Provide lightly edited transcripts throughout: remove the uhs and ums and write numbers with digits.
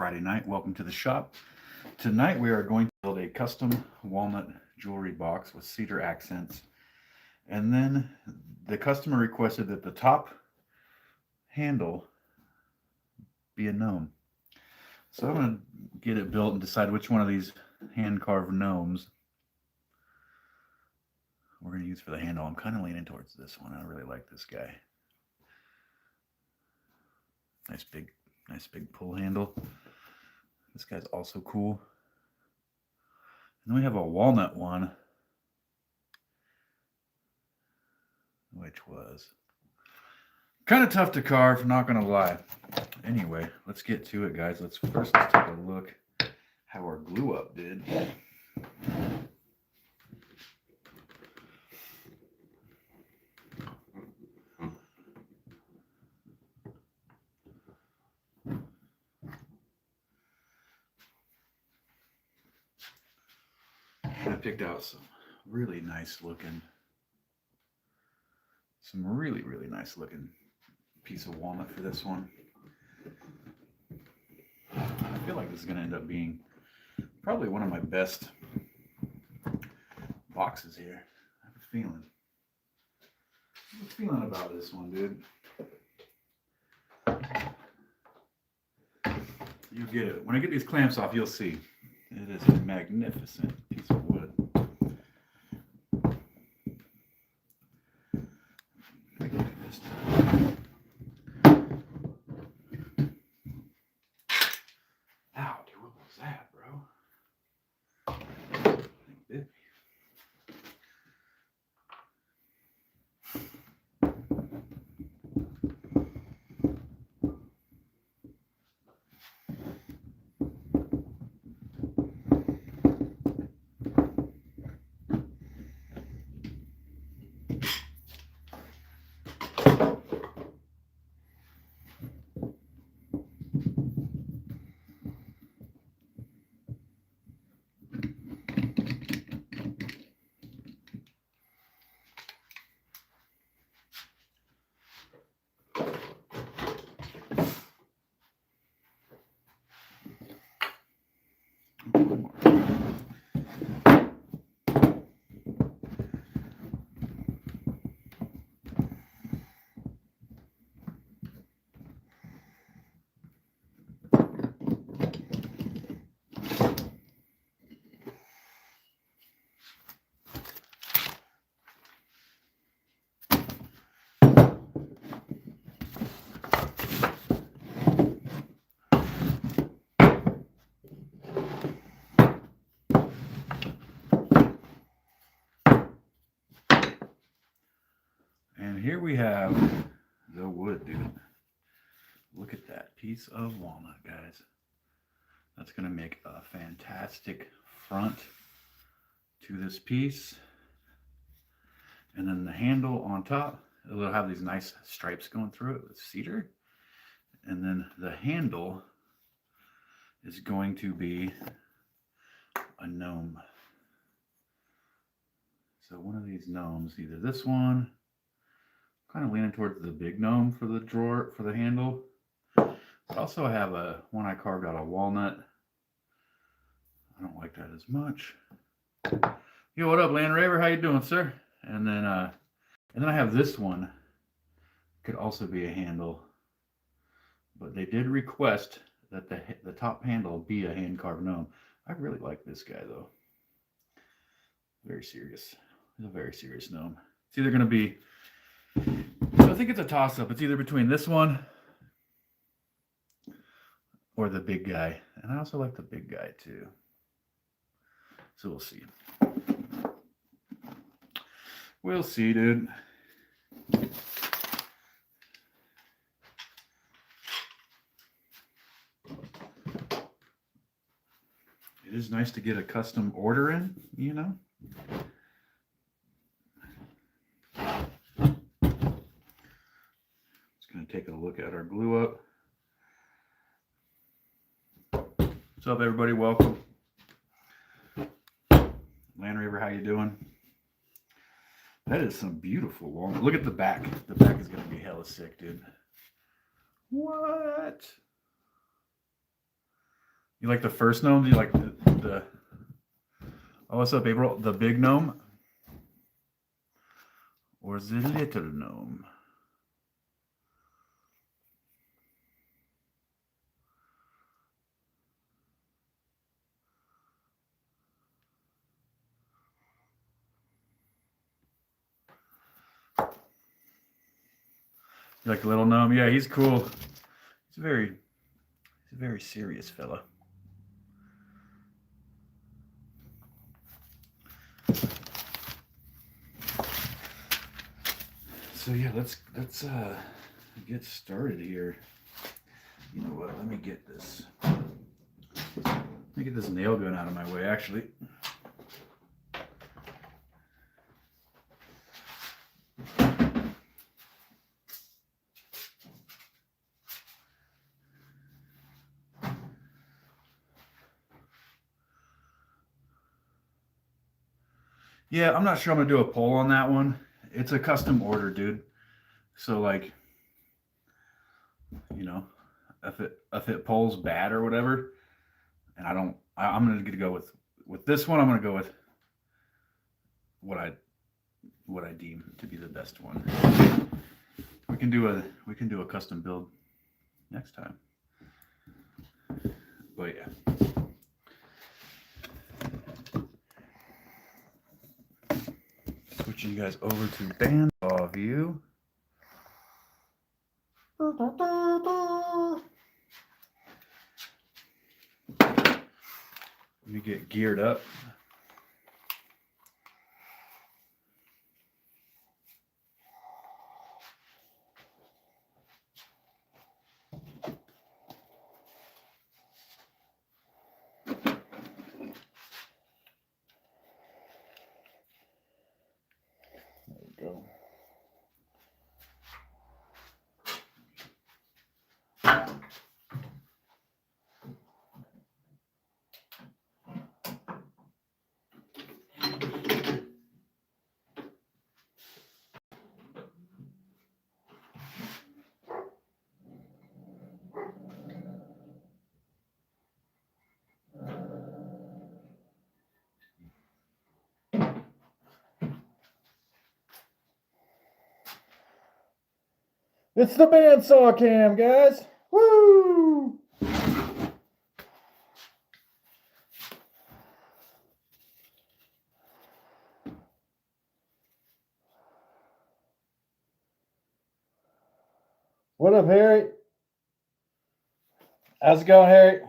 Friday night. Welcome to the shop. Tonight we are going to build a custom walnut jewelry box with cedar accents. And then the customer requested that the top handle be a gnome. So I'm going to get it built and decide which one of these hand-carved gnomes we're going to use for the handle. I'm kind of leaning towards this one. I really like this guy. Nice big pull handle. This guy's also cool. And then we have a walnut one, which was kind of tough to carve, not gonna lie. Anyway, let's get to it, guys. Let's take a look how our glue up did. I picked out some really nice looking piece of walnut for this one. I feel like this is going to end up being probably one of my best boxes here. I have a feeling about this one, dude. You'll get it. When I get these clamps off, you'll see. It is a magnificent piece of wood. Look at this. Ow, dude, what was that, bro? Bit me. Here we have the wood, dude. Look at that piece of walnut, guys. That's going to make a fantastic front to this piece. And then the handle on top, it'll have these nice stripes going through it with cedar. And then the handle is going to be a gnome. So one of these gnomes, either this one, kind of leaning towards the big gnome for the drawer, for the handle. But also I have one I carved out of walnut. I don't like that as much. Yo, what up, Land Raver? How you doing, sir? And then I have this one. Could also be a handle. But they did request that the top handle be a hand-carved gnome. I really like this guy, though. Very serious. He's a very serious gnome. It's either going to be... So I think it's a toss-up. It's either between this one or the big guy. And I also like the big guy too. So we'll see. We'll see, dude. It is nice to get a custom order in, you know? Take a look at our glue up. What's up, everybody? Welcome. Land Raver, how you doing? That is some beautiful walnut. Look at the back. The back is going to be hella sick, dude. What? You like the first gnome? Do you like the oh, what's up, April? The big gnome? Or the little gnome? You like the little gnome? Yeah, he's cool. He's a very serious fella. So yeah, let's get started here. You know what? Let me get this nail gun out of my way, actually. Yeah, I'm not sure I'm gonna do a poll on that one. It's a custom order, dude. So like, you know, if it polls bad or whatever, and I'm gonna go with this one. I'm gonna go with what I deem to be the best one. We can do a custom build next time. But yeah. Switching you guys over to bandsaw view. Let me get geared up. There we go. It's the bandsaw cam, guys. Woo! What up, Harry? How's it going, Harry?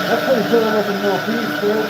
That's pretty cool looking little piece, dude.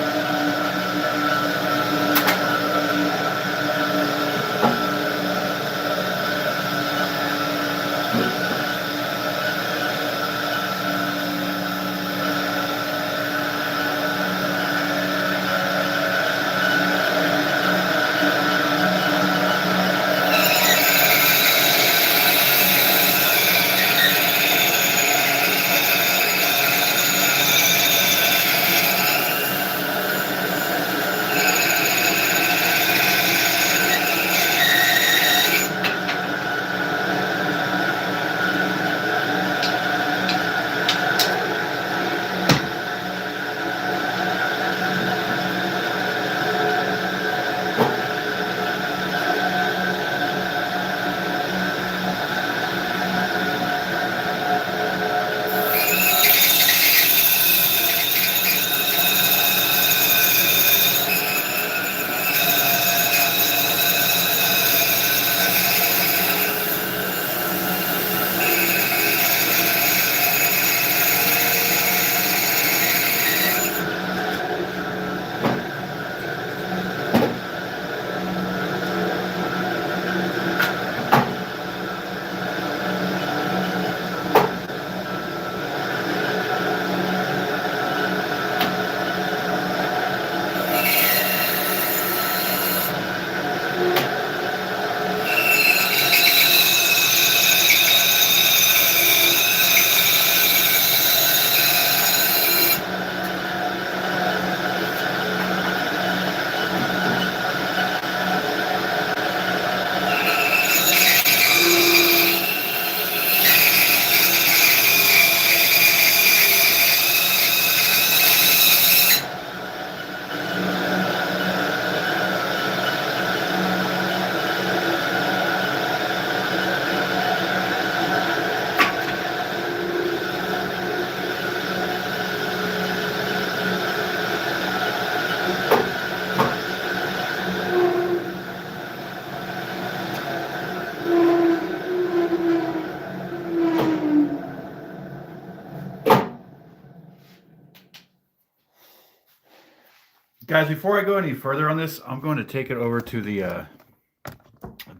Guys, before I go any further on this, I'm going to take it over to the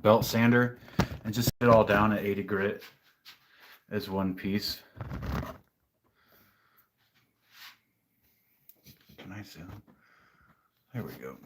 belt sander and just get it all down at 80 grit as one piece. Can I zoom? There we go.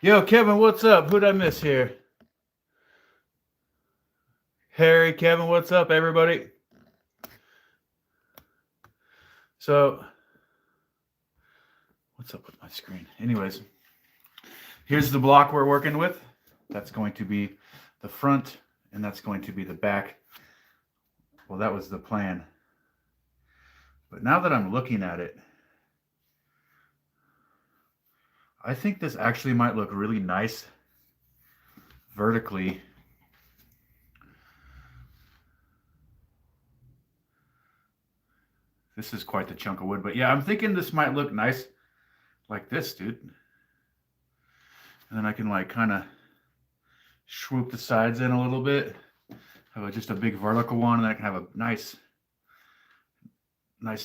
Yo, Kevin, what's up? Who'd I miss here? Harry, Kevin, what's up, everybody? So, what's up with my screen? Anyways, here's the block we're working with. That's going to be the front, and that's going to be the back. Well, that was the plan. But now that I'm looking at it, I think this actually might look really nice vertically. This is quite the chunk of wood. But yeah, I'm thinking this might look nice like this, dude. And then I can like kind of swoop the sides in a little bit. Have just a big vertical one, and then I can have a nice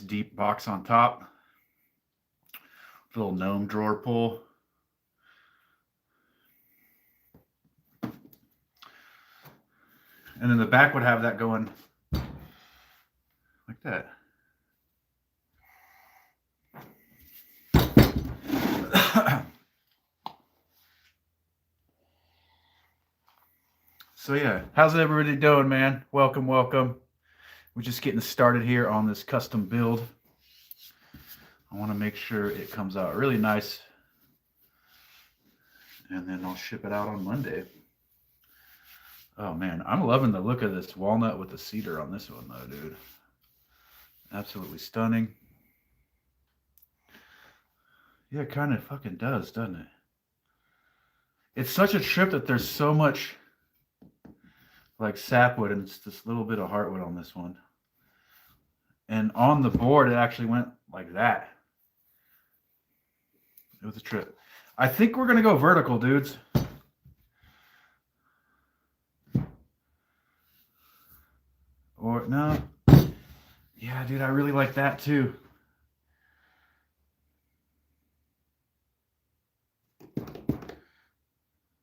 deep box on top. Little gnome drawer pull. And then the back would have that going like that. So yeah, how's everybody doing, man? Welcome, welcome. We're just getting started here on this custom build. I want to make sure it comes out really nice, and then I'll ship it out on Monday. Oh man, I'm loving the look of this walnut with the cedar on this one though, dude. Absolutely stunning. Yeah, it kind of fucking does, doesn't it? It's such a trip that there's so much like sapwood and it's this little bit of heartwood on this one. And on the board, it actually went like that. It was a trip. I think we're going to go vertical, dudes. Or no. Yeah, dude, I really like that too. Let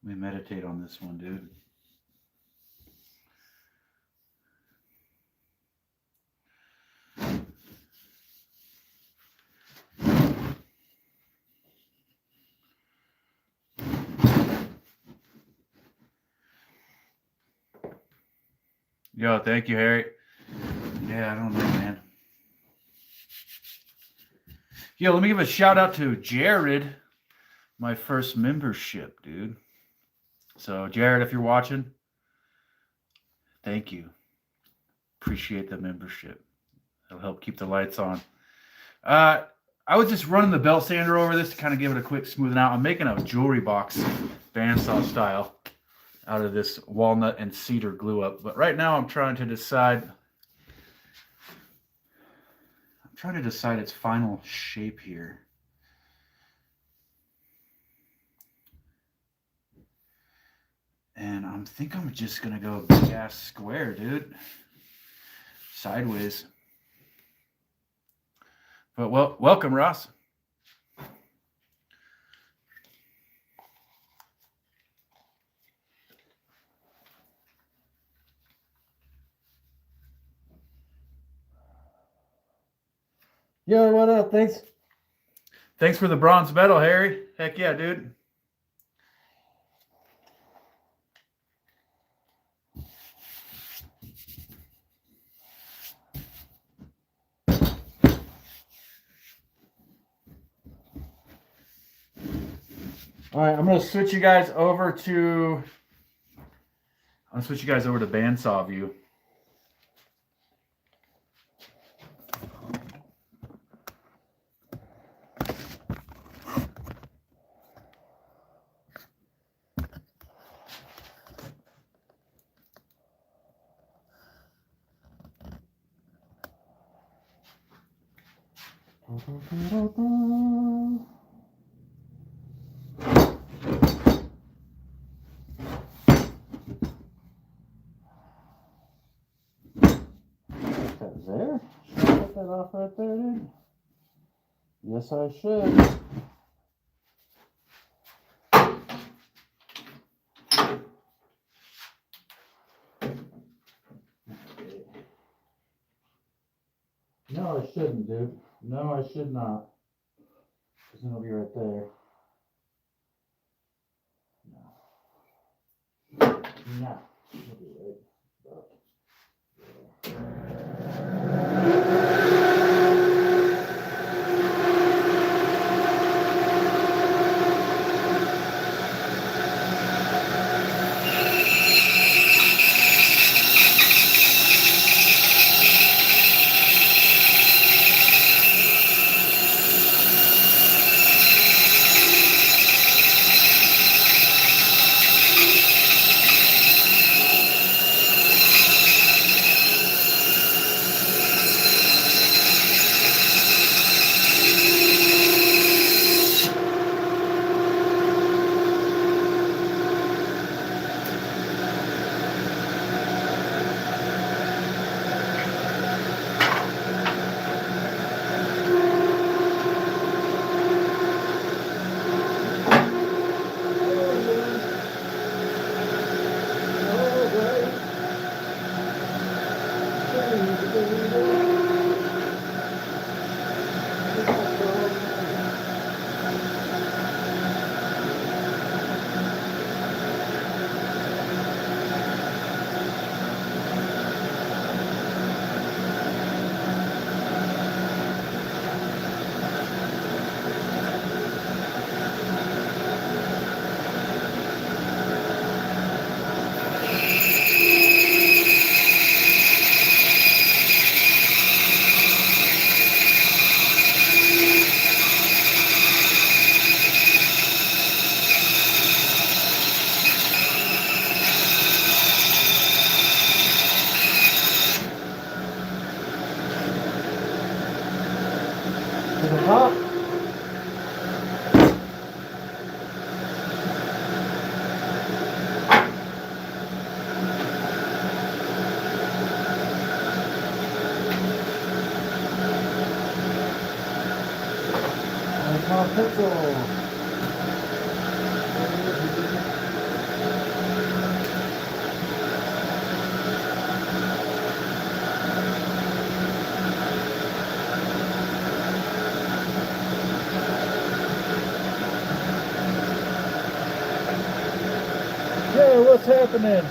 me meditate on this one, dude. Yo, thank you, Harry. Yeah, I don't know, man. Yo, let me give a shout out to Jared, my first membership, dude. So, Jared, if you're watching, thank you. Appreciate the membership. It'll help keep the lights on. I was just running the belt sander over this to kind of give it a quick smoothing out. I'm making a jewelry box, bandsaw style, out of this walnut and cedar glue up. But right now I'm trying to decide its final shape here. And I think I'm just gonna go big ass square, dude. Sideways. But welcome, Ross. Yo, what up? Thanks for the bronze medal, Harry. Heck yeah, dude. All right, I'm gonna switch you guys over to bandsaw view. There? Should I cut that off right there, dude? Yes, I should. No, I shouldn't, dude. No, I should not. Because then it'll be right there. No. No. It'll be right. To the top. There's my pencil. Yeah, what's happening?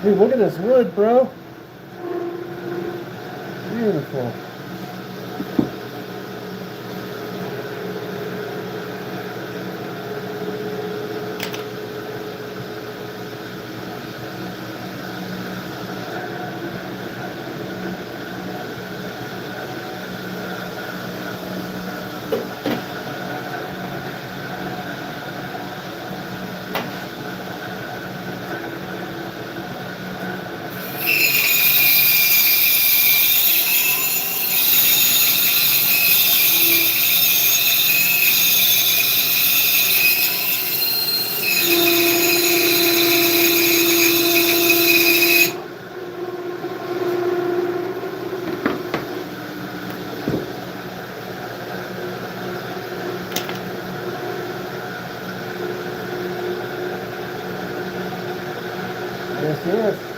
Dude, look at this wood, bro. Beautiful. Yes, yes.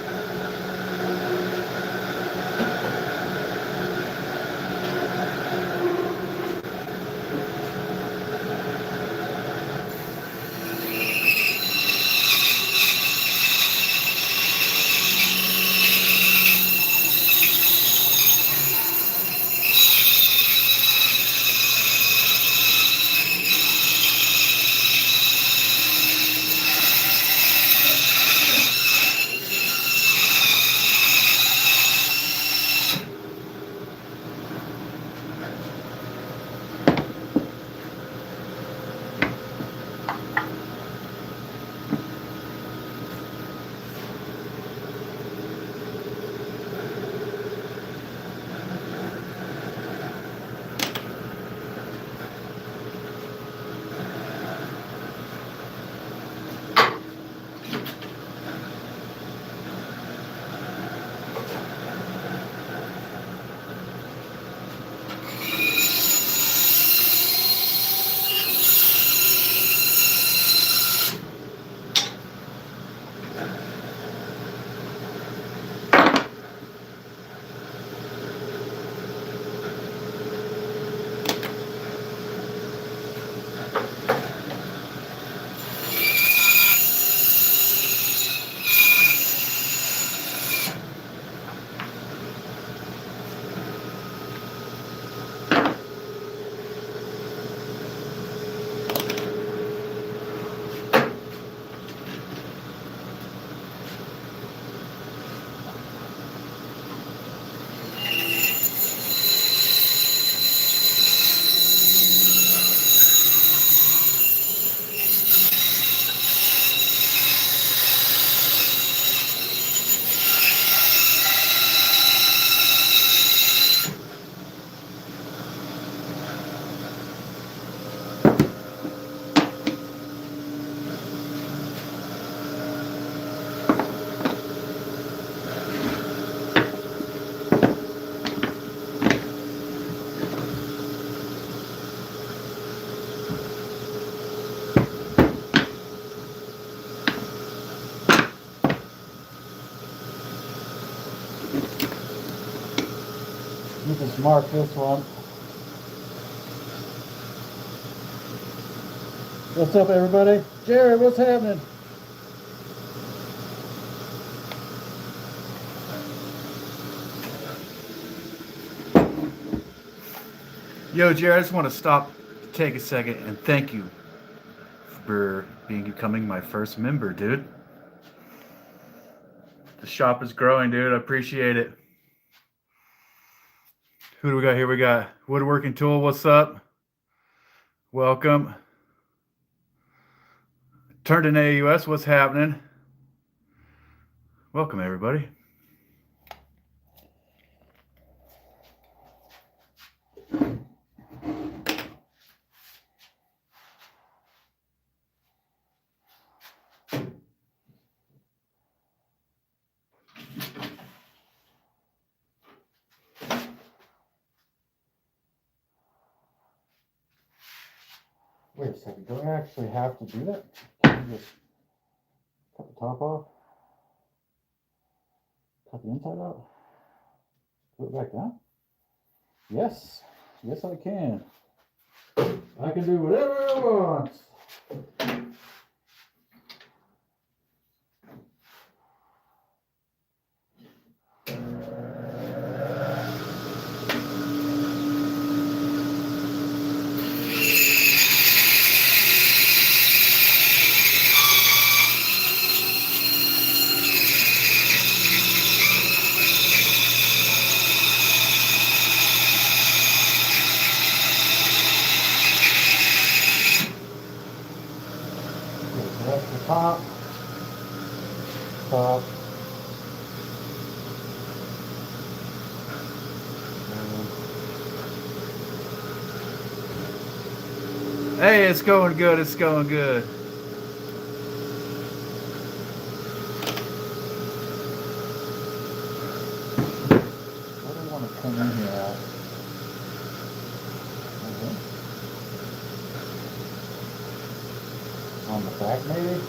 You just mark this one. What's up, everybody? Jared, what's happening? Yo, Jared, I just want to stop, take a second, and thank you for becoming my first member, dude. The shop is growing, dude. I appreciate it. Who do we got here? We got Woodworking Tool. What's up? Welcome. Turned in AUS. What's happening? Welcome, everybody. Wait a second, do I actually have to do that? Can I just cut the top off? Cut the inside out? Put it back down? Yes, yes I can. I can do whatever I want. That's the top. Top. Hey, it's going good. It's going good. What do I want to come in here at? On the back, maybe?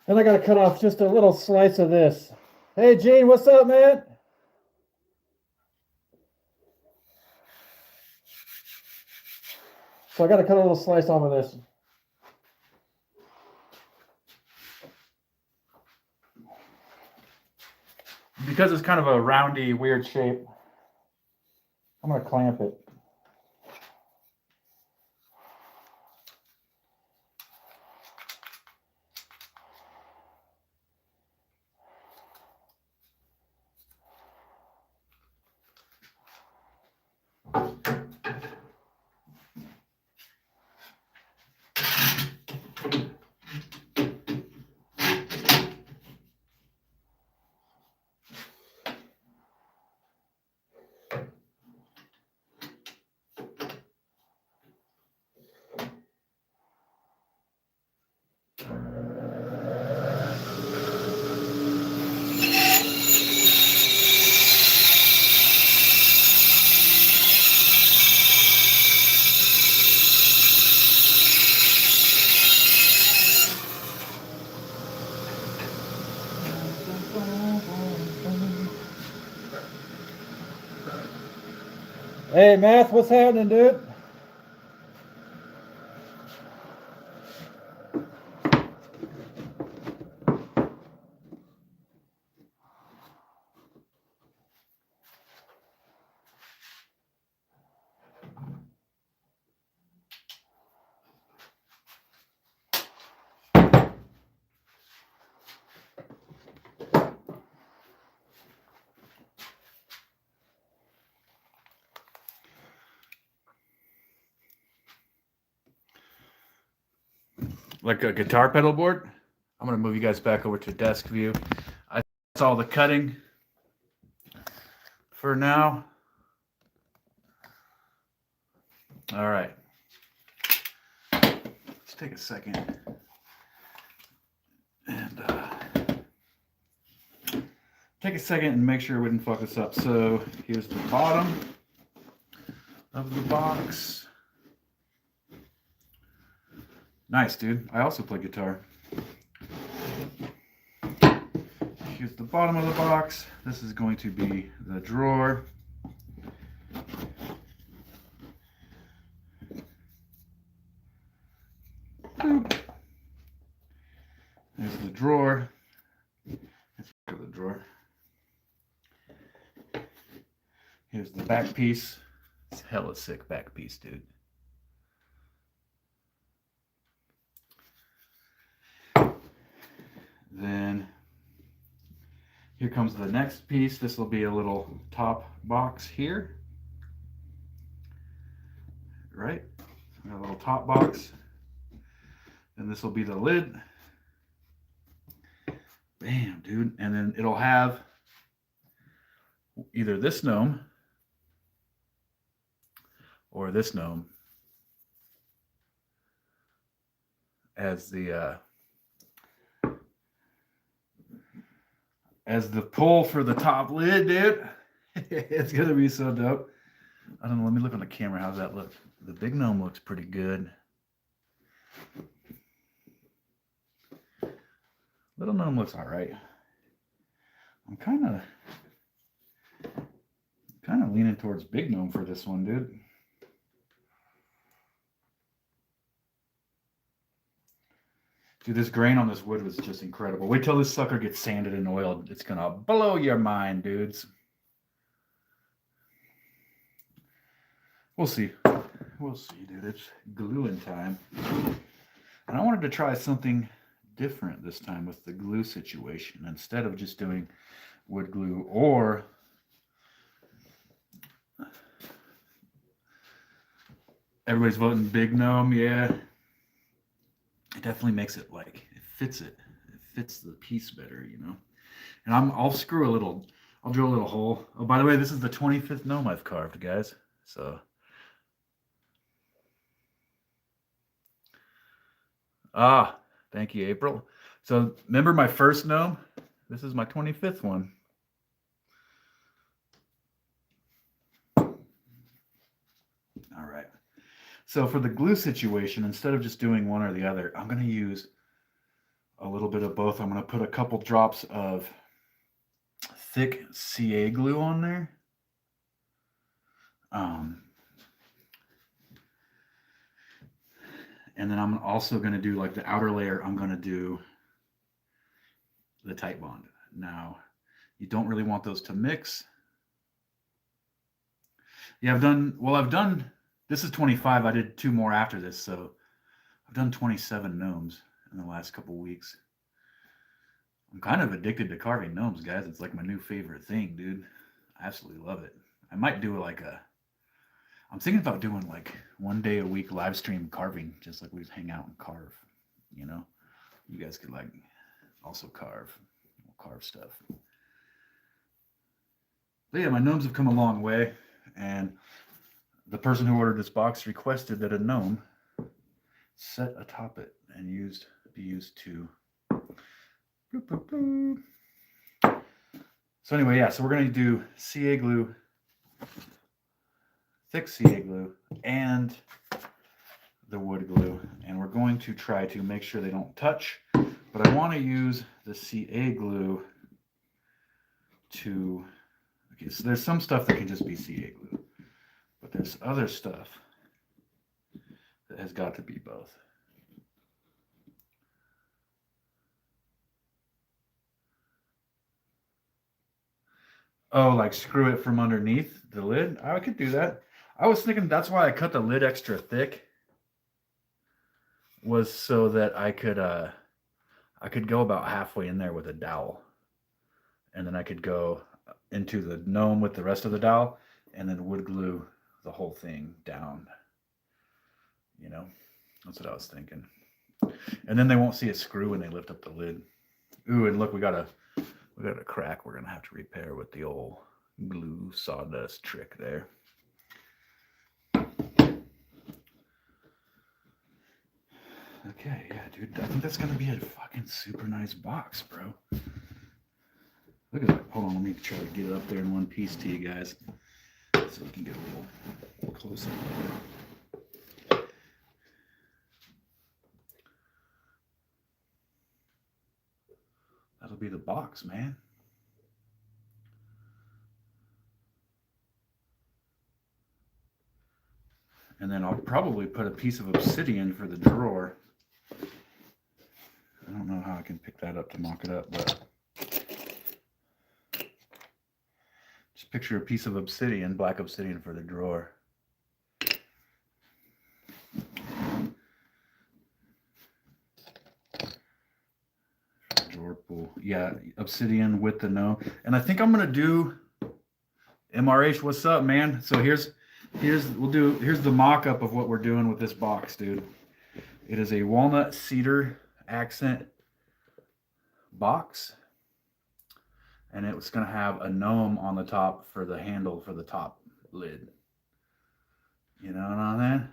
And I gotta cut off just a little slice of this. Hey Gene, what's up, man? So I gotta cut a little slice off of this. Because it's kind of a roundy, weird shape. I'm gonna clamp it. Hey, Math, what's happening, dude? like a guitar pedal board. I'm gonna move you guys back over to desk view. That's all the cutting for now. All right. Let's take a second and make sure we didn't fuck this up. So here's the bottom of the box. Nice, dude. I also play guitar. Here's the bottom of the box. This is going to be the drawer. Boop. There's the drawer. Let's look at the drawer. Here's the back piece. It's hella sick back piece, dude. Then here comes the next piece. This will be a little top box here. Right? A little top box. And this will be the lid. Bam, dude. And then it'll have either this gnome or this gnome as the pull for the top lid, dude. It's gonna be so dope. I don't know, let me look on the camera. How's that look? The big gnome looks pretty good. Little gnome looks all right. I'm kind of leaning towards big gnome for this one, dude. Dude, this grain on this wood was just incredible. Wait till this sucker gets sanded and oiled. It's gonna blow your mind, dudes. We'll see. We'll see, dude. It's gluing time. And I wanted to try something different this time with the glue situation. Instead of just doing wood glue or everybody's voting big gnome, yeah. It definitely makes it like it fits the piece better, you know. And I'll screw a little, I'll drill a little hole. Oh, by the way, this is the 25th gnome I've carved, guys. So thank you, April. So remember my first gnome? This is my 25th one. All right. So for the glue situation, instead of just doing one or the other, I'm going to use a little bit of both. I'm going to put a couple drops of thick CA glue on there. And then I'm also going to do like the outer layer, I'm going to do the tight bond. Now, you don't really want those to mix. Yeah, I've done, this is 25. I did 2 more after this, so I've done 27 gnomes in the last couple weeks. I'm kind of addicted to carving gnomes, guys. It's like my new favorite thing, dude. I absolutely love it. I might do like I'm thinking about doing like 1 day a week live stream carving, just like we just hang out and carve, you know? You guys could like also carve. We'll carve stuff. But yeah, my gnomes have come a long way, and the person who ordered this box requested that a gnome set atop it and be used to. Boop, boop, boop. So anyway, yeah, so we're going to do CA glue, thick CA glue, and the wood glue, and we're going to try to make sure they don't touch, but I want to use the CA glue to, okay, so there's some stuff that can just be CA glue, but there's other stuff that has got to be both. Oh, like screw it from underneath the lid? I could do that. I was thinking that's why I cut the lid extra thick, was so that I could go about halfway in there with a dowel. And then I could go into the gnome with the rest of the dowel and then wood glue the whole thing down. You know, that's what I was thinking. And then they won't see a screw when they lift up the lid. Ooh, and look, we got a crack we're gonna have to repair with the old glue sawdust trick there. Okay, yeah, dude, I think that's gonna be a fucking super nice box, bro. Look at that. Hold on, let me try to get it up there in one piece to you guys, so we can get a little closer. That'll be the box, man. And then I'll probably put a piece of obsidian for the drawer. I don't know how I can pick that up to mock it up, but just picture a piece of obsidian, black obsidian for the drawer. Drawer pull. Yeah, obsidian with the gnome. And I think I'm gonna do MRH, what's up, man? So here's the mock-up of what we're doing with this box, dude. It is a walnut cedar accent box, and it was gonna have a gnome on the top for the handle for the top lid. You know what I'm saying?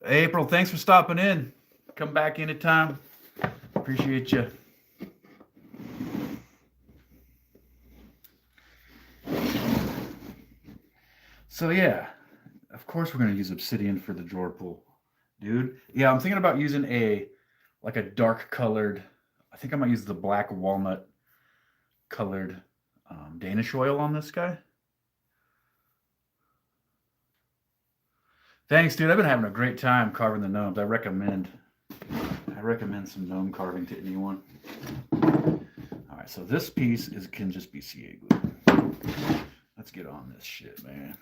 April, thanks for stopping in. Come back anytime. Appreciate you. So yeah, of course we're gonna use obsidian for the drawer pull, dude. Yeah, I'm thinking about using a dark colored. I think I might use the black walnut colored Danish oil on this guy. Thanks, dude. I've been having a great time carving the gnomes. I recommend some gnome carving to anyone. All right, so this piece can just be CA glue. Let's get on this shit, man.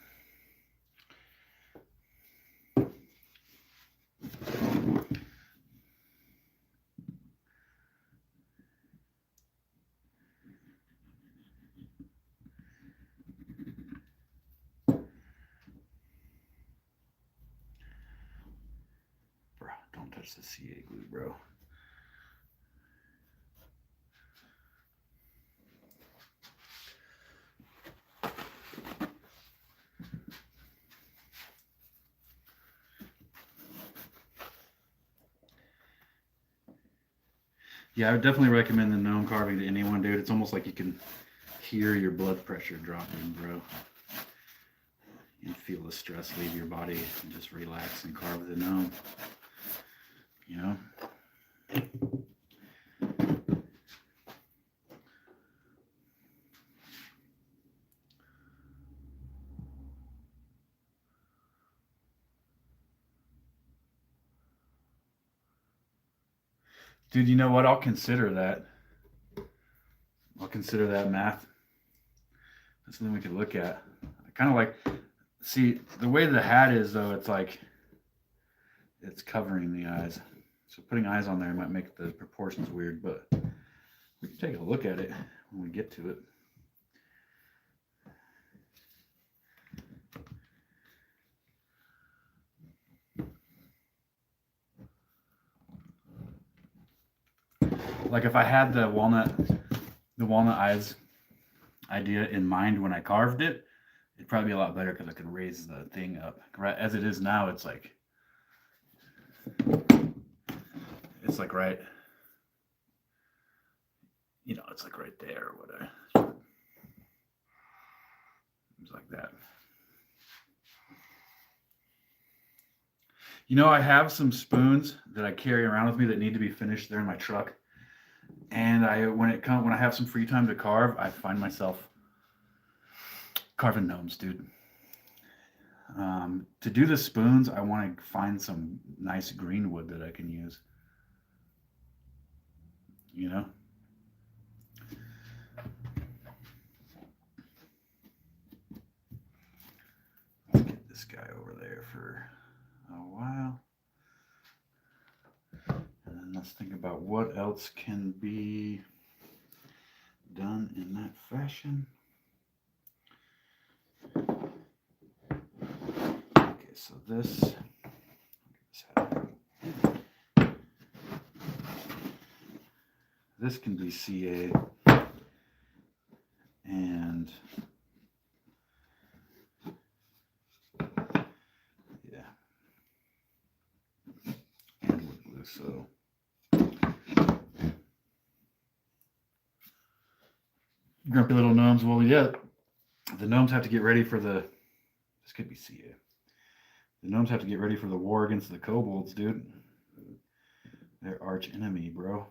Bro, don't touch the CA glue, bro. Yeah, I would definitely recommend the gnome carving to anyone, dude. It's almost like you can hear your blood pressure dropping, bro. You feel the stress leave your body and just relax and carve the gnome. You know? Dude, you know what? I'll consider that. I'll consider that math. That's something we could look at. I kind of like, see, the way the hat is, though, it's like, it's covering the eyes. So putting eyes on there might make the proportions weird, but we can take a look at it when we get to it. Like if I had the walnut eyes idea in mind when I carved it, it'd probably be a lot better because I could raise the thing up. Right as it is now, it's like right, you know, it's like right there or whatever. It's like that. You know, I have some spoons that I carry around with me that need to be finished. They're in my truck. And when I have some free time to carve, I find myself carving gnomes, dude. To do the spoons, I want to find some nice green wood that I can use. You know? Let's get this guy over there for a while. And then let's think about what else can be done in that fashion. Okay, so this This can be CA. And yeah, and wood glue. So grumpy little gnomes. Well, yeah, the gnomes have to get ready for the. This could be CA. The gnomes have to get ready for the war against the kobolds, dude. Their arch enemy, bro.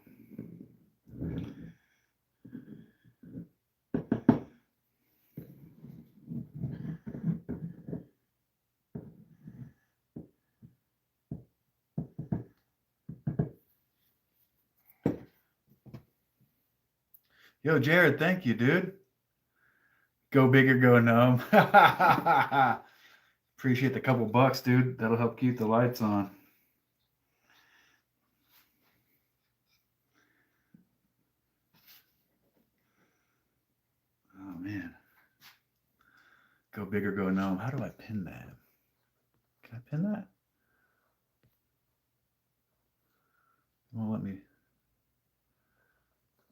Yo, Jared, thank you, dude. Go big or go gnome. Appreciate the couple bucks, dude. That'll help keep the lights on. Oh, man. Go big or go gnome. How do I pin that? Can I pin that? It won't let me.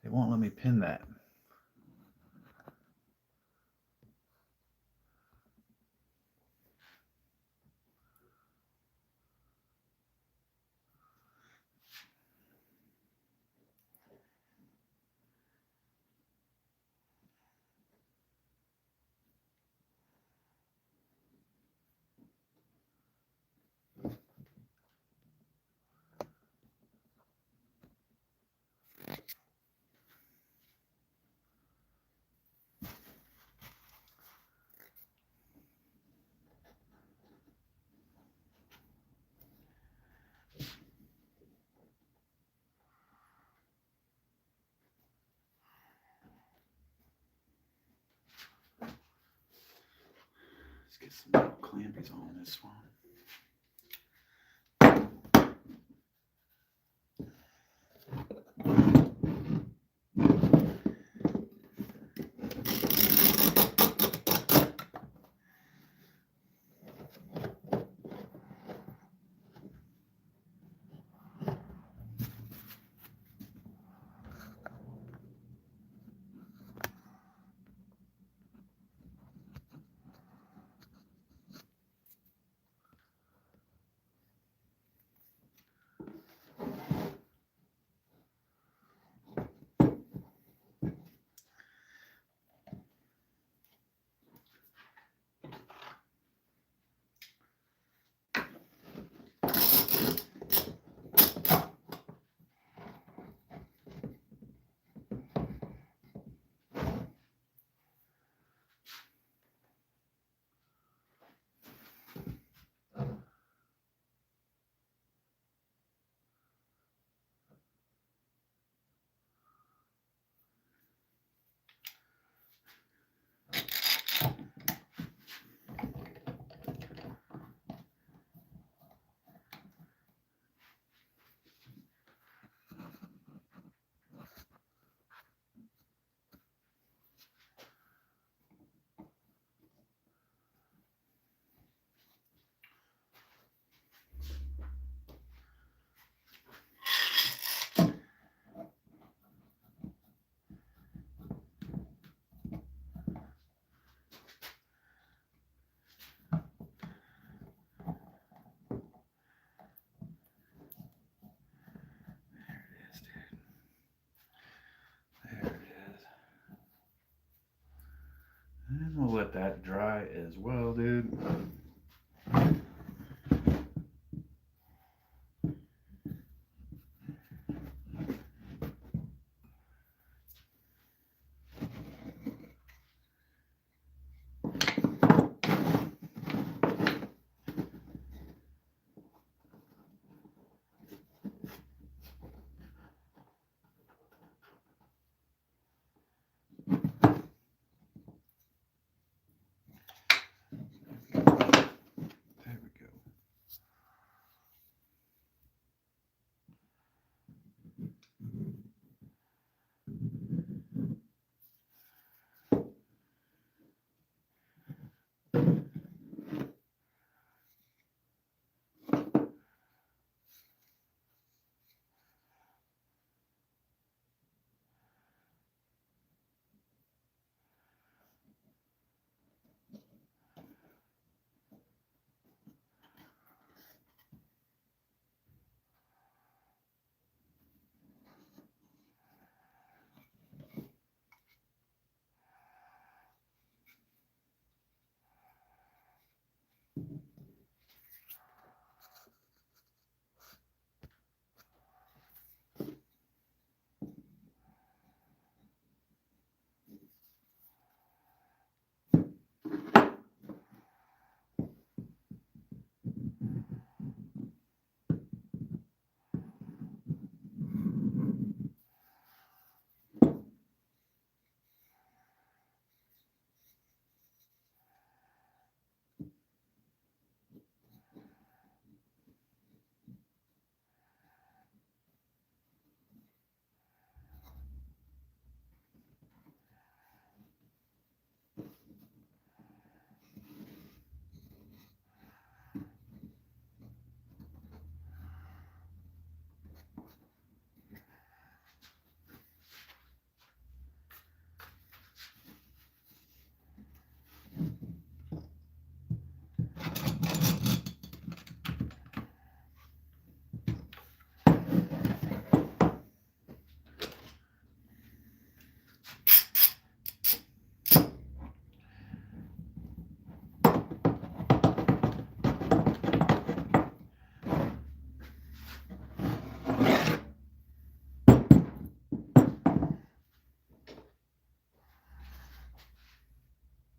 It won't let me pin that. Let's get some little clampies on this one. And we'll let that dry as well, dude.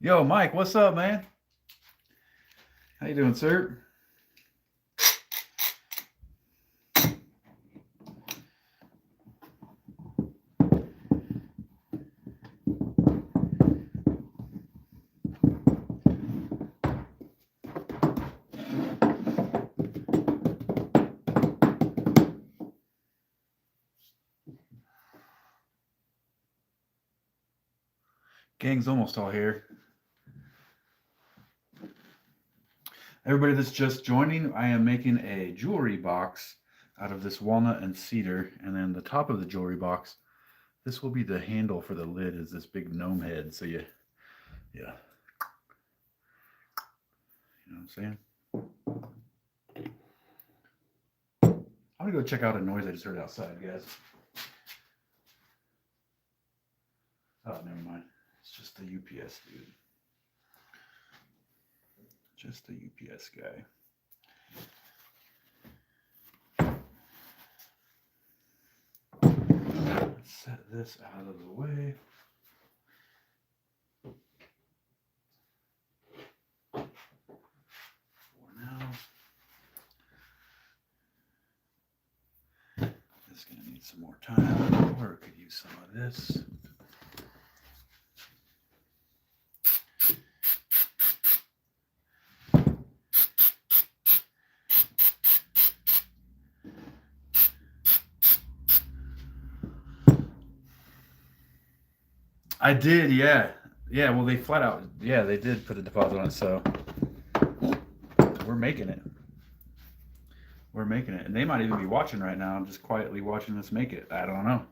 Yo, Mike, what's up, man? How you doing, sir? Gang's almost all here. Everybody that's just joining, I am making a jewelry box out of this walnut and cedar, and then the top of the jewelry box, this will be the handle for the lid, is this big gnome head. So yeah, you know what I'm saying? I'm gonna go check out a noise I just heard outside, guys. Oh, never mind. It's just the UPS dude. Just the UPS guy. Let's set this out of the way. For now. This is going to need some more time, or it could use some of this. I did, yeah. Yeah, well, they flat out, yeah, they did put a deposit on it, so we're making it. We're making it. And they might even be watching right now. I'm just quietly watching us make it. I don't know.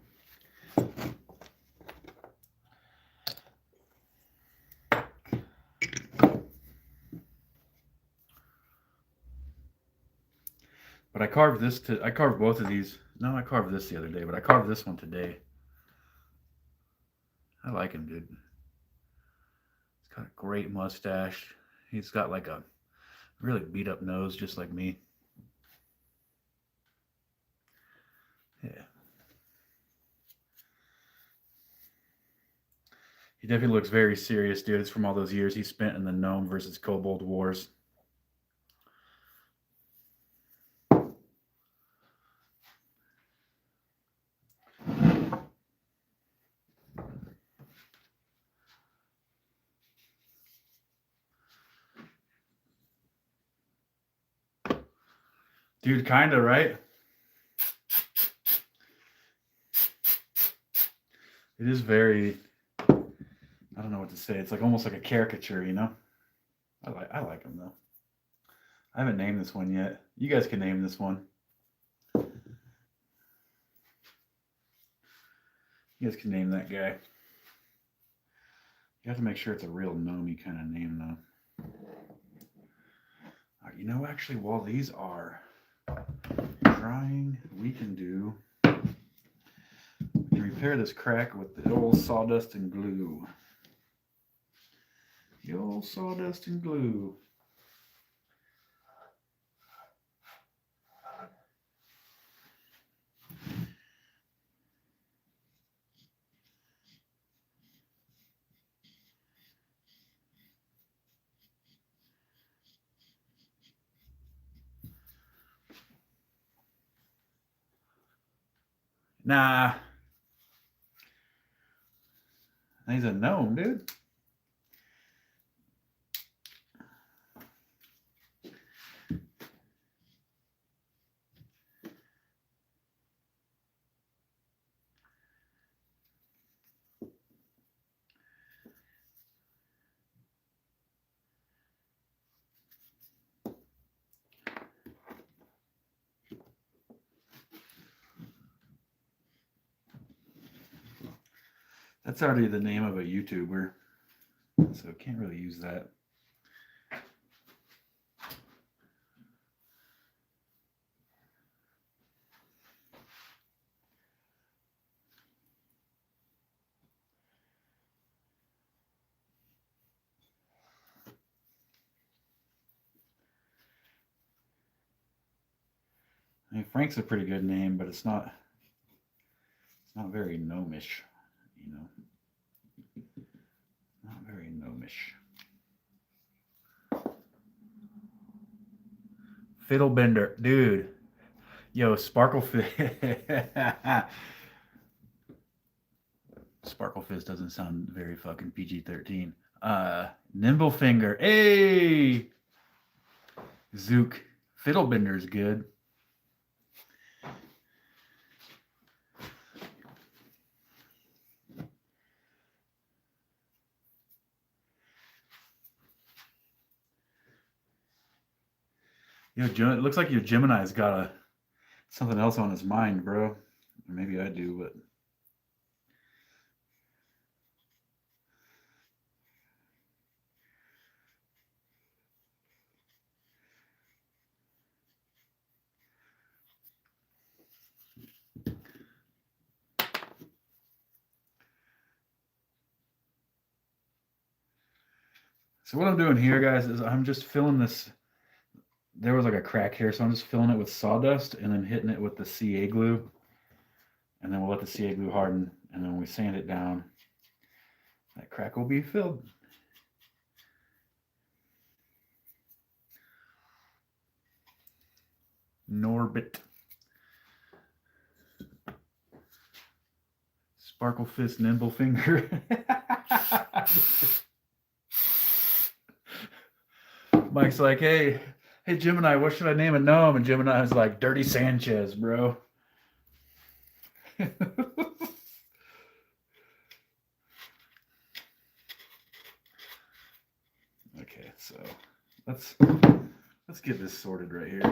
But I carved both of these. No, I carved this the other day, but I carved this one today. I like him, dude. He's got a great mustache. He's got like a really beat up nose, just like me. Yeah. He definitely looks very serious, dude. It's from all those years he spent in the gnome versus kobold wars. Dude, kinda, right? It is very, I don't know what to say. It's like almost like a caricature, you know? I like him though. I haven't named this one yet. You guys can name this one. You guys can name that guy. You have to make sure it's a real gnomey kind of name though. You know, actually, while these are drying, we can repair this crack with the old sawdust and glue. The old sawdust and glue. Nah. He's a gnome, dude. That's already the name of a YouTuber, so can't really use that. I mean, Frank's a pretty good name, but it's not very gnomish, you know. Not very gnomish. Fiddlebender, dude. Yo, Sparklefish. Sparklefish doesn't sound very fucking PG-13. Nimblefinger. Hey! Zook. Fiddlebender's good. Yo, it looks like your Gemini's got something else on his mind, bro. Maybe I do, but so what I'm doing here, guys, is I'm just filling this. There was like a crack here, so I'm just filling it with sawdust and then hitting it with the CA glue. And then we'll let the CA glue harden. And then when we sand it down, that crack will be filled. Norbit. Sparkle Fist Nimble Finger. Mike's like, hey Gemini, what should I name a gnome? And Gemini is like, Dirty Sanchez, bro. Okay, so let's get this sorted right here.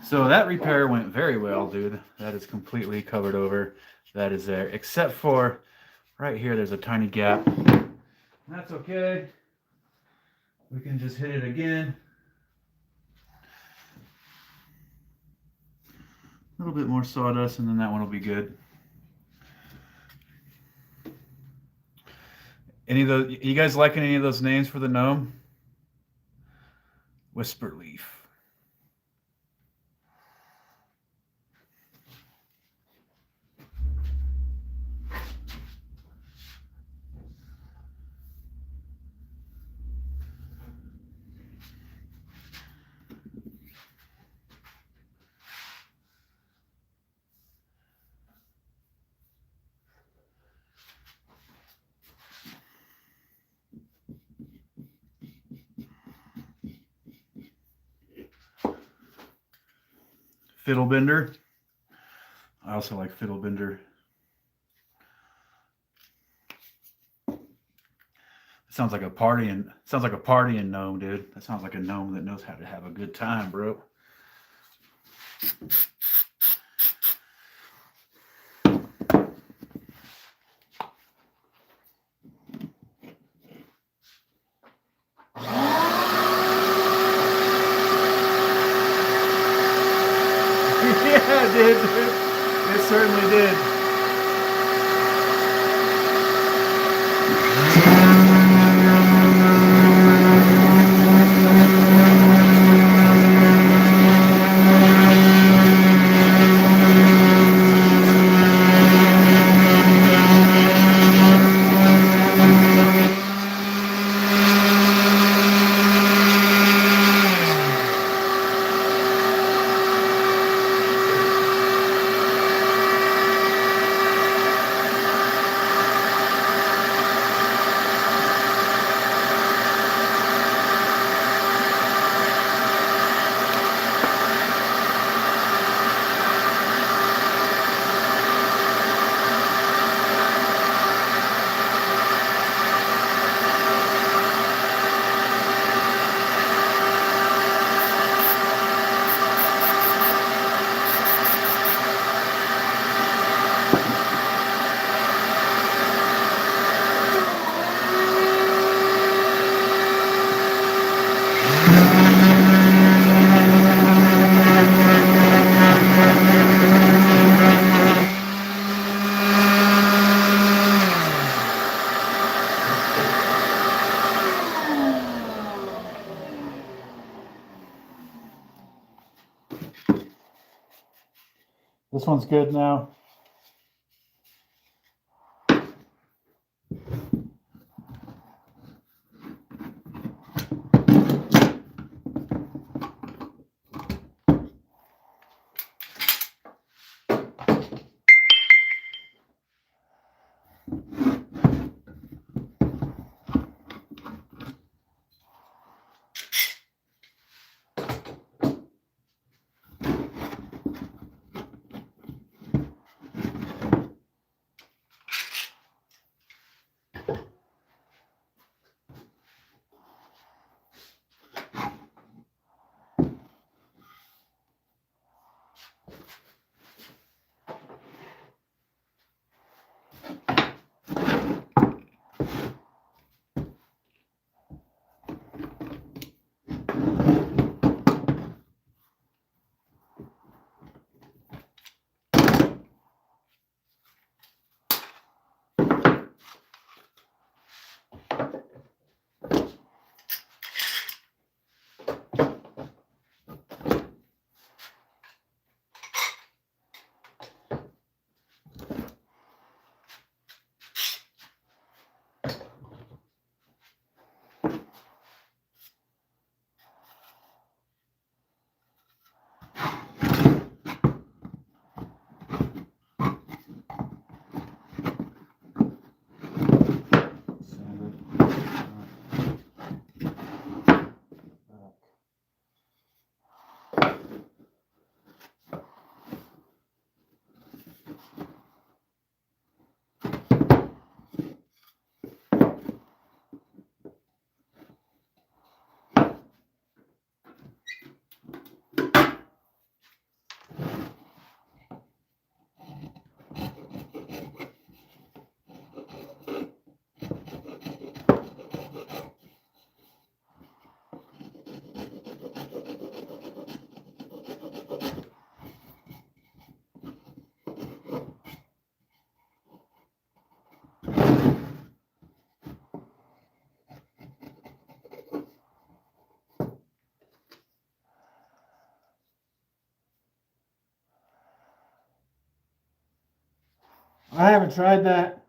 So that repair went very well, dude. That is completely covered over. That is there, except for right here, there's a tiny gap. That's okay. We can just hit it again. A little bit more sawdust, and then that one will be good. Any of those? You guys liking any of those names for the gnome? Whisper leaf. Fiddlebender. I also like Fiddlebender. Sounds like a partying gnome, dude. That sounds like a gnome that knows how to have a good time, bro. Yeah, it did. It certainly did. This one's good now. I haven't tried that.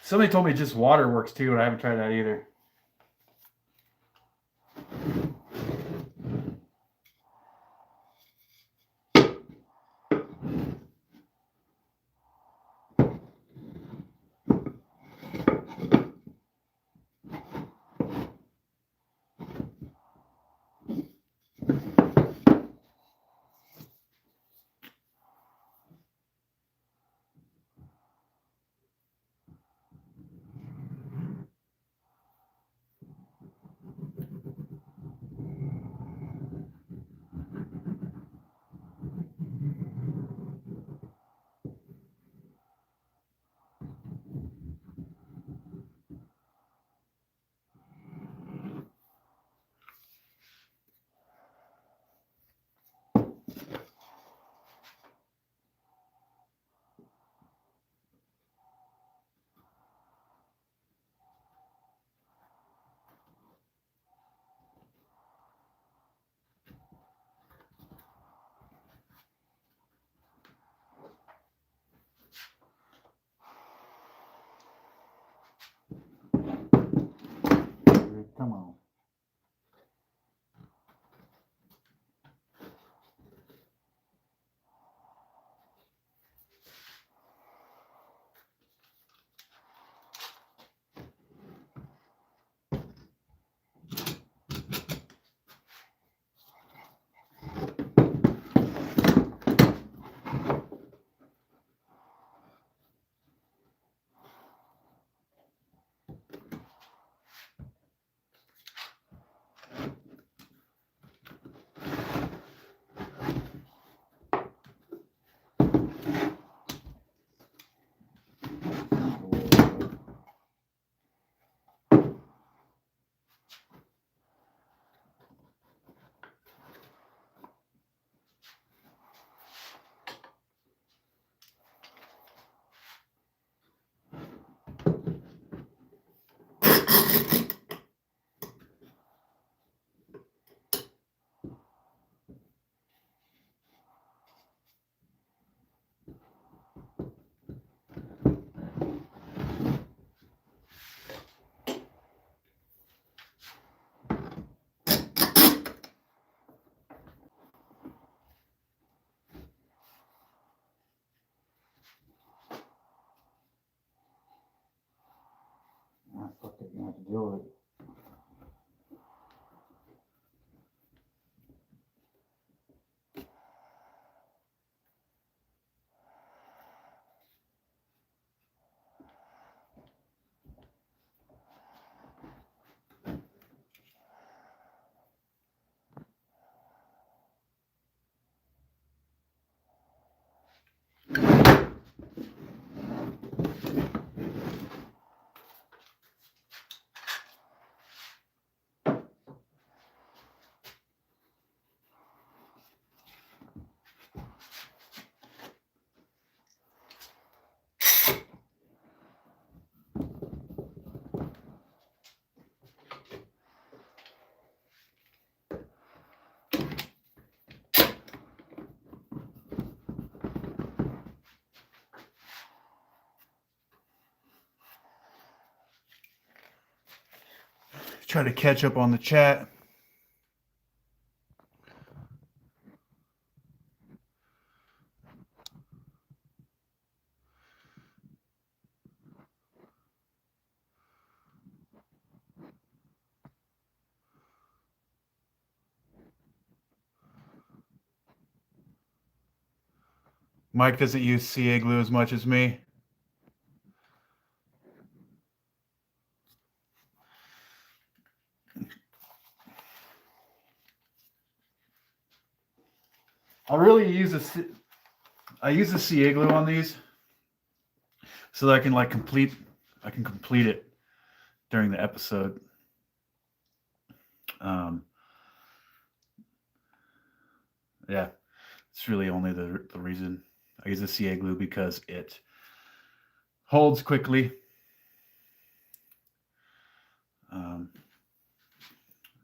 Somebody told me just water works too, but I haven't tried that either. Come on. I fuck it, you have to deal with it. Try to catch up on the chat. Mike doesn't use CA glue as much as me. I really use the CA glue on these so that I can complete it during the episode. Yeah, it's really only the reason I use the CA glue, because it holds quickly.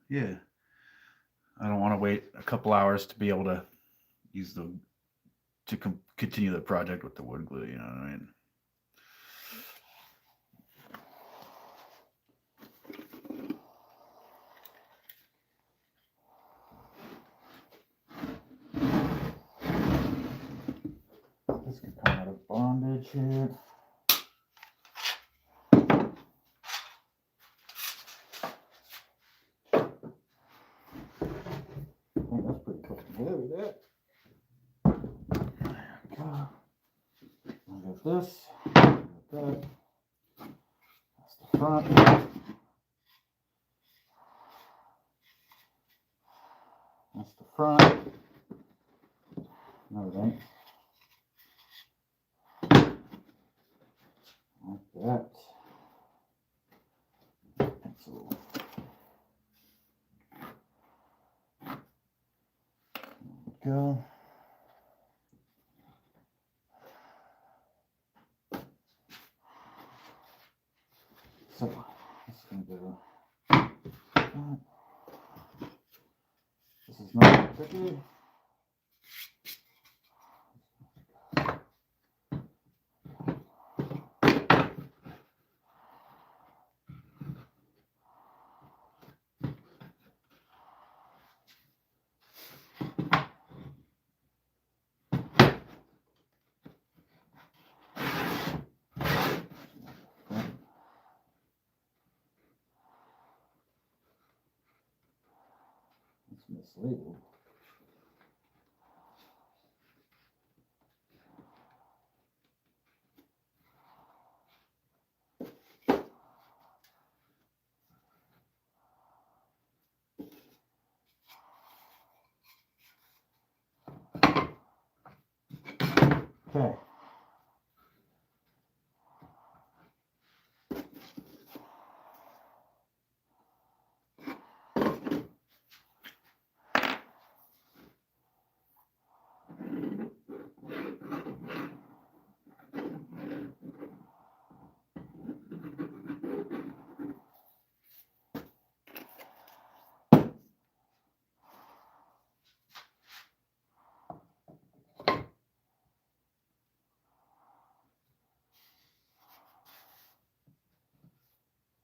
Yeah, I don't want to wait a couple hours to be able to to continue the project with the wood glue. You know what I mean? This can come out of bondage here. I think that's pretty close together with that. There we go. I got this. I got that. That's the front. That's the front. No, it ain't. Like that. Pencil. There we go. So, this is going to go. This is not tricky. It's mislabeled. Okay.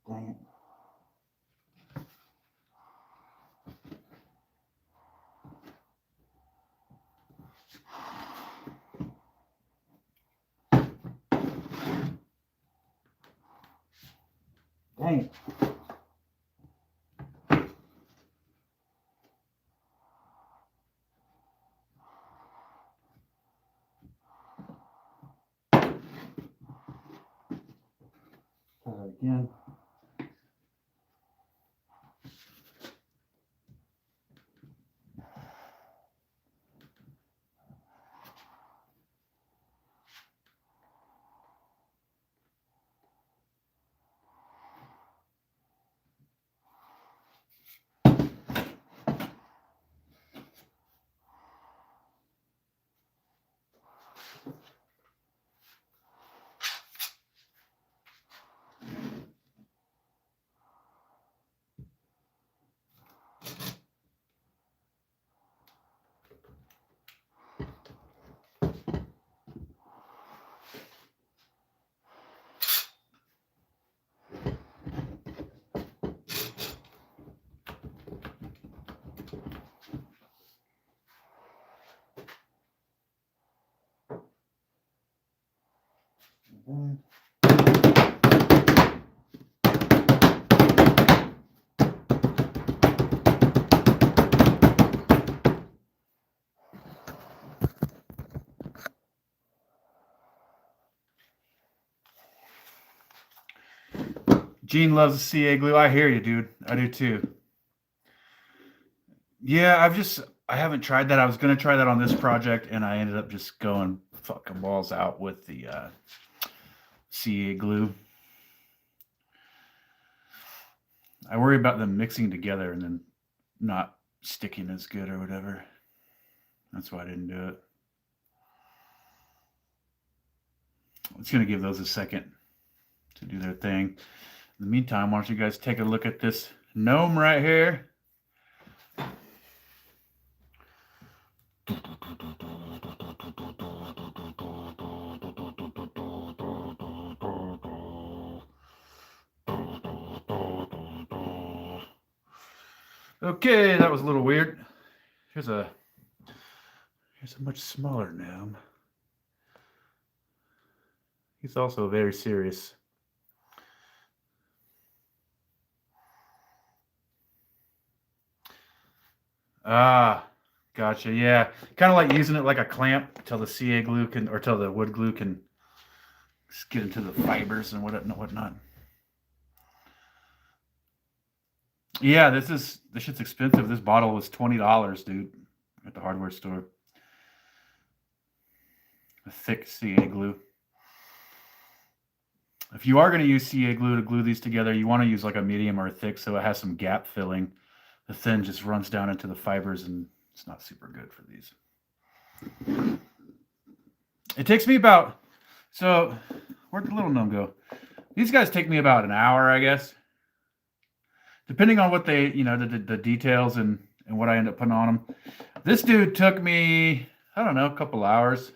Dang it. Dang it. Try that again. Okay. Gene loves the CA glue. I hear you, dude. I do too. Yeah, I haven't tried that. I was gonna try that on this project, and I ended up just going fucking balls out with the CA glue. I worry about them mixing together and then not sticking as good or whatever. That's why I didn't do it. It's gonna give those a second to do their thing. In the meantime, why don't you guys take a look at this gnome right here? Okay, that was a little weird. Here's a much smaller gnome. He's also very serious. Ah, gotcha. Yeah, kind of like using it like a clamp till the CA glue can, or till the wood glue can get into the fibers and whatnot. Yeah, this shit's expensive. This bottle was $20, dude, at the hardware store. A thick CA glue. If you are going to use CA glue to glue these together, you want to use like a medium or a thick so it has some gap filling. The thin just runs down into the fibers and it's not super good for these. It takes me about, so where'd the little gnome go? These guys take me about an hour, I guess. Depending on what they, the details and what I end up putting on them. This dude took me, I don't know, a couple hours.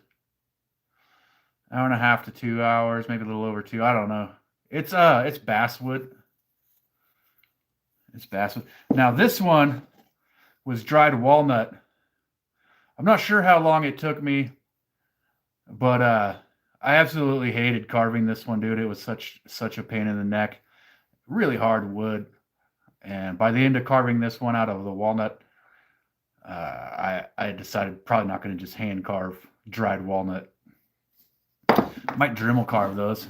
Hour and a half to 2 hours, maybe a little over 2. I don't know. It's basswood. It's basswood. Now this one was dried walnut. I'm not sure how long it took me, but I absolutely hated carving this one, dude. It was such a pain in the neck. Really hard wood. And by the end of carving this one out of the walnut, I decided probably not going to just hand carve dried walnut. Might Dremel carve those.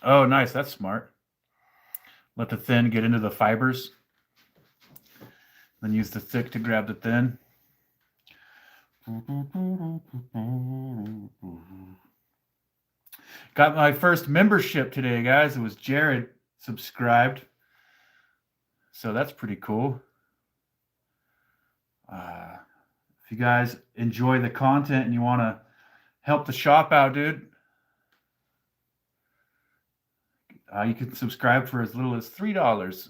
Oh, nice. That's smart. Let the thin get into the fibers. Then use the thick to grab the thin. Got my first membership today, guys. It was Jared subscribed. So that's pretty cool. If you guys enjoy the content and you want to help the shop out, dude, you can subscribe for as little as $3.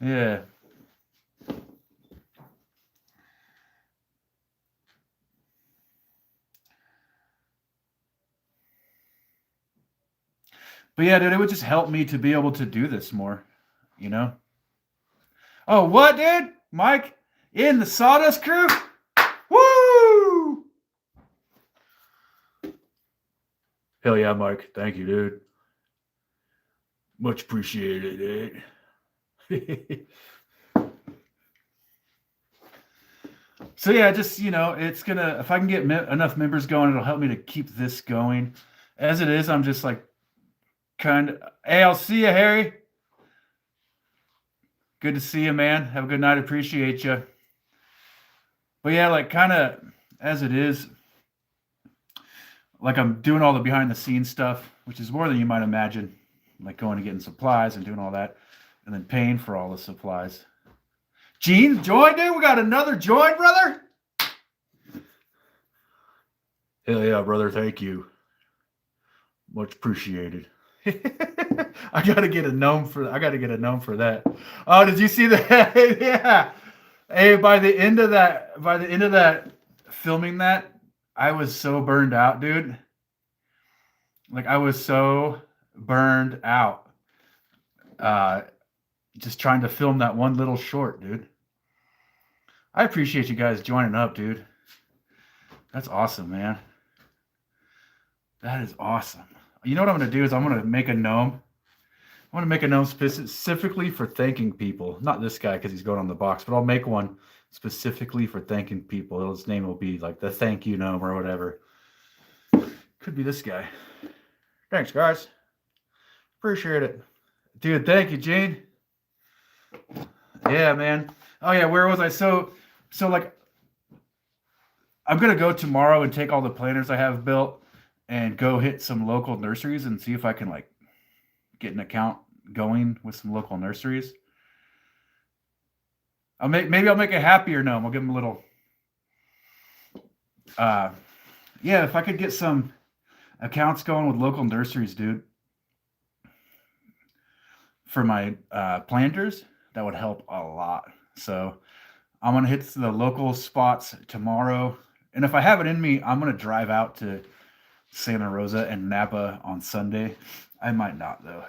Yeah. But yeah, dude, it would just help me to be able to do this more, you know? Oh, what, dude? Mike in the Sawdust Crew? Woo! Hell yeah, Mike. Thank you, dude. Much appreciated, dude. So yeah, just, it's gonna, if I can get enough members going, it'll help me to keep this going. As it is, I'm just like hey, I'll see you, Harry. Good to see you, man. Have a good night. Appreciate you. But yeah, like kind of as it is, like I'm doing all the behind the scenes stuff, which is more than you might imagine, like going and getting supplies and doing all that, and then paying for all the supplies. Gene, join, dude. We got another join, brother. Hell yeah, brother. Thank you. Much appreciated. I gotta get a gnome for that. Oh, did you see that? Yeah. Hey, by the end of that filming that, I was so burned out, dude. Like I was so burned out. Just trying to film that one little short, dude. I appreciate you guys joining up, dude. That's awesome, man. That is awesome. You know what I'm going to do is I'm going to make a gnome. I want to make a gnome specifically for thanking people. Not this guy because he's going on the box, but I'll make one specifically for thanking people. His name will be like the thank you gnome or whatever. Could be this guy. Thanks, guys. Appreciate it. Dude, thank you, Gene. Yeah, man. Oh, yeah, where was I? So like, I'm going to go tomorrow and take all the planters I have built and go hit some local nurseries and see if I can like get an account going with some local nurseries. Maybe I'll make a happier gnome. I'll give him a little. Yeah, if I could get some accounts going with local nurseries, dude, for my planters, that would help a lot. So I'm gonna hit the local spots tomorrow, and if I have it in me, I'm gonna drive out to Santa Rosa and Napa on Sunday. I might not though.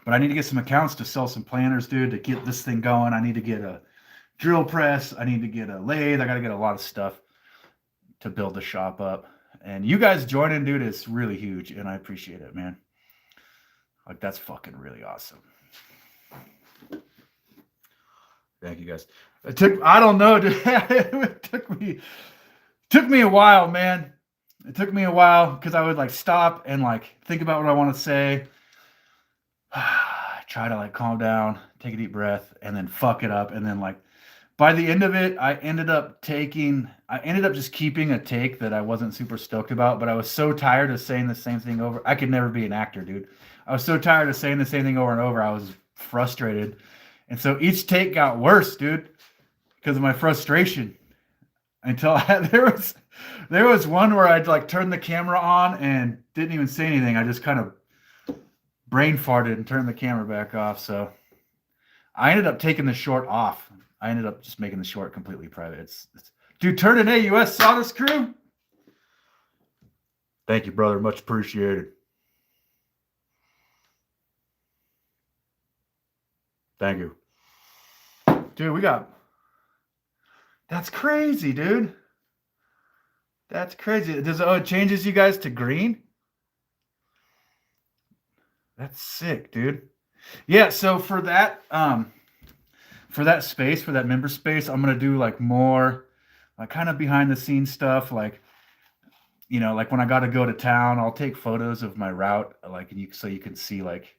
But I need to get some accounts to sell some planners, dude, to get this thing going. I need to get a drill press. I need to get a lathe. I got to get a lot of stuff to build the shop up. And you guys joining, dude, is really huge. And I appreciate it, man. Like, that's fucking really awesome. Thank you guys. I don't know, dude. It took me a while, man. It took me a while because I would like stop and like think about what I want to say. Try to like calm down, take a deep breath, and then fuck it up. And then like by the end of it, I ended up just keeping a take that I wasn't super stoked about, but I was so tired of saying the same thing over. I could never be an actor, dude. I was so tired of saying the same thing over and over. I was frustrated. And so each take got worse, dude, because of my frustration. Until there was one where I'd like turn the camera on and didn't even say anything. I just kind of brain farted and turned the camera back off. So I ended up taking the short off. I ended up just making the short completely private. Dude, turn an AUS Sawdust Crew. Thank you, brother. Much appreciated. Thank you. Dude, that's crazy, dude. That's crazy. It changes you guys to green? That's sick, dude. Yeah, so for that space, for that member space, I'm gonna do like more like kind of behind the scenes stuff, like like when I gotta go to town, I'll take photos of my route, like so you can see like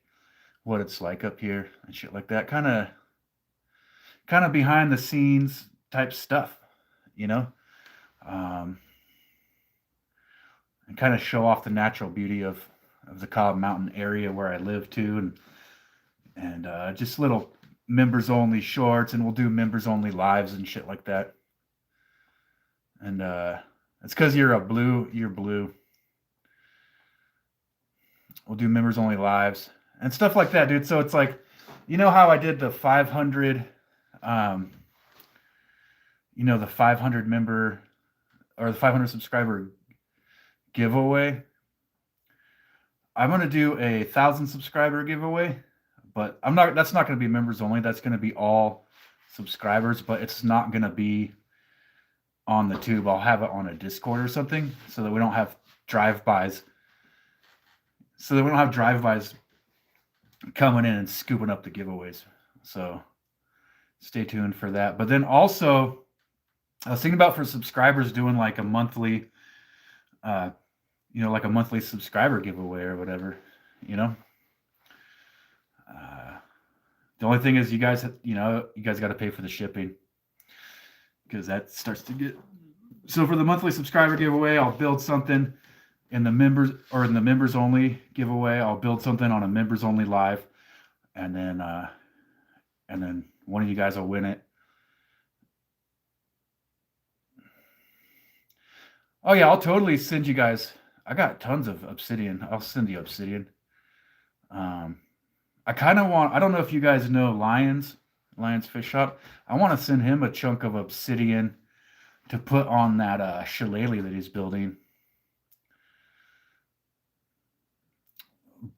what it's like up here and shit like that. Kind of behind the scenes type stuff, and kind of show off the natural beauty of the Cobb Mountain area where I live too, and just little members only shorts, and we'll do members only lives and shit like that. And it's because you're blue. We'll do members only lives and stuff like that, dude. So it's like, how I did the 500, the 500 member or the 500 subscriber giveaway. I'm going to do a 1,000 subscriber giveaway, but that's not going to be members only. That's going to be all subscribers, but it's not going to be on the tube. I'll have it on a Discord or something so that we don't have drive-bys. Coming in and scooping up the giveaways. So stay tuned for that. But then also, I was thinking about for subscribers doing like a monthly, like a monthly subscriber giveaway or whatever, The only thing is you guys got to pay for the shipping because that starts to get. So for the monthly subscriber giveaway, I'll build something in the members only giveaway. I'll build something on a members only live, and then one of you guys will win it. Oh yeah, I'll totally send you guys. I got tons of obsidian. I'll send you obsidian. I kind of want. I don't know if you guys know Lions Fish Shop. I want to send him a chunk of obsidian to put on that shillelagh that he's building.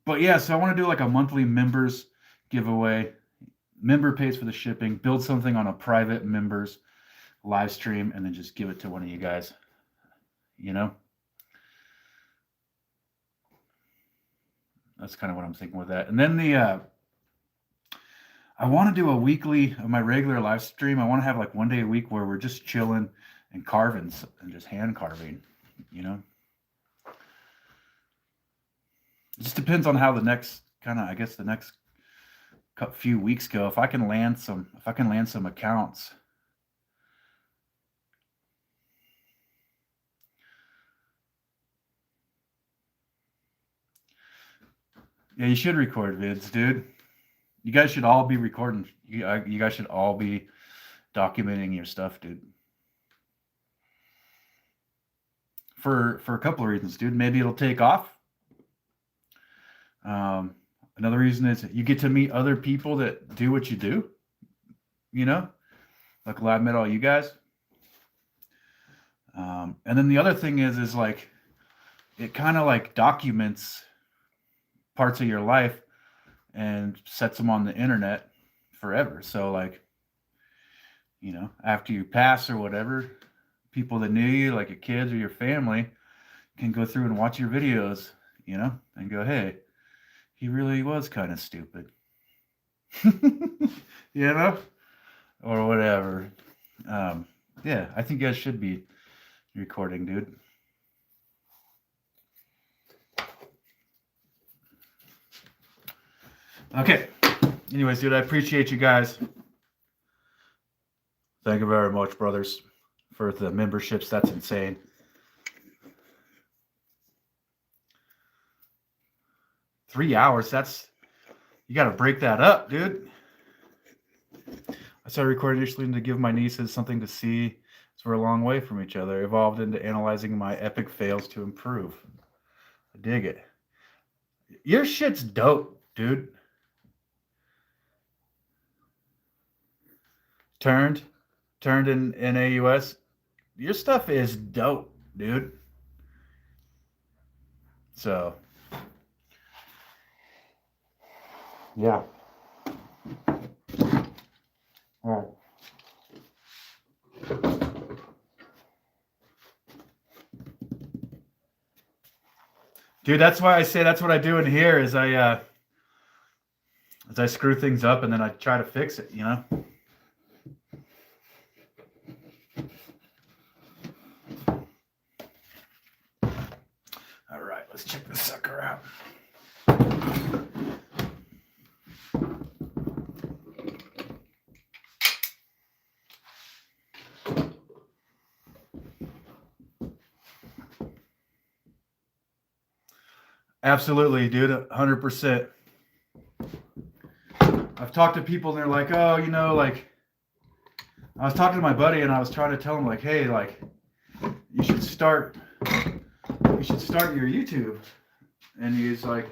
But yeah, so I want to do like a monthly members giveaway. Member pays for the shipping. Build something on a private members live stream, and then just give it to one of you guys. That's kind of what I'm thinking with that. And then I want to do a weekly of my regular live stream. I want to have like one day a week where we're just chilling and carving and just hand carving, It just depends on how the next few weeks go. If I can land some accounts. Yeah, you should record vids, dude. You guys should all be recording. You guys should all be documenting your stuff, dude. For a couple of reasons, dude. Maybe it'll take off. Another reason is you get to meet other people that do what you do. Like I met all you guys. And then the other thing is like it kind of like documents parts of your life and sets them on the internet forever. So like, you know, after you pass or whatever, people that knew you, like your kids or your family, can go through and watch your videos, you know, and go, hey, he really was kind of stupid. You know, or whatever. Yeah, I think you guys should be recording, dude. Okay. Anyways, dude, I appreciate you guys. Thank you very much, brothers, for the memberships. That's insane. $3 that's, you got to break that up, dude. I started recording initially to give my nieces something to see, so we're a long way from each other. Evolved into analyzing my epic fails to improve. I dig it. Your shit's dope, dude. Turned in AUS. Your stuff is dope, dude. So, Yeah. All right. dude, that's why I say that's what I do in here is I screw things up and then I try to fix it, you know? All right, let's check this sucker out. Absolutely, dude, 100%. I've talked to people and they're like, oh, you know, like, I was talking to my buddy and I was trying to tell him like, hey, like, you should start your YouTube. And he's like,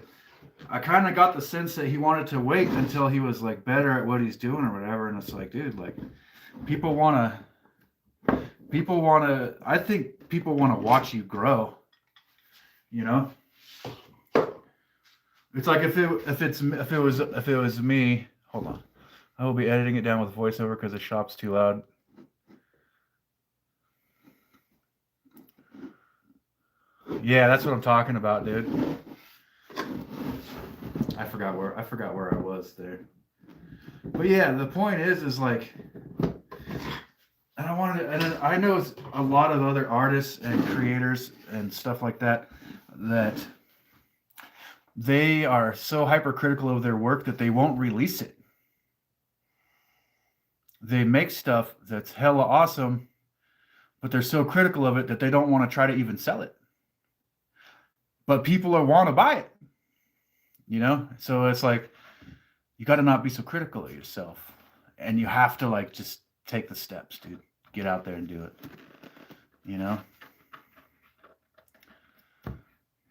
I kind of got the sense that he wanted to wait until he was like better at what he's doing or whatever. And it's like, dude, like, people want to, I think people want to watch you grow, you know? It's like if it was me, hold on. I will be editing it down with voiceover because the shop's too loud. Yeah, that's what I'm talking about, dude. I forgot where I was there. But yeah, the point is like, and I know a lot of other artists and creators and stuff like that they are so hypercritical of their work that they won't release it. They make stuff that's hella awesome, but they're so critical of it that they don't want to try to even sell it. But people want to buy it, you know? So it's like, you got to not be so critical of yourself. And you have to like just take the steps, dude. Get out there and do it, you know?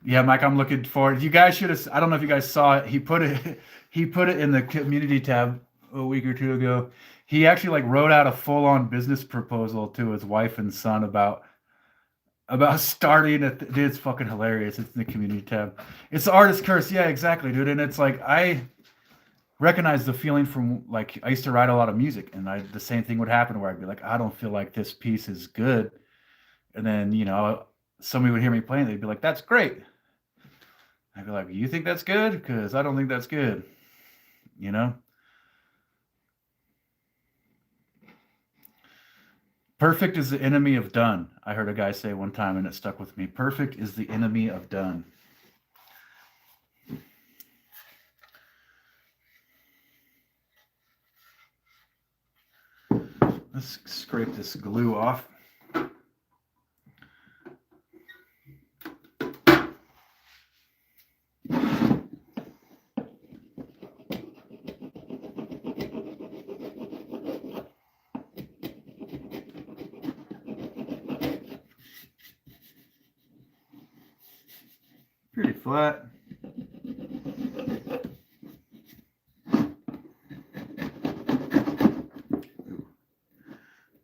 Yeah, Mike, I'm looking forward. You guys should have. I don't know if you guys saw it. He put it in the community tab a week or two ago. He actually like wrote out a full-on business proposal to his wife and son about starting. Dude, it's fucking hilarious. It's in the community tab. It's the artist curse. Yeah, exactly, dude. And it's like I recognize the feeling from like I used to write a lot of music, and the same thing would happen where I'd be like, I don't feel like this piece is good, and then you know somebody would hear me playing, they'd be like, that's great. I'd be like, you think that's good? Because I don't think that's good. You know? Perfect is the enemy of done. I heard a guy say one time and it stuck with me. Perfect is the enemy of done. Let's scrape this glue off. Pretty flat.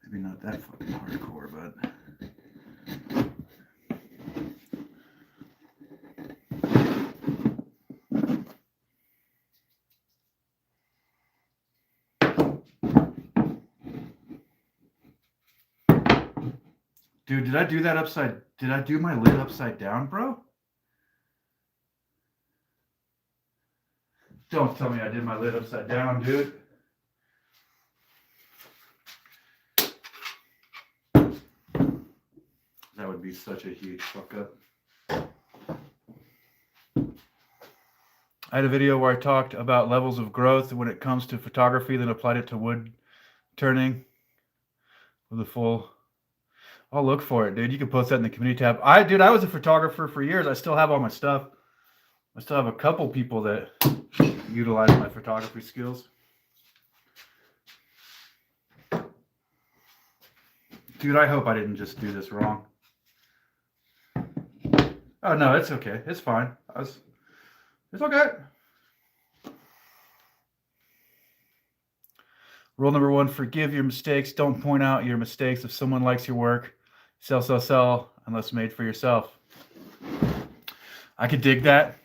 Maybe not that fucking hardcore, but Dude, did I do that upside? Did I do my lid upside down, bro? Don't tell me I did my lid upside down, dude. That would be such a huge fuck up. I had a video where I talked about levels of growth when it comes to photography, then applied it to wood turning with a full. I'll look for it, dude. You can post that in the community tab. Dude, I was a photographer for years. I still have all my stuff. I still have a couple people that utilize my photography skills. Dude, I hope I didn't just do this wrong. Oh, no, it's okay. It's fine. It's okay. Rule number 1, forgive your mistakes. Don't point out your mistakes. If someone likes your work, sell, unless made for yourself. I could dig that.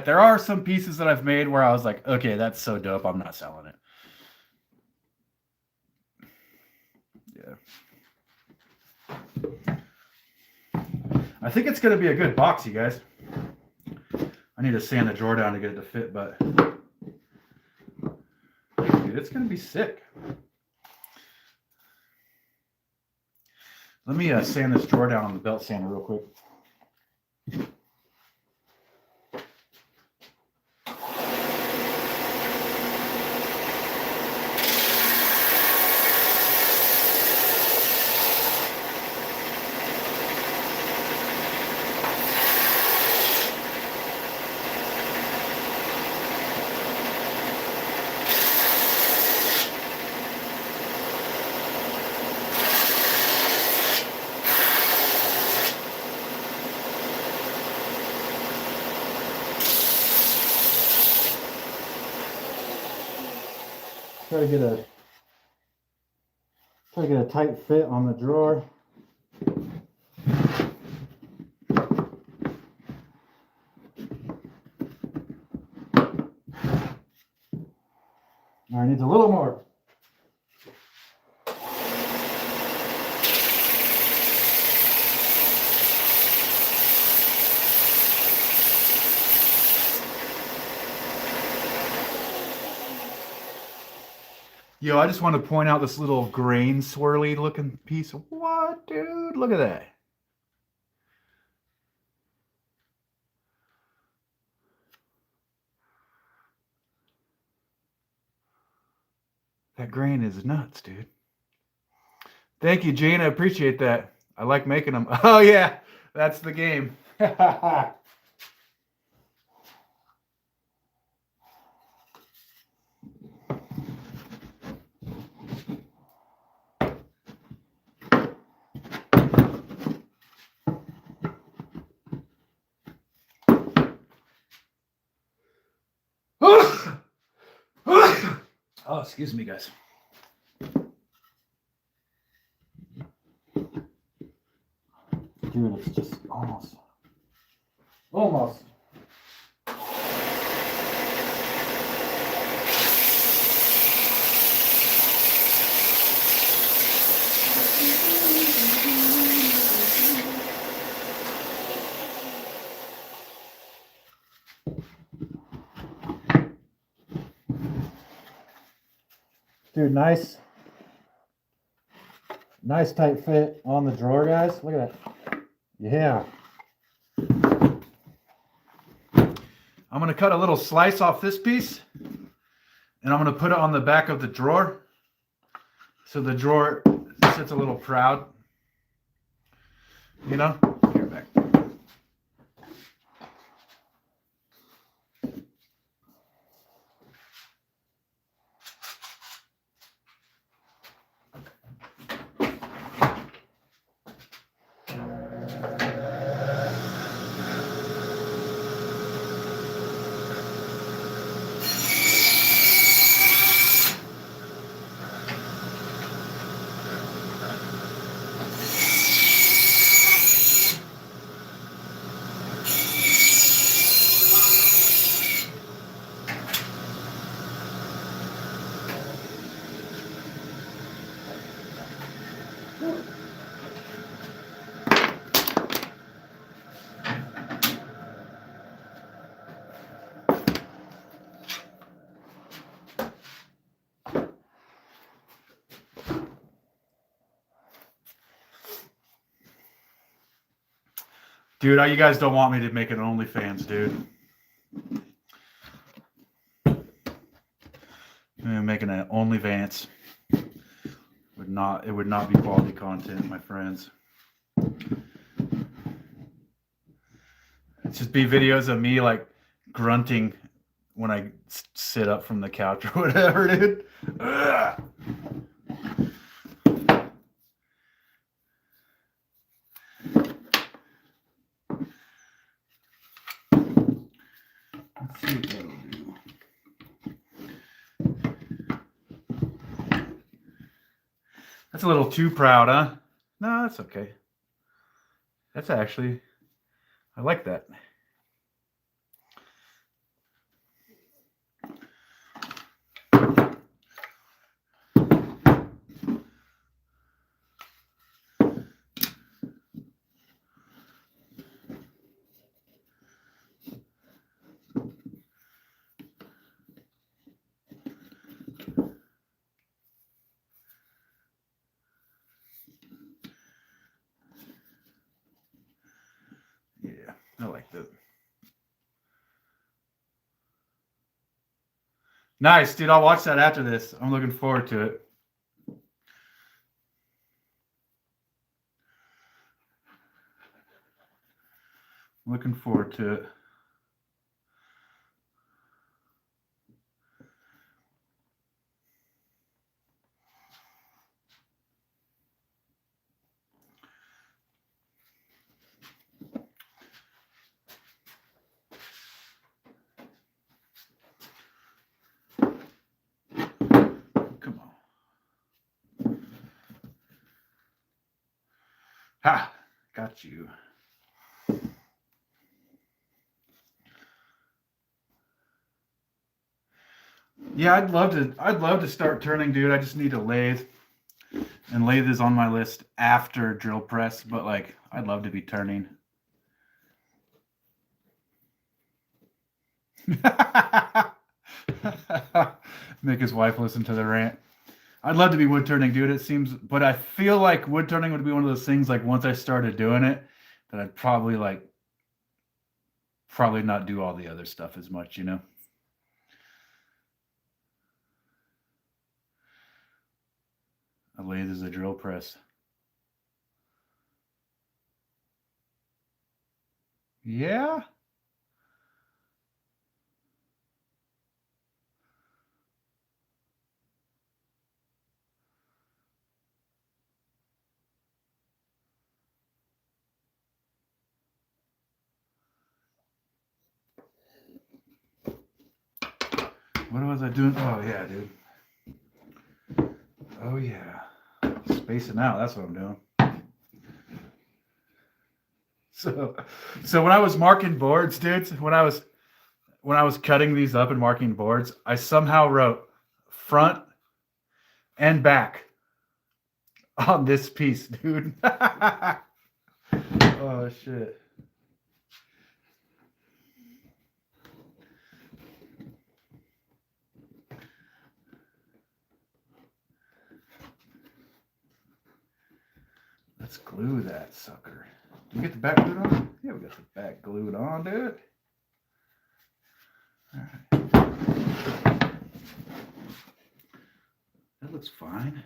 There are some pieces that I've made where I was like, okay, that's so dope, I'm not selling it. Yeah. I think it's going to be a good box, you guys. I need to sand the drawer down to get it to fit, but dude, it's going to be sick. Let me sand this drawer down on the belt sander real quick. Try to get a tight fit on the drawer. All right, needs a little more. Yo, I just want to point out this little grain swirly looking piece. What, dude? Look at that. That grain is nuts, dude. Thank you, Jane. I appreciate that. I like making them. Oh, yeah. That's the game. Oh, excuse me, guys. Dude, it's just almost. Dude, nice tight fit on the drawer, guys. Look at that. Yeah. I'm going to cut a little slice off this piece, and I'm going to put it on the back of the drawer so the drawer sits a little proud. You know? Here, back. Dude, you guys don't want me to make an OnlyFans, dude. I'm making an OnlyFans. It would not be quality content, my friends. It'd just be videos of me like grunting when I sit up from the couch or whatever, dude. Ugh. Let's see what that'll do. That's a little too proud, huh? No, that's okay. That's actually, I like that. Yeah, I like that. Nice, dude. I'll watch that after this. I'm looking forward to it. Looking forward to it. Come on. Ha! Got you. Yeah, I'd love to start turning, dude. I just need a lathe. And lathe is on my list after drill press, but like I'd love to be turning. Make his wife listen to the rant. I'd love to be wood turning, dude. It seems, but I feel like wood turning would be one of those things. Like once I started doing it, that I'd probably not do all the other stuff as much, you know. A lathe is a drill press. Yeah. What was I doing? Oh yeah, dude. Oh yeah. Spacing out. That's what I'm doing. So when I was marking boards, dudes, when I was cutting these up and marking boards, I somehow wrote front and back on this piece, dude. Oh shit. Let's glue that sucker. Did we get the back glued on? Yeah, we got the back glued on, dude. All right. That looks fine.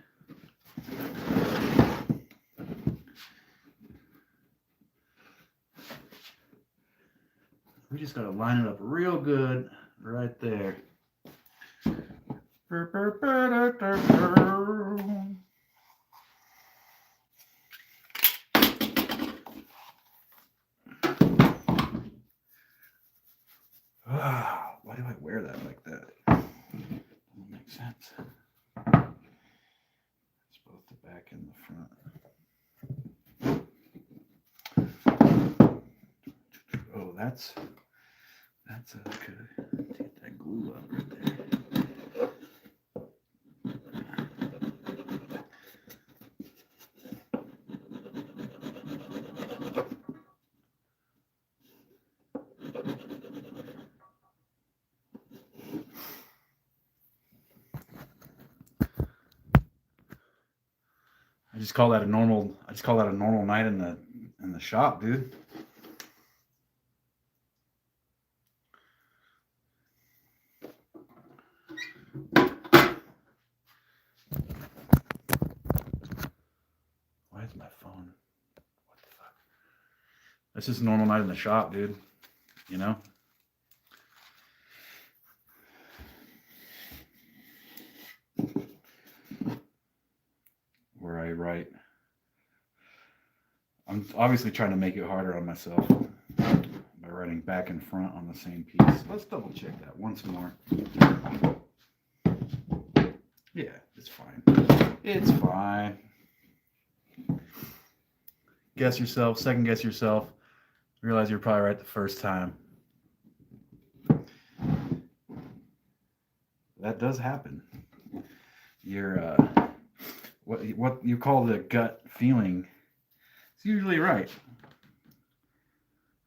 We just got to line it up real good right there. Why do I wear that like that? Doesn't make sense. It's both the back and the front. Oh, that's good. Get that glue up right there. I just call that a normal night in the shop, dude. That's just a normal night in the shop, dude. You know? Where I write. I'm obviously trying to make it harder on myself by writing back and front on the same piece. Let's double check that once more. Yeah, it's fine. It's fine. Guess yourself, second guess yourself. Realize you're probably right the first time. That does happen. Your what you call the gut feeling, it's usually right.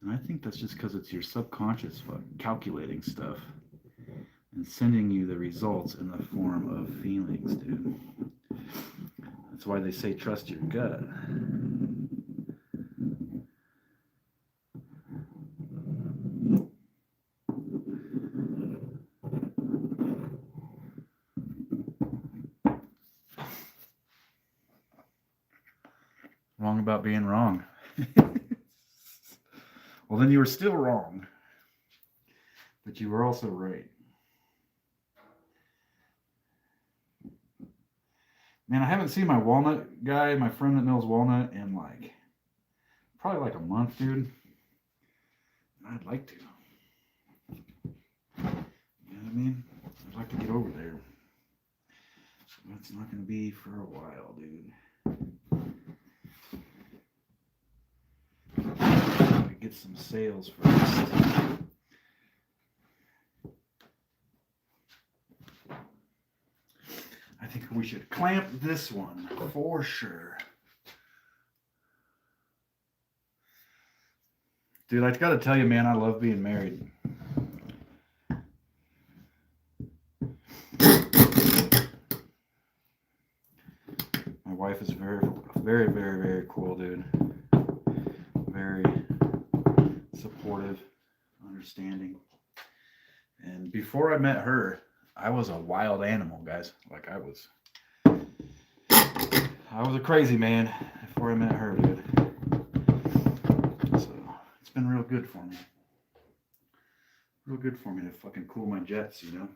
And I think that's just because it's your subconscious calculating stuff and sending you the results in the form of feelings, dude. That's why they say trust your gut. Wrong about being wrong. Well, then you were still wrong. But you were also right. Man, I haven't seen my walnut guy, my friend that mills walnut, in like probably like a month, dude. I'd like to. You know what I mean? I'd like to get over there. But it's not going to be for a while, dude. Gotta get some sales first. I think we should clamp this one for sure. Dude, I gotta tell you, man, I love being married. My wife is very, very, very, very cool, dude. Very supportive, understanding. And before I met her, I was a wild animal, guys. Like I was a crazy man before I met her, dude. So it's been real good for me. Real good for me to fucking cool my jets, you know?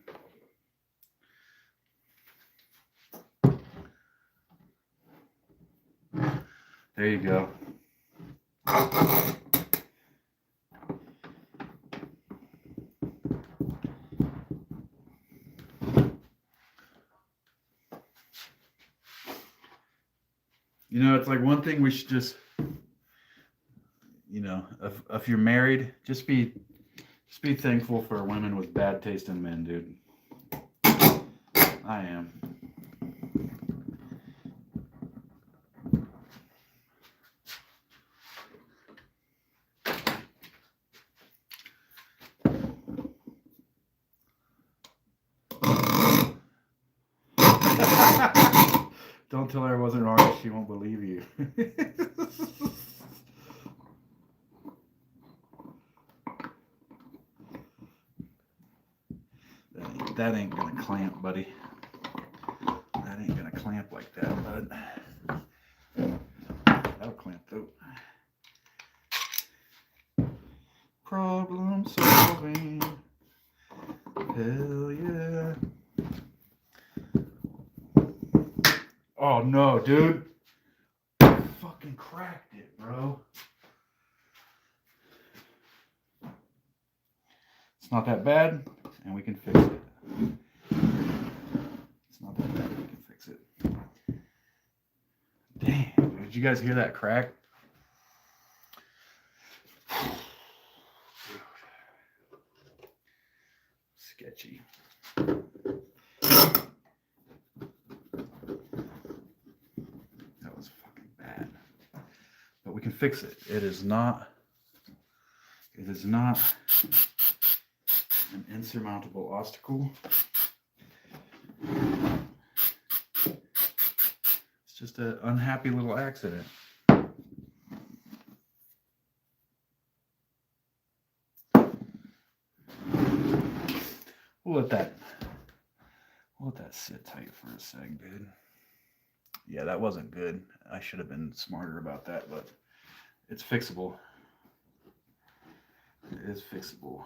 There you go. You know, it's like one thing we should just, you know, if you're married, just be thankful for women with bad taste in men, dude. I am. Don't tell her I wasn't wrong, she won't believe you. That ain't gonna clamp, buddy. That ain't gonna clamp like that, bud. That'll clamp though. Problem solving. Hell yeah. Oh no, dude. I fucking cracked it, bro. It's not that bad, and we can fix it. It's not that bad, we can fix it. Damn, did you guys hear that crack? Sketchy. That was fucking bad. But we can fix it. It is not an insurmountable obstacle. It's just an unhappy little accident. We'll let that sit tight for a sec, dude. Yeah, that wasn't good. I should have been smarter about that, but it's fixable. It is fixable.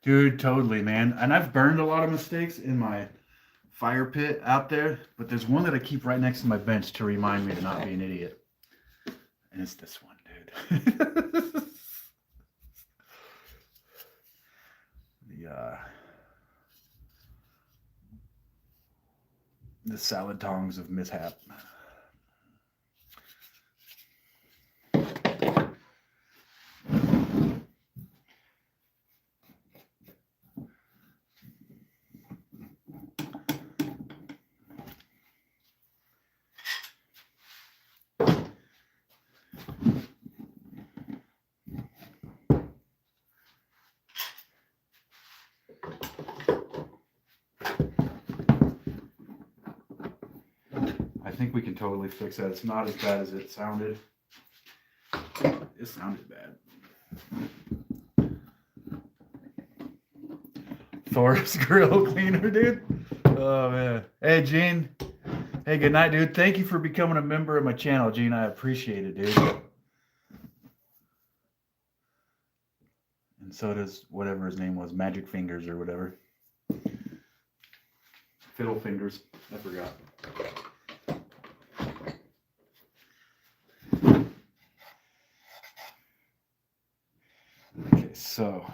Dude, totally, man. And I've burned a lot of mistakes in my fire pit out there, but there's one that I keep right next to my bench to remind me to not be an idiot. And it's this one, dude. The salad tongs of mishap. I think we can totally fix that. It's not as bad as it sounded. It sounded bad. Thor's grill cleaner, dude. Oh man. Hey Gene. Hey, good night, dude. Thank you for becoming a member of my channel, Gene. I appreciate it, dude. And so does whatever his name was, Magic Fingers or whatever. Fiddle Fingers. I forgot. Okay, so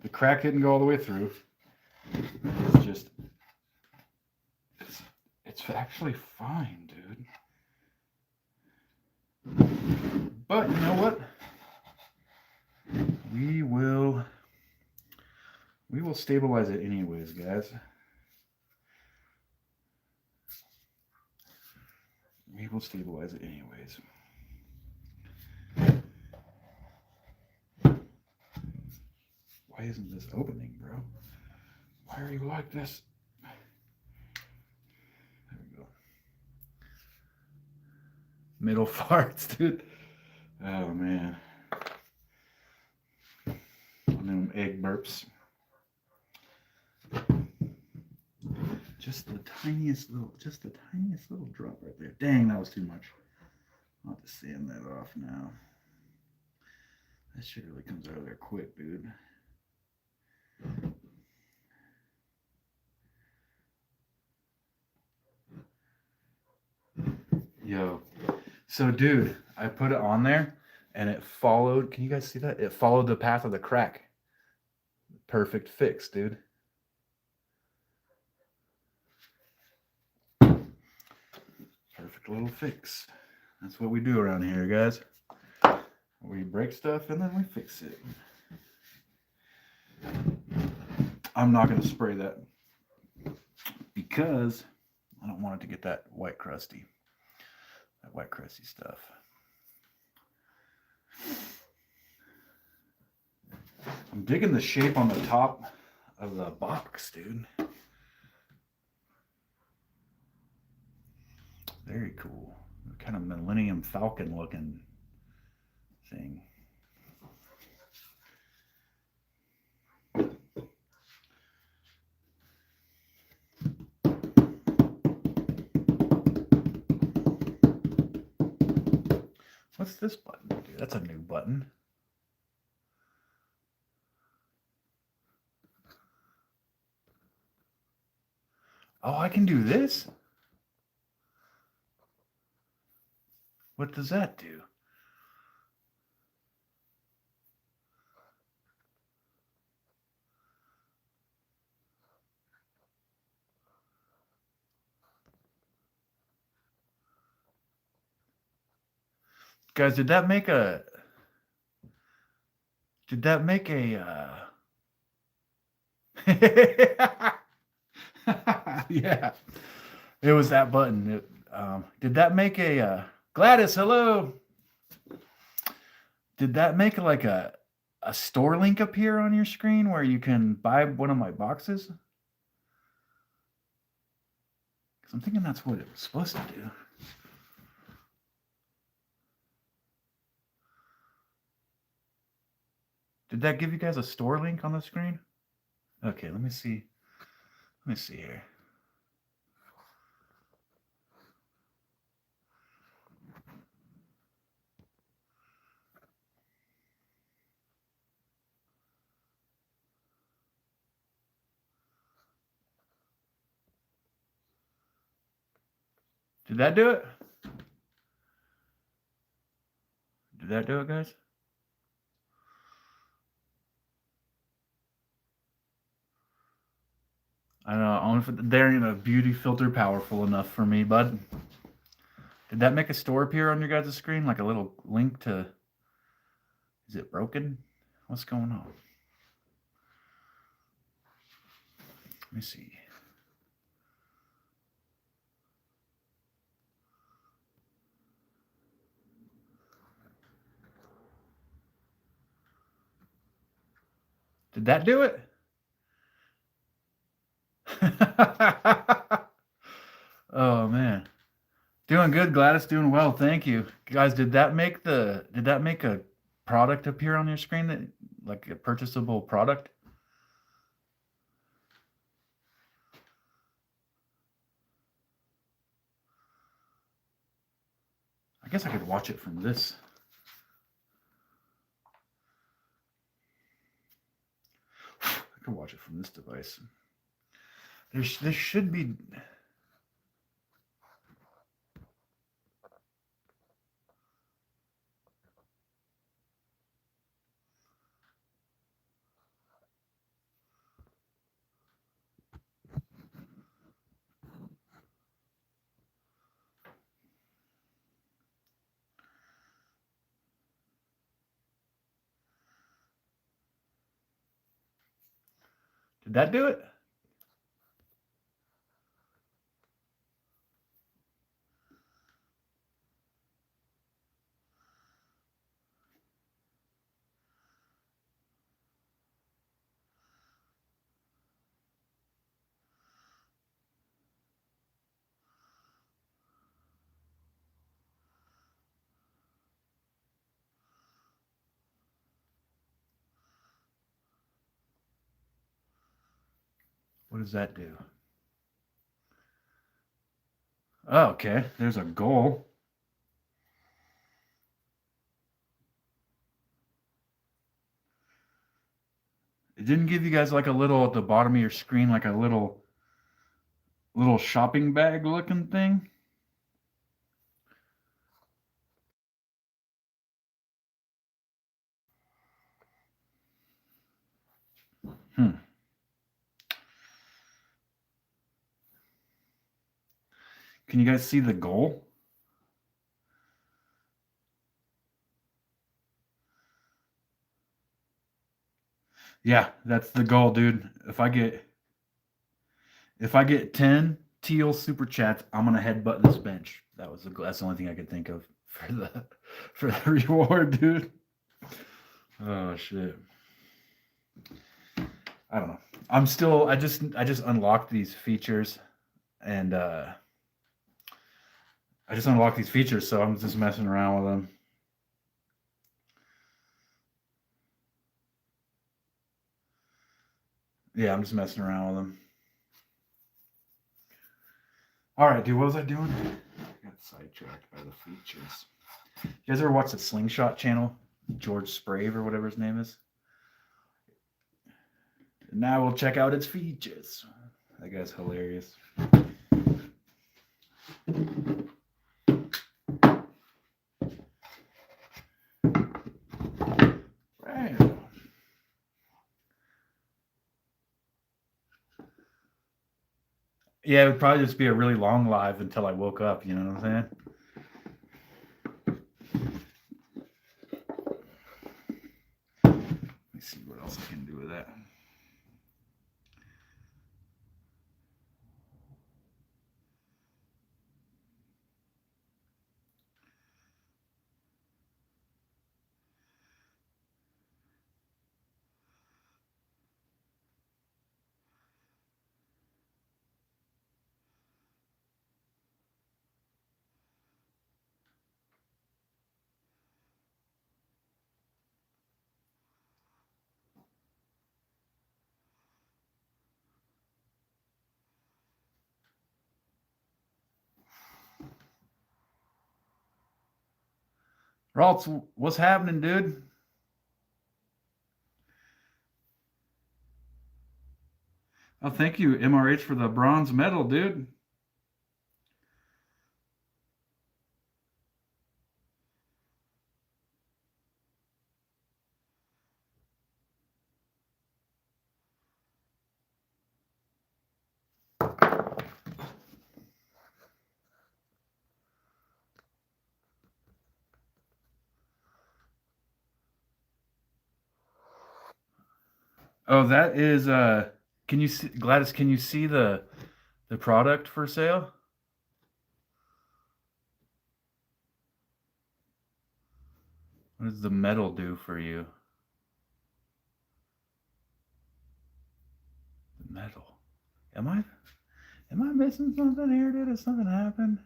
the crack didn't go all the way through. It's just, it's actually fine, dude. But you know what? We will stabilize it anyways, guys. We will stabilize it anyways. Why isn't this opening, bro? Why are you like this? There we go. Middle farts, dude. Oh, man. And then egg burps. Just the tiniest little drop right there. Dang, that was too much. I'll have to sand that off now. That shit really comes out of there quick, dude. Yo. So, dude, I put it on there and it followed. Can you guys see that? It followed the path of the crack. Perfect fix, dude. Perfect little fix. That's what we do around here, guys. We break stuff and then we fix it. I'm not going to spray that because I don't want it to get that white crusty stuff. I'm digging the shape on the top of the box, dude. Very cool. Kind of Millennium Falcon looking thing. What's this button, dude? That's a new button. Oh, I can do this? What does that do? Guys, did that make a yeah, it was that button. Did that make a Gladys, hello. Did that make like a store link appear on your screen where you can buy one of my boxes? 'Cause I'm thinking that's what it was supposed to do. Did that give you guys a store link on the screen? Okay, let me see. Let me see here. Did that do it? Did that do it, guys? I don't know. I don't know if there ain't a beauty filter powerful enough for me, bud. Did that make a store appear on your guys' screen? Like a little link to... Is it broken? What's going on? Let me see. Did that do it? Oh man. Doing good, Gladys. Doing well. Thank you. Guys, did that make a product appear on your screen, that like a purchasable product? I guess I could watch it from this. I could watch it from this device. There should be... Did that do it? What does that do? Oh, okay. There's a goal. It didn't give you guys like a little at the bottom of your screen, like a little shopping bag looking thing? Hmm. Can you guys see the goal? Yeah, that's the goal, dude. If I get 10 teal super chats, I'm gonna headbutt this bench. That's the only thing I could think of for the reward, dude. Oh shit. I don't know. I just unlocked these features, and I just unlocked these features, so I'm just messing around with them. Yeah, I'm just messing around with them. All right, dude, what was I doing? I got sidetracked by the features. You guys ever watch the Slingshot channel? George Sprave or whatever his name is? Now we'll check out its features. That guy's hilarious. Right. Yeah, it would probably just be a really long live until I woke up, you know what I'm saying? Let me see what else I can do with that. Raltz, what's happening, dude? Oh, thank you, MRH, for the bronze medal, dude. Oh, that is can you see, Gladys, can you see the product for sale? What does the metal do for you? The metal. Am I missing something here, dude? Has something happened?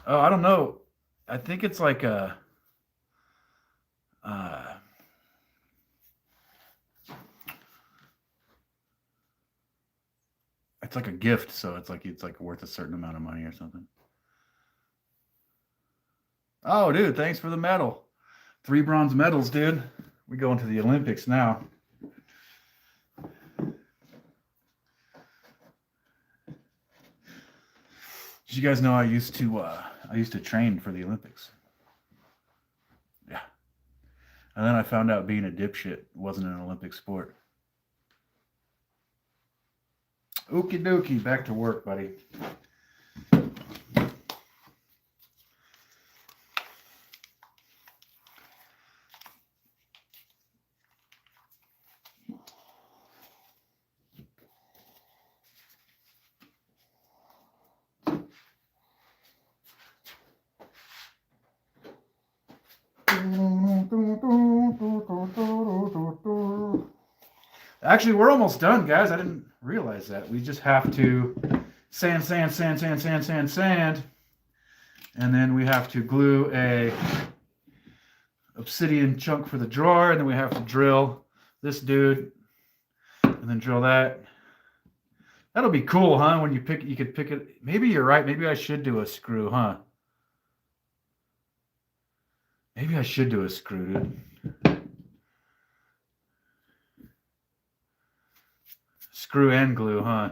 Oh, I don't know. I think it's like a it's like a gift, so it's like worth a certain amount of money or something. Oh, dude, thanks for the medal. 3 bronze medals, dude. We going to the Olympics now. Did you guys know I used to train for the Olympics? Yeah. And then I found out being a dipshit wasn't an Olympic sport. Okie dokie, back to work, buddy. Actually, we're almost done, guys. I didn't realize that. We just have to sand, and then we have to glue a obsidian chunk for the drawer, and then we have to drill this dude, and then drill that. That'll be cool, huh? When you could pick it. Maybe you're right. Maybe I should do a screw, huh? Maybe I should do a screw, dude. Screw and glue, huh?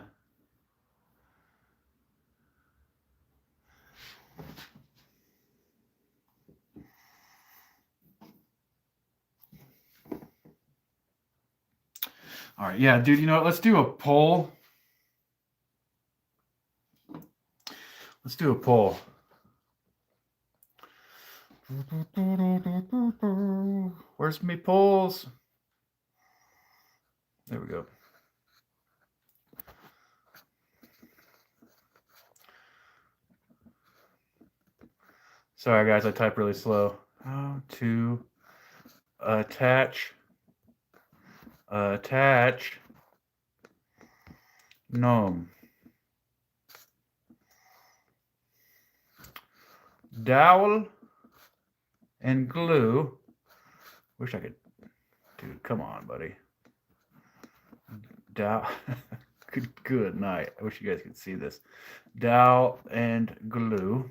All right, yeah, dude, you know what? Let's do a poll. Let's do a poll. Where's me polls? There we go. Sorry, guys, I type really slow. How to attach gnome. Dowel and glue. Wish I could. Dude, come on, buddy. Dowel. Good night. I wish you guys could see this. Dowel and glue.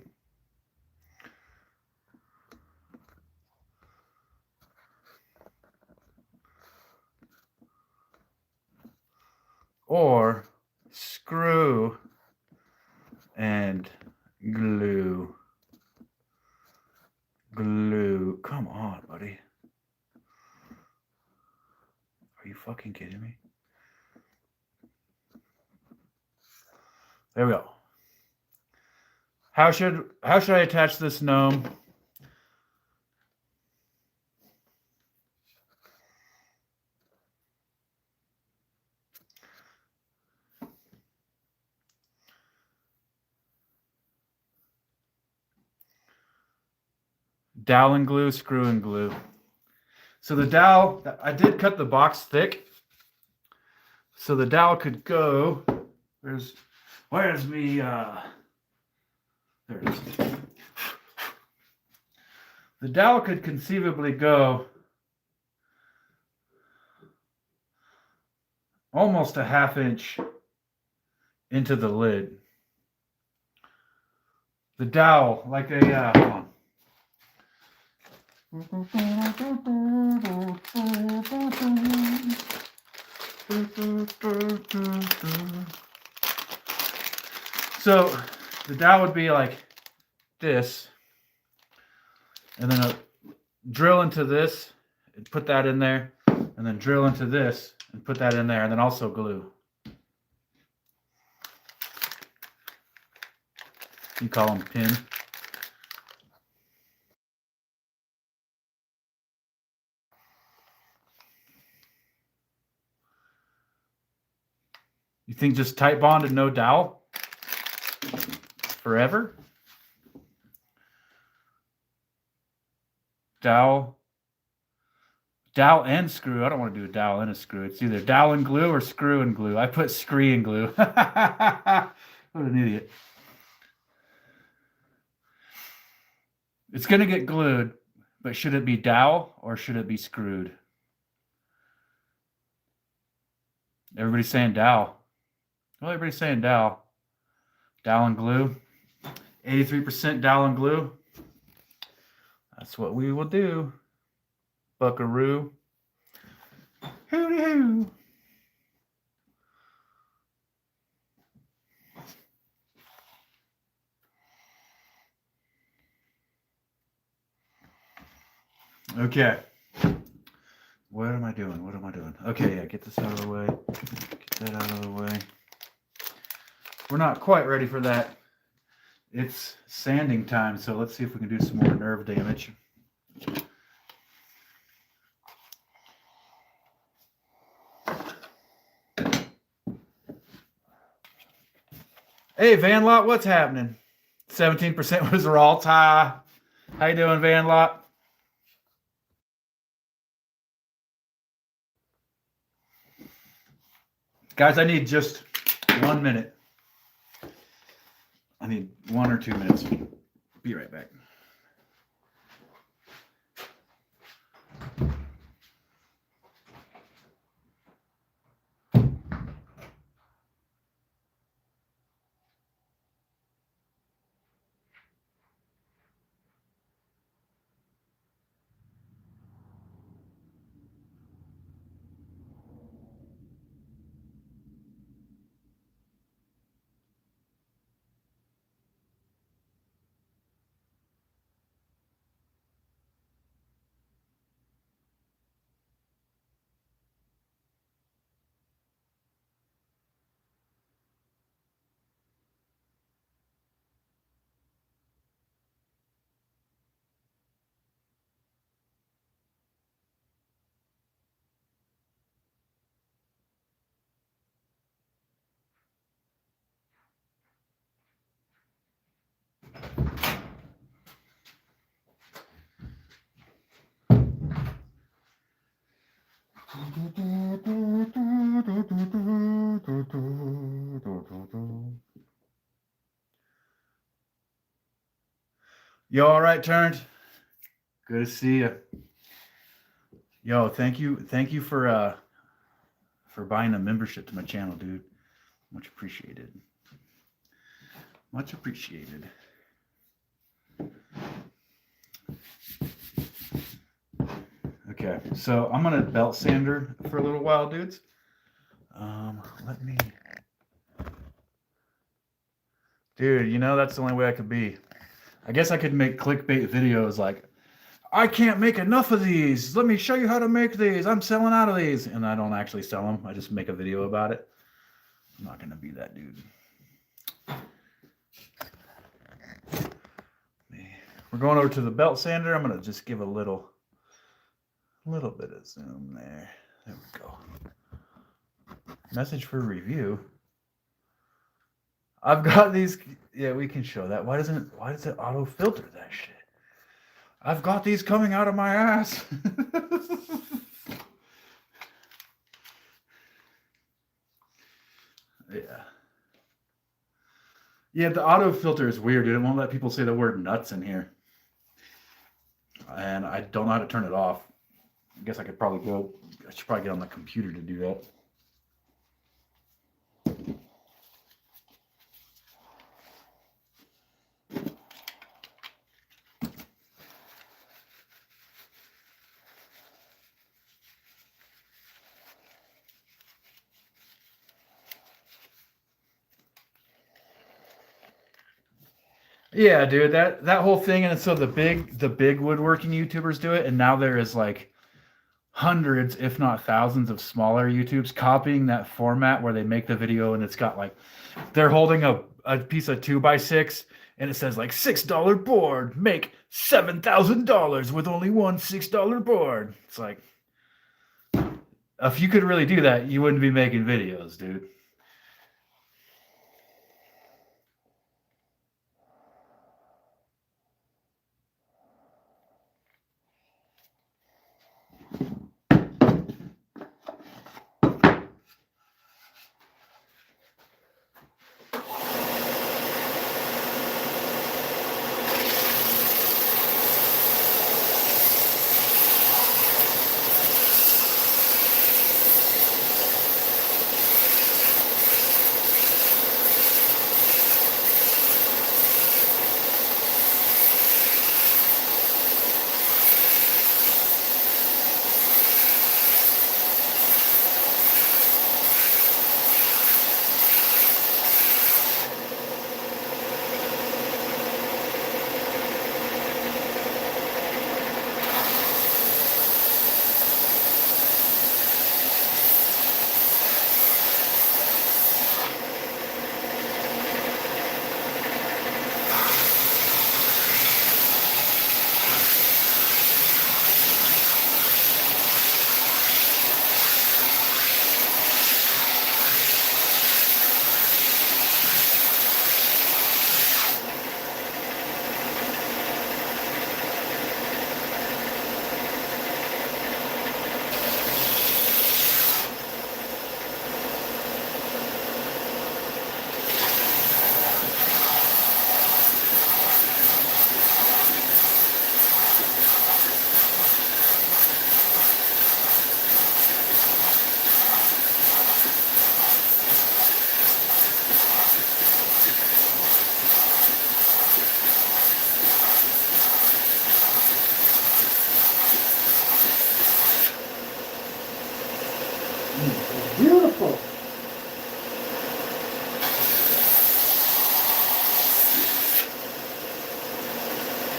Or screw and glue. Glue. Come on, buddy. Are you fucking kidding me? There we go. How should I attach this gnome? Dowel and glue, screw and glue. So the dowel, I did cut the box thick, so the dowel could go. Where's me? There it is. The dowel could conceivably go almost a ½ inch into the lid. The dowel, like a hold on. So the dowel would be like this, and then drill into this and put that in there, and then drill into this and put that in there, and then also glue. You call them pin. You think just tight bond and no dowel forever? Dowel and screw. I don't want to do a dowel and a screw. It's either dowel and glue or screw and glue. I put scree and glue. What an idiot. It's going to get glued, but should it be dowel or should it be screwed? Everybody's saying dowel. Well, everybody's saying dowel. Dowel and glue. 83% dowel and glue. That's what we will do. Buckaroo. Hooty hoo. Okay. What am I doing? What am I doing? Okay, yeah, get this out of the way. Get that out of the way. We're not quite ready for that. It's sanding time, so let's see if we can do some more nerve damage. Hey, Van Lot, what's happening? 17% was raw tie. How you doing, Van Lot? Guys, I need just 1 minute. I need 1 or 2 minutes. Be right back. You all right, Turned? Good to see you. Yo, thank you for buying a membership to my channel, dude. Much appreciated. Much appreciated. Okay, so I'm gonna belt sander for a little while, dudes. Let me, dude. You know that's the only way I could be. I guess I could make clickbait videos like, I can't make enough of these. Let me show you how to make these. I'm selling out of these, and I don't actually sell them. I just make a video about it. I'm not gonna be that dude. We're going over to the belt sander. I'm gonna just give a little bit of zoom there. There we go. Message for review. I've got these. Yeah, we can show that. Why does it auto filter that shit? I've got these coming out of my ass. Yeah. Yeah, the auto filter is weird, dude. It won't let people say the word nuts in here. And I don't know how to turn it off. I guess I should probably get on the computer to do that. Yeah, dude, that whole thing, and so the big woodworking YouTubers do it, and now there is like hundreds, if not thousands, of smaller YouTubes copying that format where they make the video and it's got like they're holding a piece of 2x6 and it says like $6 board, make $7,000 with only one $6 board. It's like if you could really do that, you wouldn't be making videos, dude. Beautiful.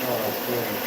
Oh, that's beautiful.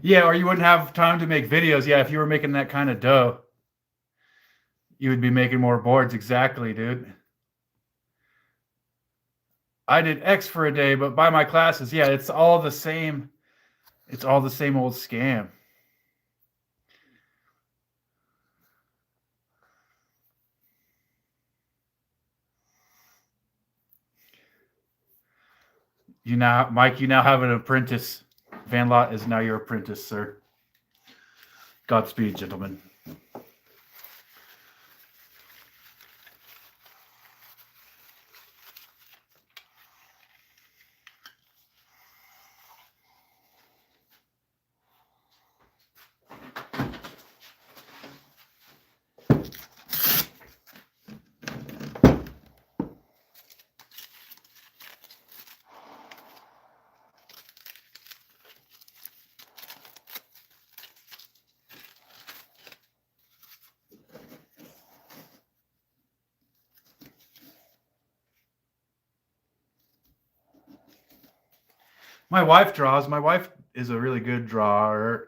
Yeah, or you wouldn't have time to make videos. Yeah, if you were making that kind of dough, you would be making more boards. Exactly, dude. I did X for a day, but by my classes, yeah, it's all the same. It's all the same old scam. You now, Mike, you now have an apprentice. Van Lot is now your apprentice, sir. Godspeed, gentlemen. My wife draws. My wife is a really good drawer.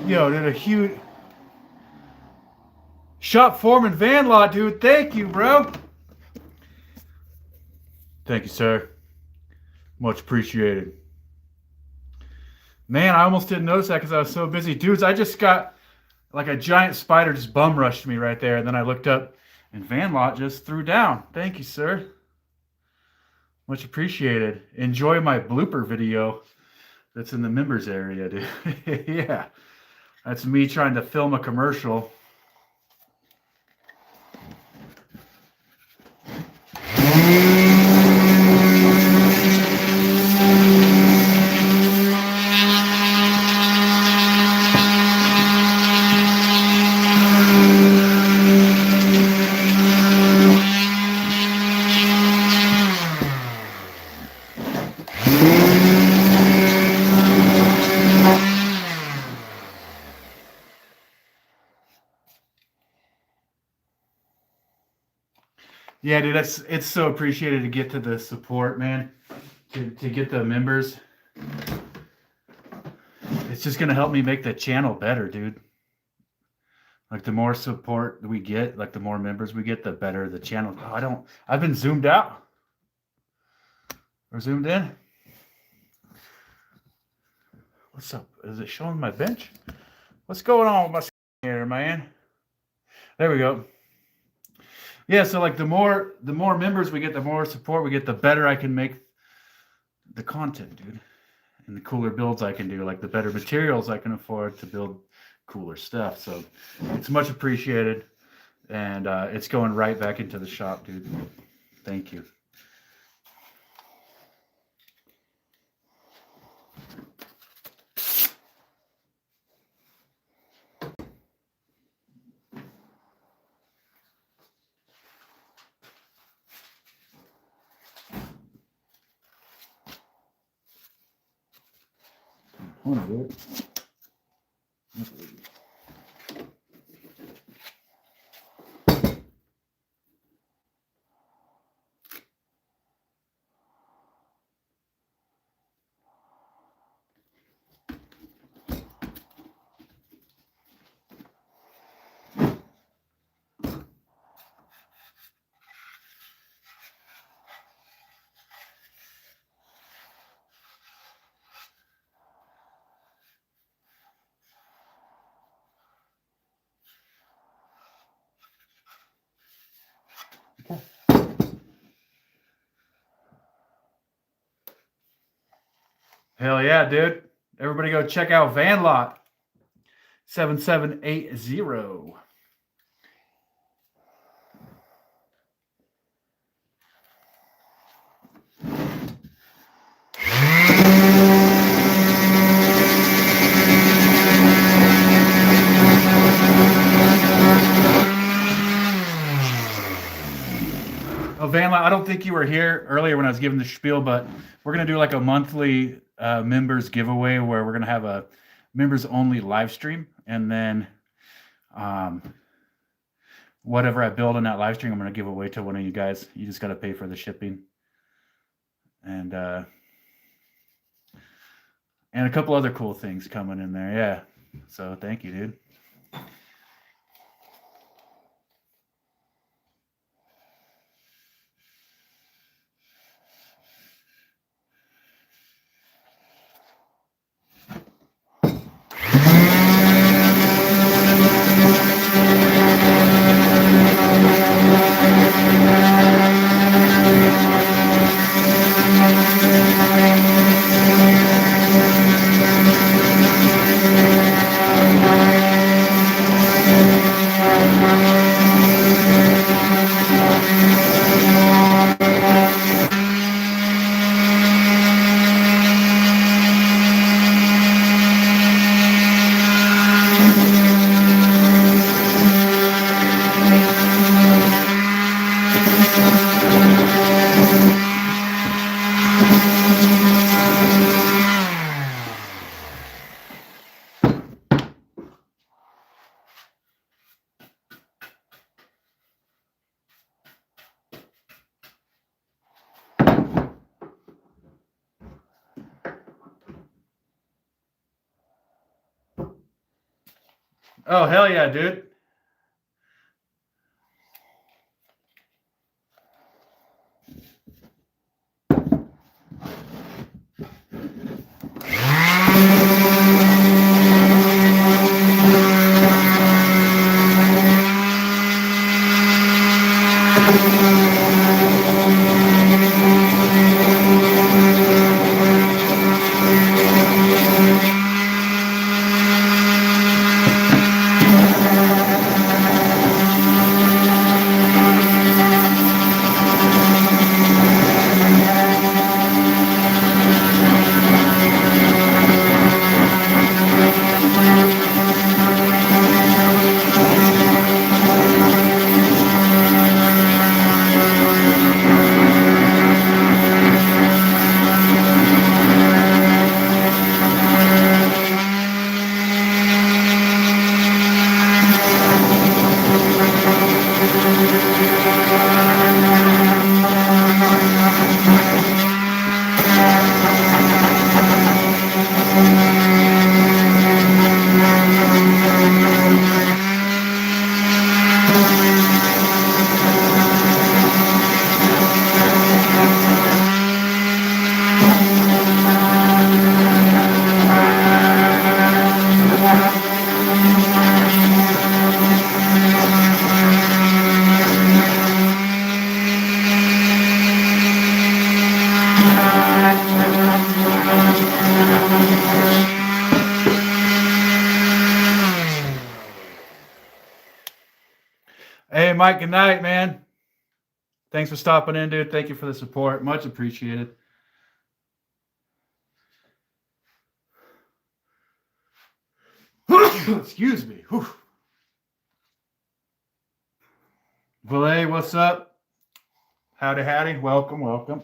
Yo, did a huge shop foreman van lot, dude. Thank you, bro. Thank you, sir. Much appreciated. Man, I almost didn't notice that because I was so busy. Dudes, I just got like a giant spider just bum rushed me right there. And then I looked up and van lot just threw down. Thank you, sir. Much appreciated. Enjoy my blooper video that's in the members area, dude. Yeah. That's me trying to film a commercial. Yeah, dude, it's so appreciated to get to the support, man. To get the members. It's just gonna help me make the channel better, dude. Like the more support we get, like the more members we get, the better the channel. Oh, I've been zoomed out. Or zoomed in. What's up? Is it showing my bench? What's going on with my here, man? There we go. Yeah, so like the more members we get, the more support we get, the better I can make the content, dude. And the cooler builds I can do, like the better materials I can afford to build cooler stuff. So it's much appreciated. And it's going right back into the shop, dude. Thank you. Hold on, dude. Okay. Hell yeah, dude. Everybody go check out Van Lot 7780. Oh, Van Lot, I don't think you were here earlier when I was giving the spiel, but we're going to do like a monthly members giveaway where we're going to have a members only live stream. And then whatever I build in that live stream, I'm going to give away to one of you guys. You just got to pay for the shipping. And a couple other cool things coming in there. Yeah. So thank you, dude. Oh, hell yeah, dude. Hey, Mike, good night, man. Thanks for stopping in, dude. Thank you for the support. Much appreciated. Excuse me. Whew. Valet, what's up? Howdy, howdy. Welcome, welcome.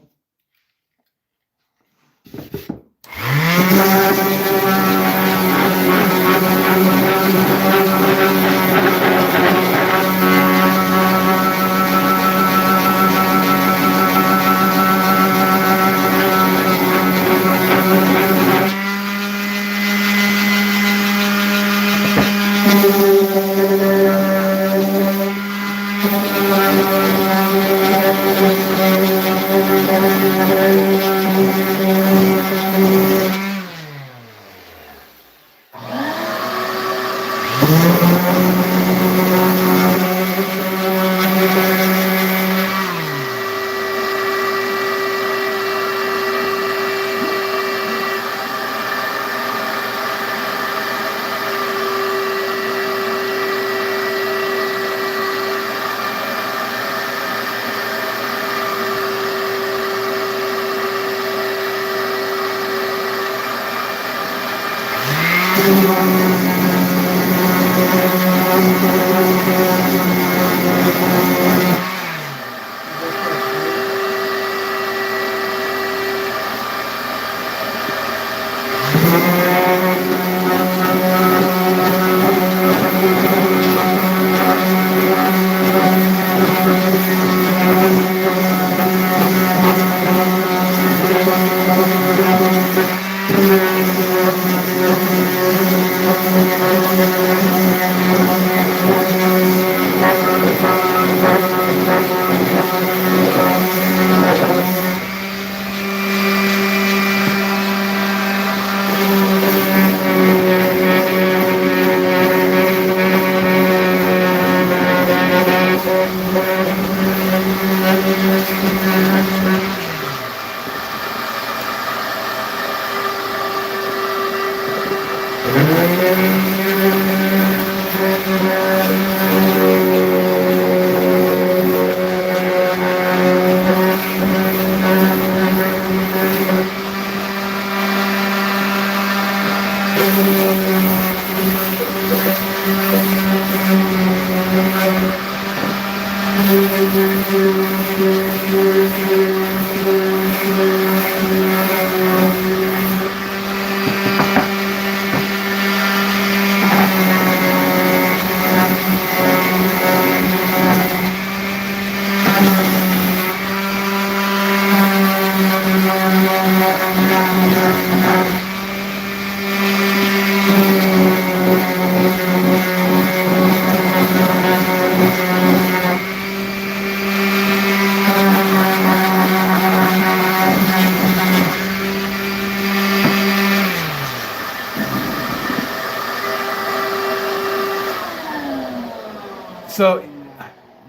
so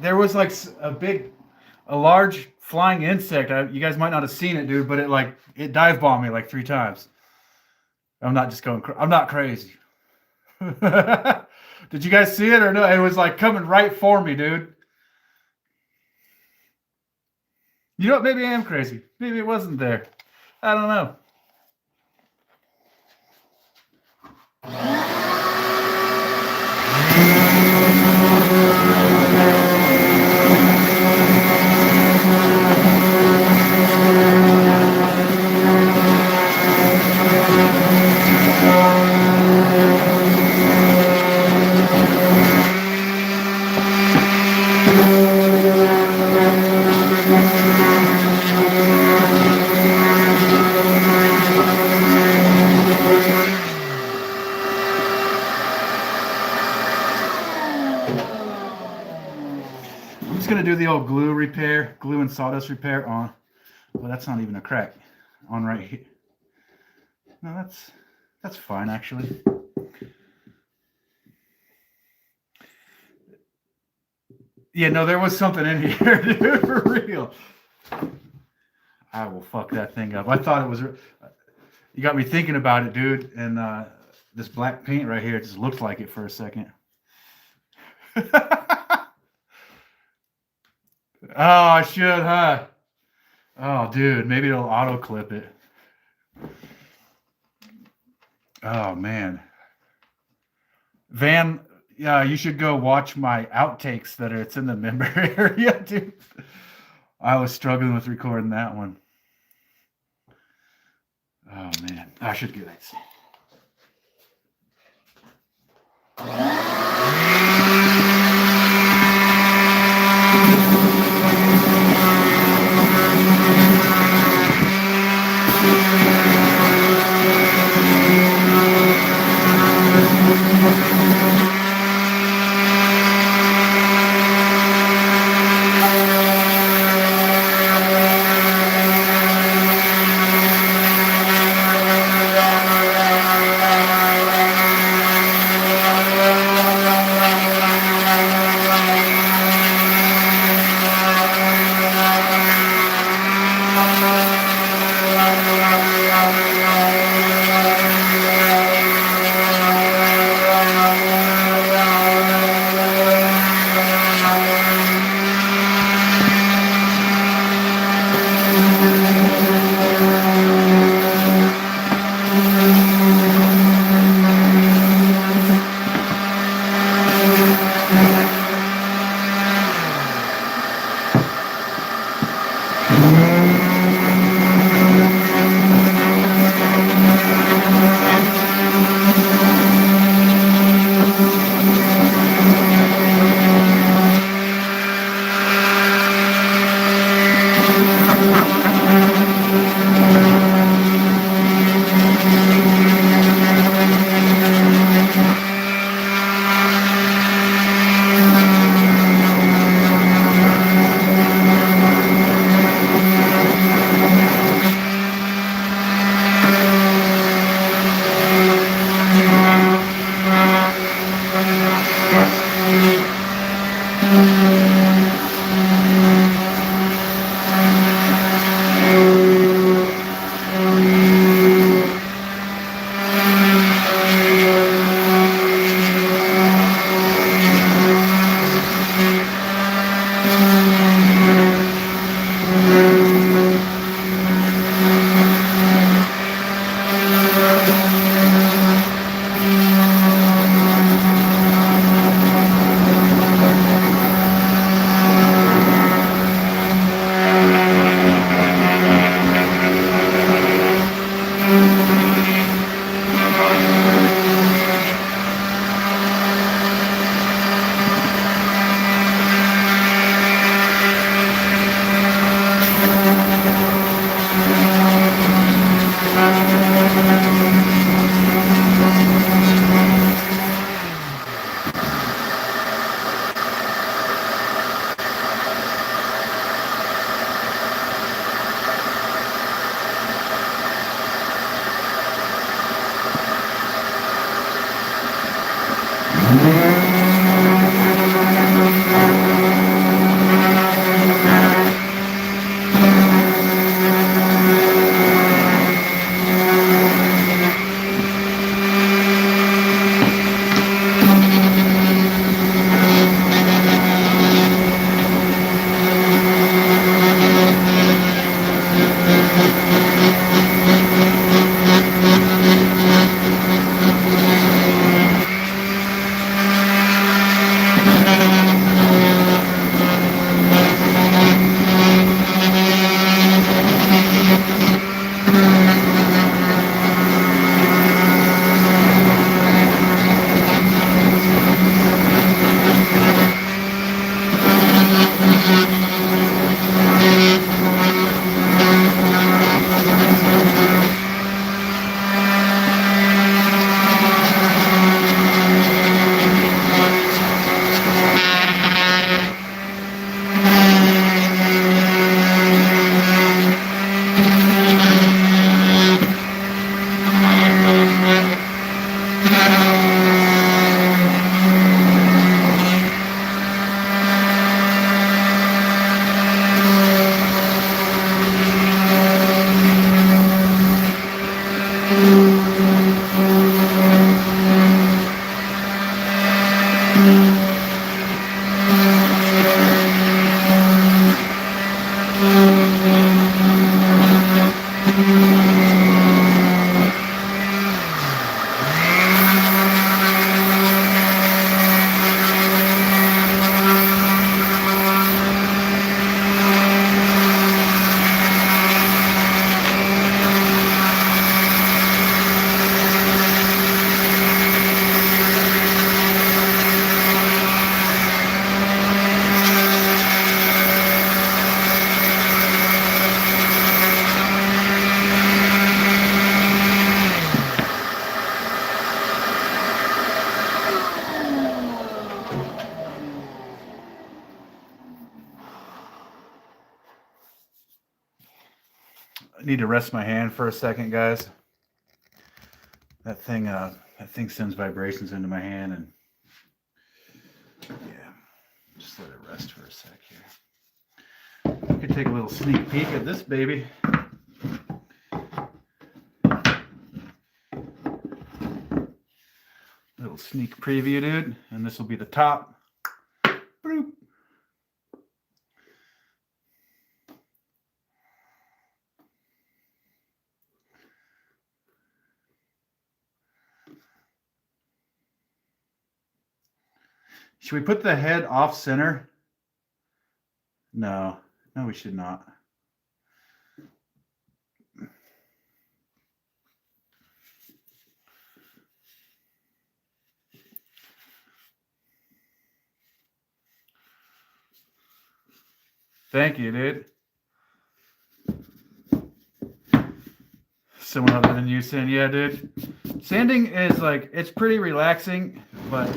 there was like a large flying insect. You guys might not have seen it, dude, but it dive bombed me like 3 times. I'm not just going. I'm not crazy. Did you guys see it or no? It was like coming right for me, dude. You know what? Maybe I am crazy. Maybe it wasn't there. I don't know. I'm just gonna do the old glue and sawdust repair on. Well, that's not even a crack on right here. No, that's fine actually. Yeah, no, there was something in here, dude, for real. I will fuck that thing up. I thought it was. You got me thinking about it, dude. And this black paint right here, it just looked like it for a second. Oh, I should, huh? Oh, dude, maybe it'll auto clip it. Oh man, Van, yeah, you should go watch my outtakes it's in the member area, dude. I was struggling with recording that one. Oh man, I should do that. I need to rest my hand for a second, guys. That thing sends vibrations into my hand, and yeah, just let it rest for a sec here. We could take a little sneak peek at this baby. Little sneak preview, dude, and this will be the top. Boop. Should we put the head off center? No, we should not. Thank you, dude. Someone other than you saying, yeah, dude. Sanding is like, it's pretty relaxing, but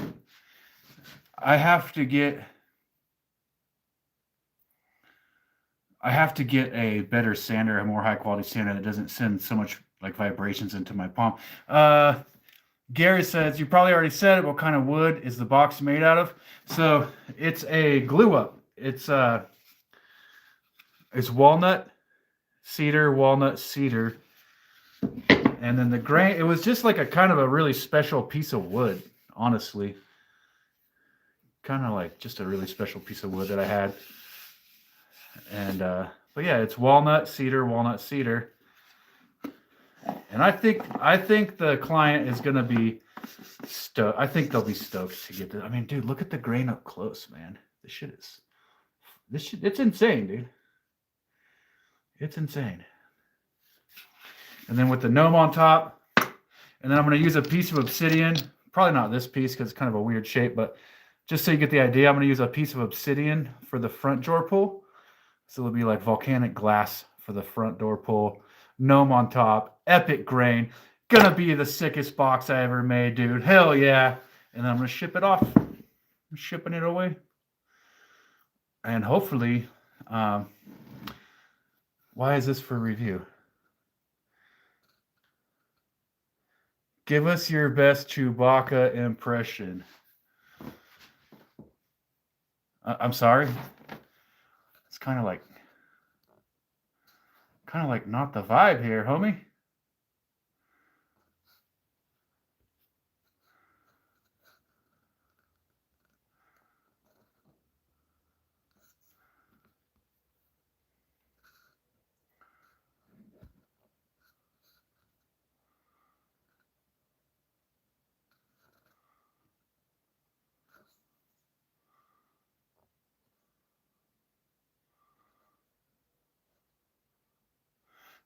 I have to get a better sander, a more high quality sander that doesn't send so much like vibrations into my palm. Gary says, you probably already said it, what kind of wood is the box made out of? So it's a glue up. It's walnut, cedar. And then the grain, it was just like a kind of a really special piece of wood, honestly. Kind of like just a really special piece of wood that I had. And, but yeah, it's walnut, cedar. And I think the client is going to be stoked. I think they'll be stoked to get this. I mean, dude, look at the grain up close, man. It's insane, dude. It's insane. And then with the gnome on top, and then I'm going to use a piece of obsidian. Probably not this piece because it's kind of a weird shape, but just so you get the idea, I'm going to use a piece of obsidian for the front drawer pull. So it'll be like volcanic glass for the front door pull. Gnome on top. Epic grain. Gonna be the sickest box I ever made, dude. Hell yeah. And then I'm going to ship it off. I'm shipping it away. And hopefully, why is this for review? Give us your best Chewbacca impression. I'm sorry. It's kind of like not the vibe here, homie.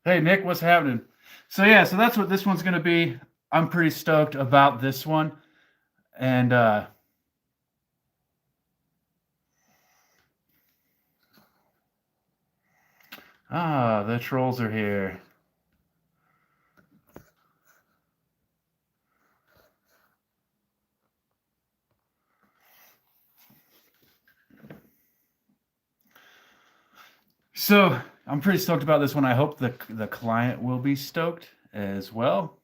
Hey, Nick, what's happening? So yeah, so that's what this one's going to be. I'm pretty stoked about this one. And the trolls are here. So I'm pretty stoked about this one. I hope the client will be stoked as well.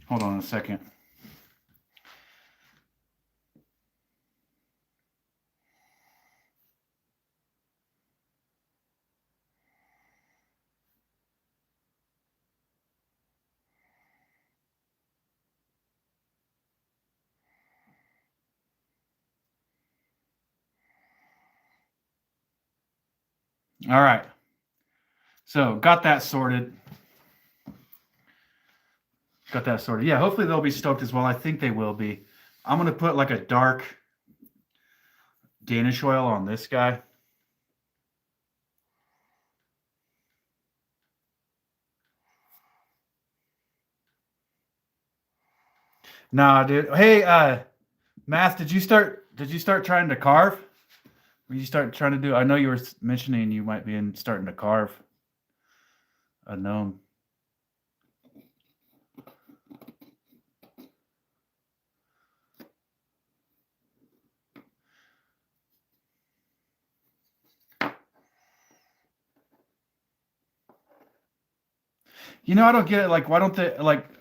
Hold on a second. All right. So got that sorted. Yeah, hopefully they'll be stoked as well. I think they will be. I'm going to put like a dark Danish oil on this guy. Nah, dude. Hey, Math, did you start trying to carve? Did you start trying to do? I know you were mentioning you might be starting to carve a gnome. You know, I don't get it. Like, why don't they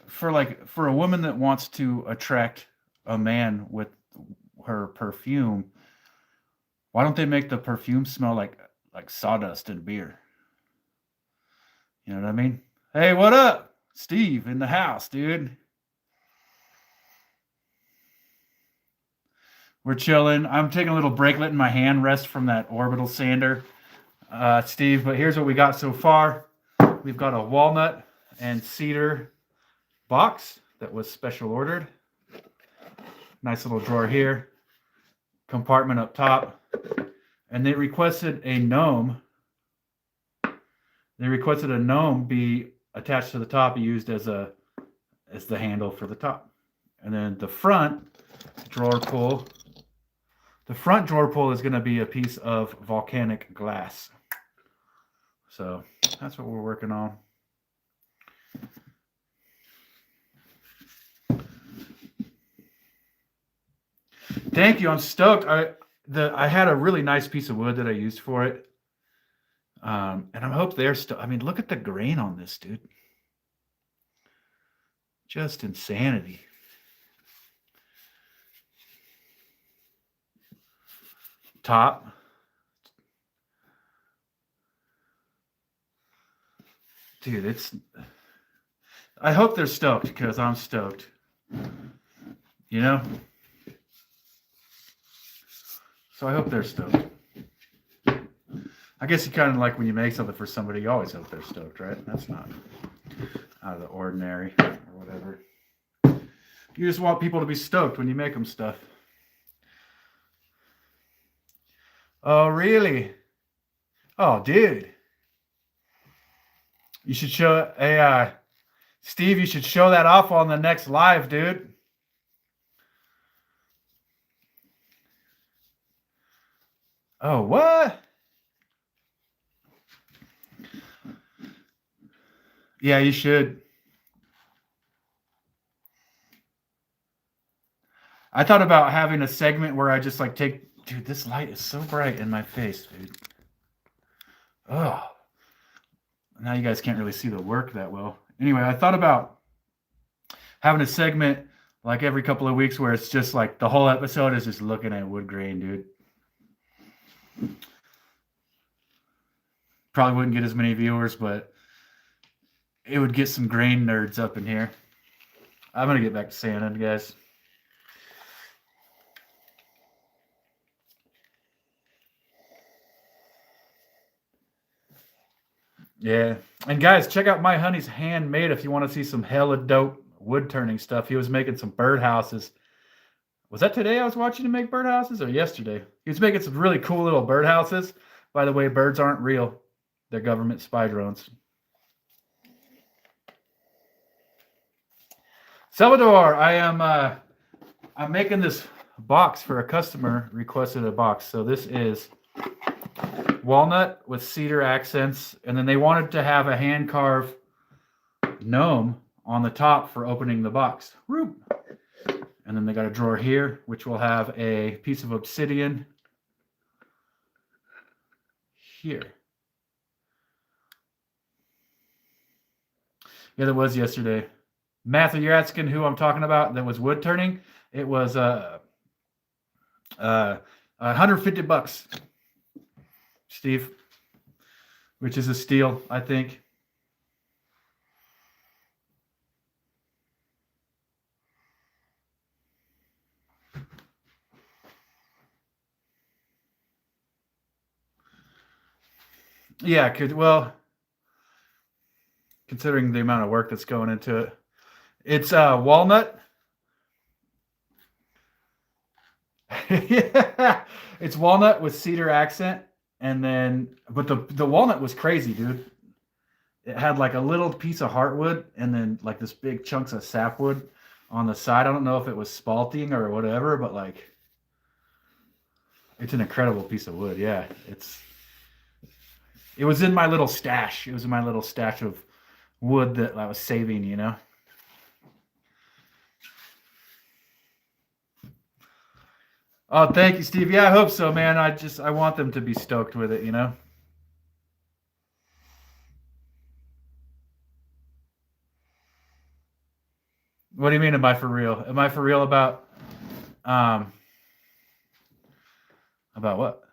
for a woman that wants to attract a man with her perfume? Why don't they make the perfume smell like sawdust and beer? You know what I mean? Hey, what up, Steve in the house, dude? We're chilling. I'm taking a little break, letting my hand rest from that orbital sander, Steve. But here's what we got so far. We've got a walnut and cedar box that was special ordered. Nice little drawer here. Compartment up top. And they requested a gnome. They requested a gnome be attached to the top, used as the handle for the top. And then the front drawer pull. The front drawer pull is going to be a piece of volcanic glass. So that's what we're working on. Thank you. I'm stoked. I had a really nice piece of wood that I used for it. And I hope they're still. I mean, look at the grain on this, dude. Just insanity. Top. Dude, it's. I hope they're stoked because I'm stoked. You know? So I hope they're stoked. I guess you kind of like when you make something for somebody, you always hope they're stoked, right? That's not out of the ordinary or whatever. You just want people to be stoked when you make them stuff. Oh, really? Oh, dude. You should show a Steve, you should show that off on the next live, dude. Oh, what? Yeah, you should. I thought about having a segment where I just like take, dude, this light is so bright in my face, dude. Oh, now you guys can't really see the work that well. Anyway, I thought about having a segment like every couple of weeks where it's just like the whole episode is just looking at wood grain, dude. Probably wouldn't get as many viewers, but it would get some grain nerds up in here. I'm going to get back to sanding, guys. Yeah. And guys, check out My Honey's Handmade if you want to see some hella dope wood turning stuff. He was making some birdhouses. Was that today I was watching him make birdhouses or yesterday? He was making some really cool little birdhouses. By the way, birds aren't real. They're government spy drones. Salvador, I'm making this box for a customer requested a box. So this is walnut with cedar accents, and then they wanted to have a hand carved gnome on the top for opening the box. Whoop. And then they got a drawer here, which will have a piece of obsidian here. Yeah, that was yesterday. Matthew, you're asking who I'm talking about that was wood turning? It was $150, Steve, which is a steal, I think. Yeah, considering the amount of work that's going into it. It's walnut. Yeah, it's walnut with cedar accent, and then but the walnut was crazy, dude. It had like a little piece of heartwood and then like this big chunks of sapwood. on the side. I don't know if it was spalting or whatever, but like, it's an incredible piece of wood. Yeah, it was in my little stash. It was in my little stash of wood that I was saving, you know. Oh, thank you, Steve. Yeah, I hope so, man. I want them to be stoked with it, you know. What do you mean? Am I for real? Am I for real about what?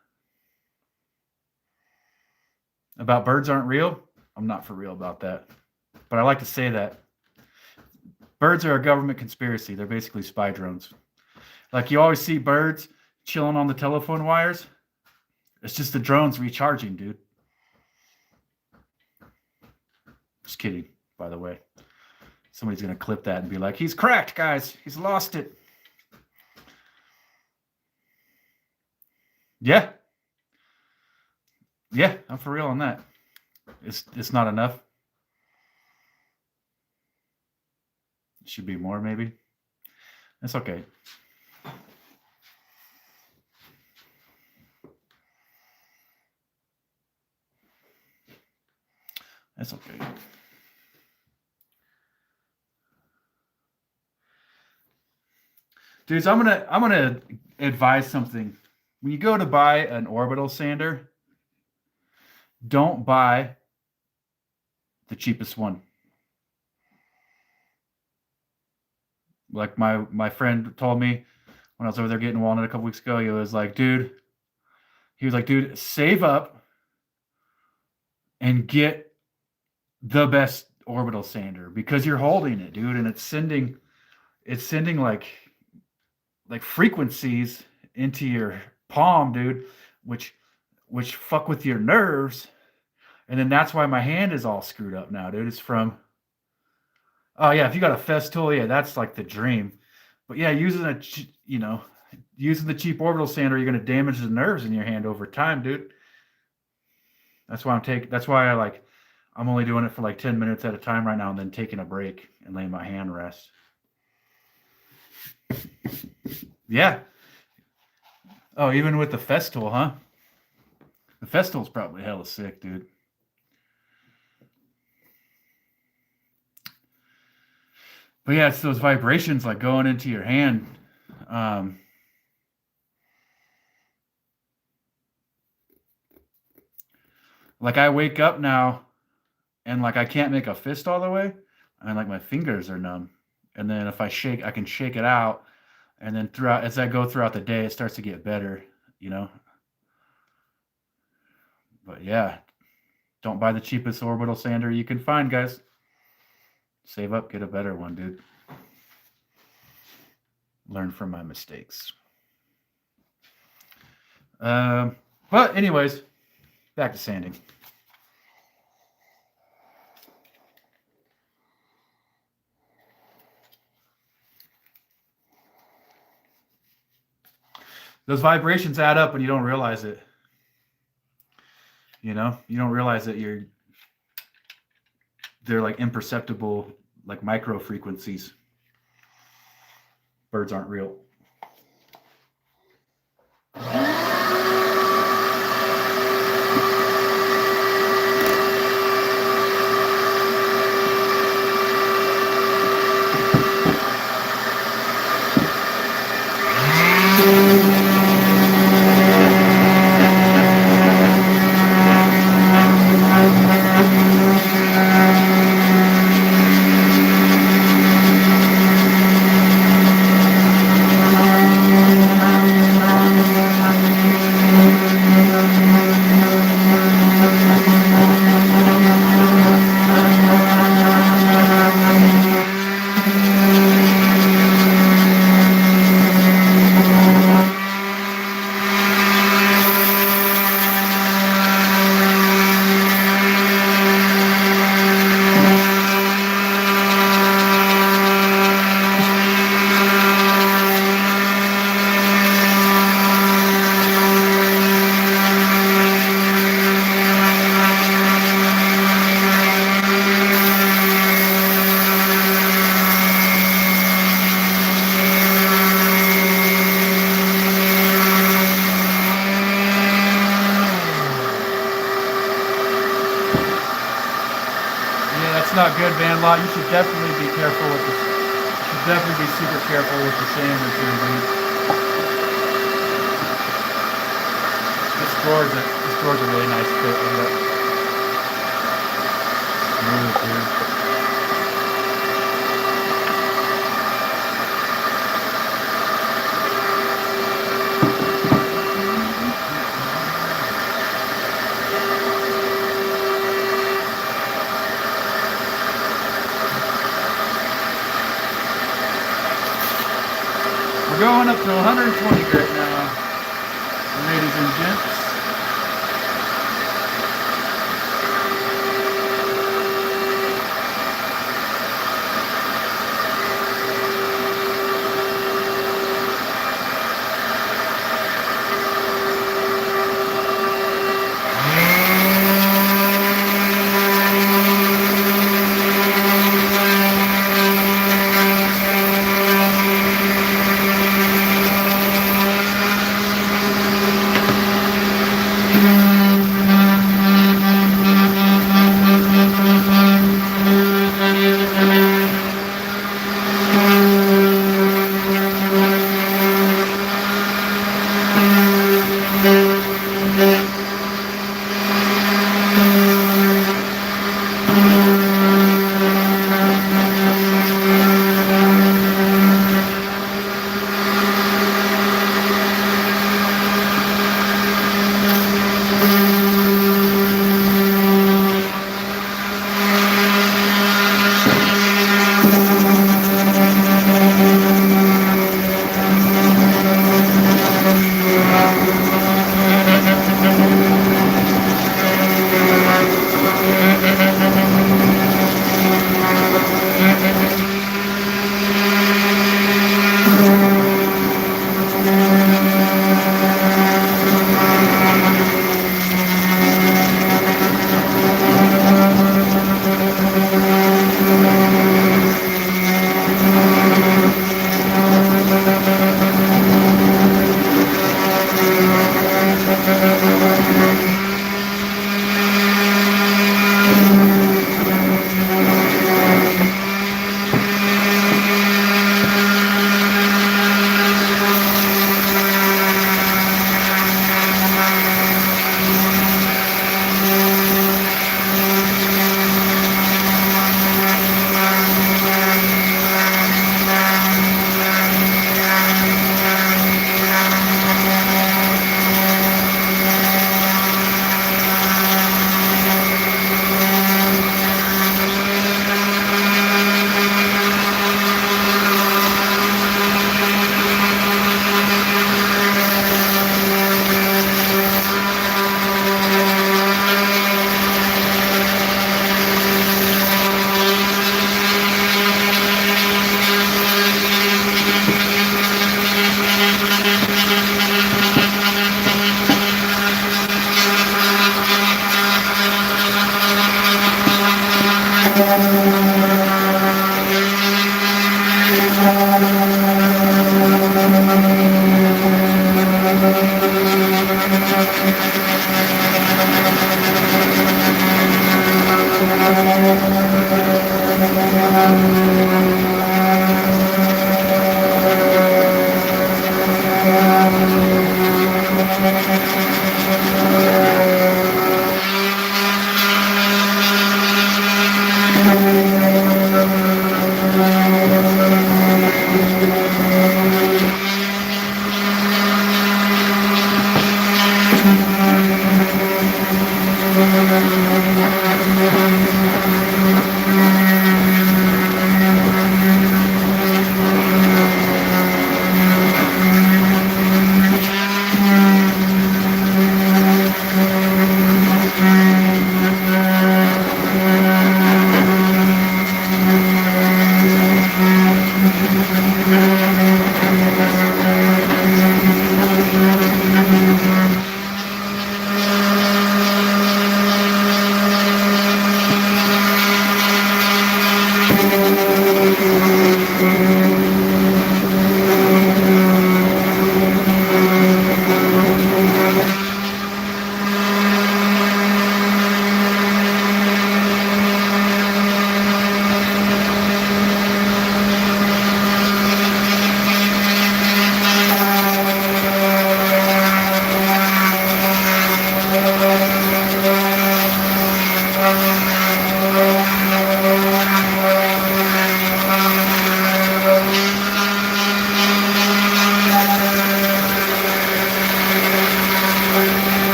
About birds aren't real? I'm not for real about that. But I like to say that birds are a government conspiracy. They're basically spy drones. Like you always see birds chilling on the telephone wires. It's just the drones recharging, dude. Just kidding, by the way. Somebody's going to clip that and be like, he's cracked, guys. He's lost it. Yeah. Yeah, I'm for real on that. It's not enough. It should be more, maybe. That's okay. That's okay. Dudes, I'm gonna advise something. When you go to buy an orbital sander, don't buy the cheapest one. Like my friend told me when I was over there getting walnut a couple weeks ago, he was like, dude, save up and get the best orbital sander because you're holding it, dude, and it's sending like frequencies into your palm, dude, which fuck with your nerves. And then that's why my hand is all screwed up now, dude. It's from, oh yeah, if you got a Festool, yeah, that's like the dream. But yeah, using the cheap orbital sander, you're going to damage the nerves in your hand over time, dude. That's why I'm only doing it for like 10 minutes at a time right now and then taking a break and letting my hand rest. Yeah. Oh, even with the Festool, huh? The Festool's probably hella sick, dude. But yeah, it's those vibrations like going into your hand. Like I wake up now and like I can't make a fist all the way. And like my fingers are numb. And then if I can shake it out. And then as I go throughout the day, it starts to get better, you know. But yeah, don't buy the cheapest orbital sander you can find, guys. Save up, get a better one, dude. Learn from my mistakes. But anyways, back to sanding. Those vibrations add up and you don't realize it. You know, you don't realize that they're like imperceptible, like micro frequencies. Birds aren't real. not good, Van Lot. You should definitely be careful with this. You should definitely be super careful with the sand that's using. This drawer's a really nice fit with it. Smooth, dude. We're going up to 120 right now, ladies and gents.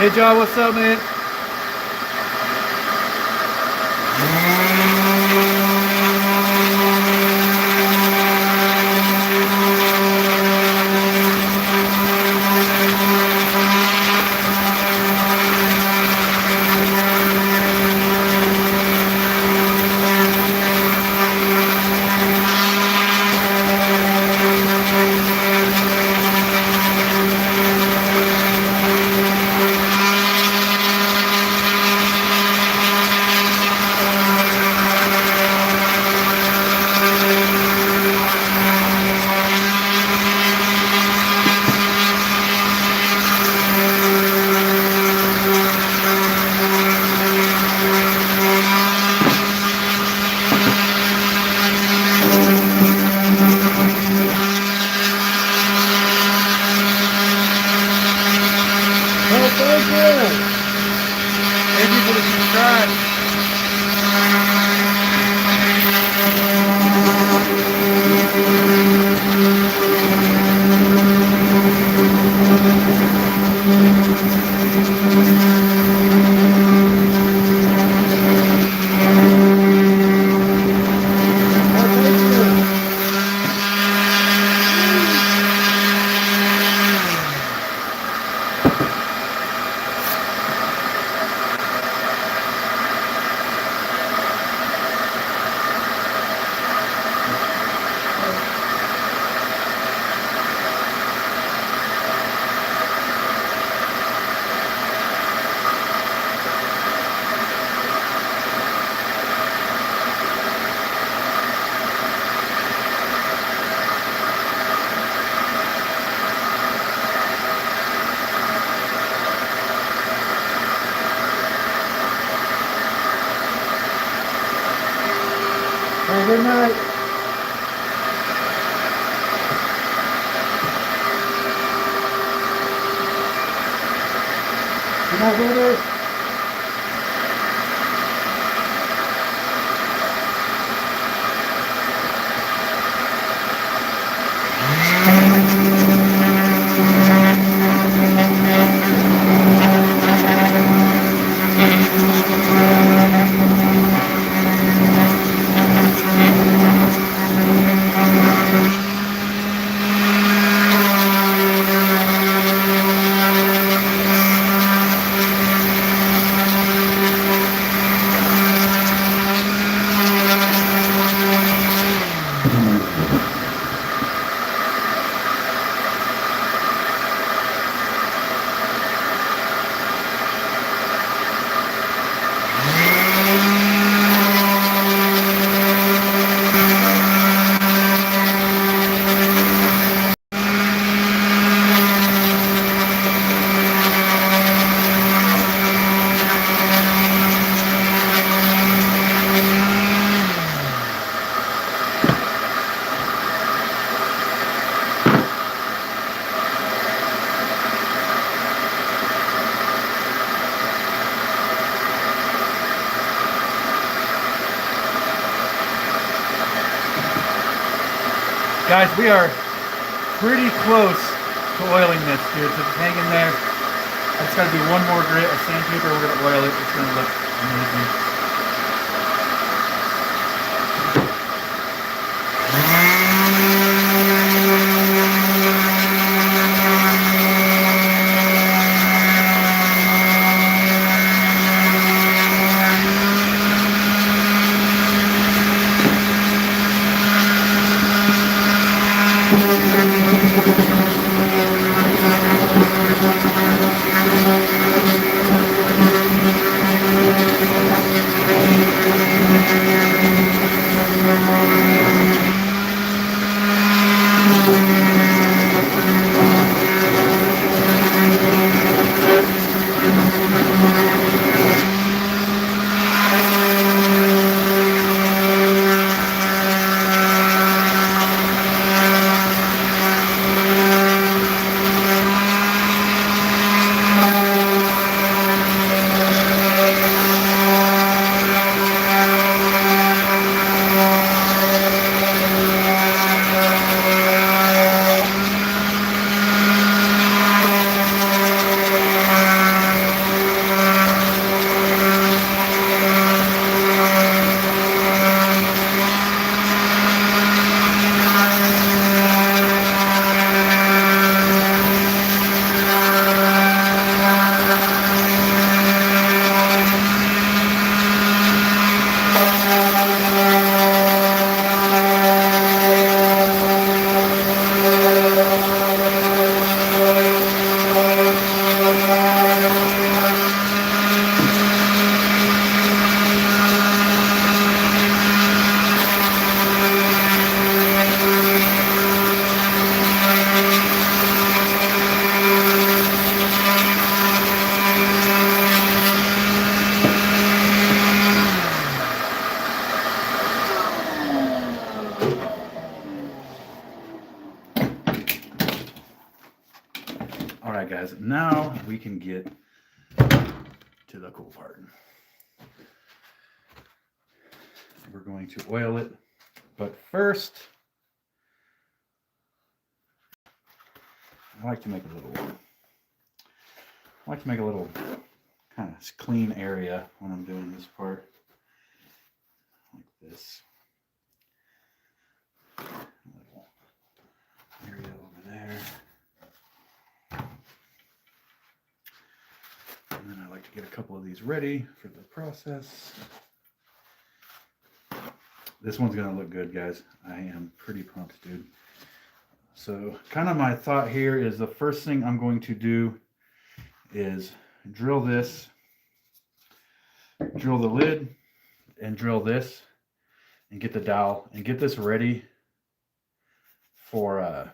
Hey, John, what's up, man? Thank you for the subscribe. Hey, good night. Good night, brother. Guys, we are pretty close to oiling this, dude, so just hang in there. I just gotta do one more grit of sandpaper. We're gonna oil it. It's gonna look amazing. guys. Now we can get to the cool part. We're going to oil it, but first, I like to make a little kind of clean area when I'm doing this part, like this. A little area over there. And then I like to get a couple of these ready for the process. This one's gonna look good, guys. I am pretty pumped, dude. So kind of my thought here is the first thing I'm going to do is drill this, drill the lid, and drill this, and get the dowel, and get this ready for,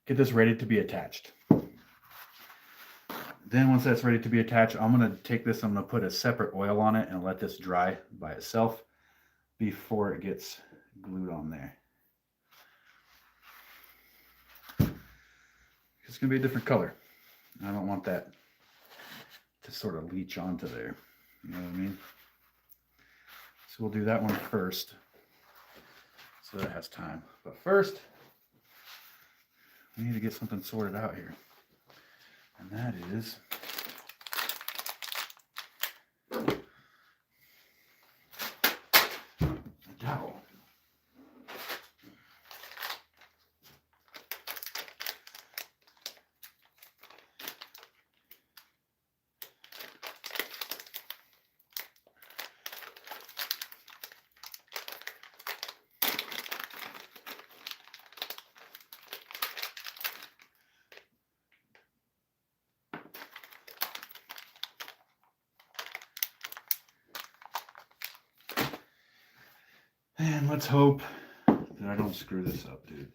get this ready to be attached. Then once that's ready to be attached, I'm gonna take this, I'm gonna put a separate oil on it and let this dry by itself before it gets glued on there. It's gonna be a different color. I don't want that to sort of leach onto there. You know what I mean? So we'll do that one first, so that it has time. But first, we need to get something sorted out here. And that is a dowel. And let's hope that I don't screw this up, dude.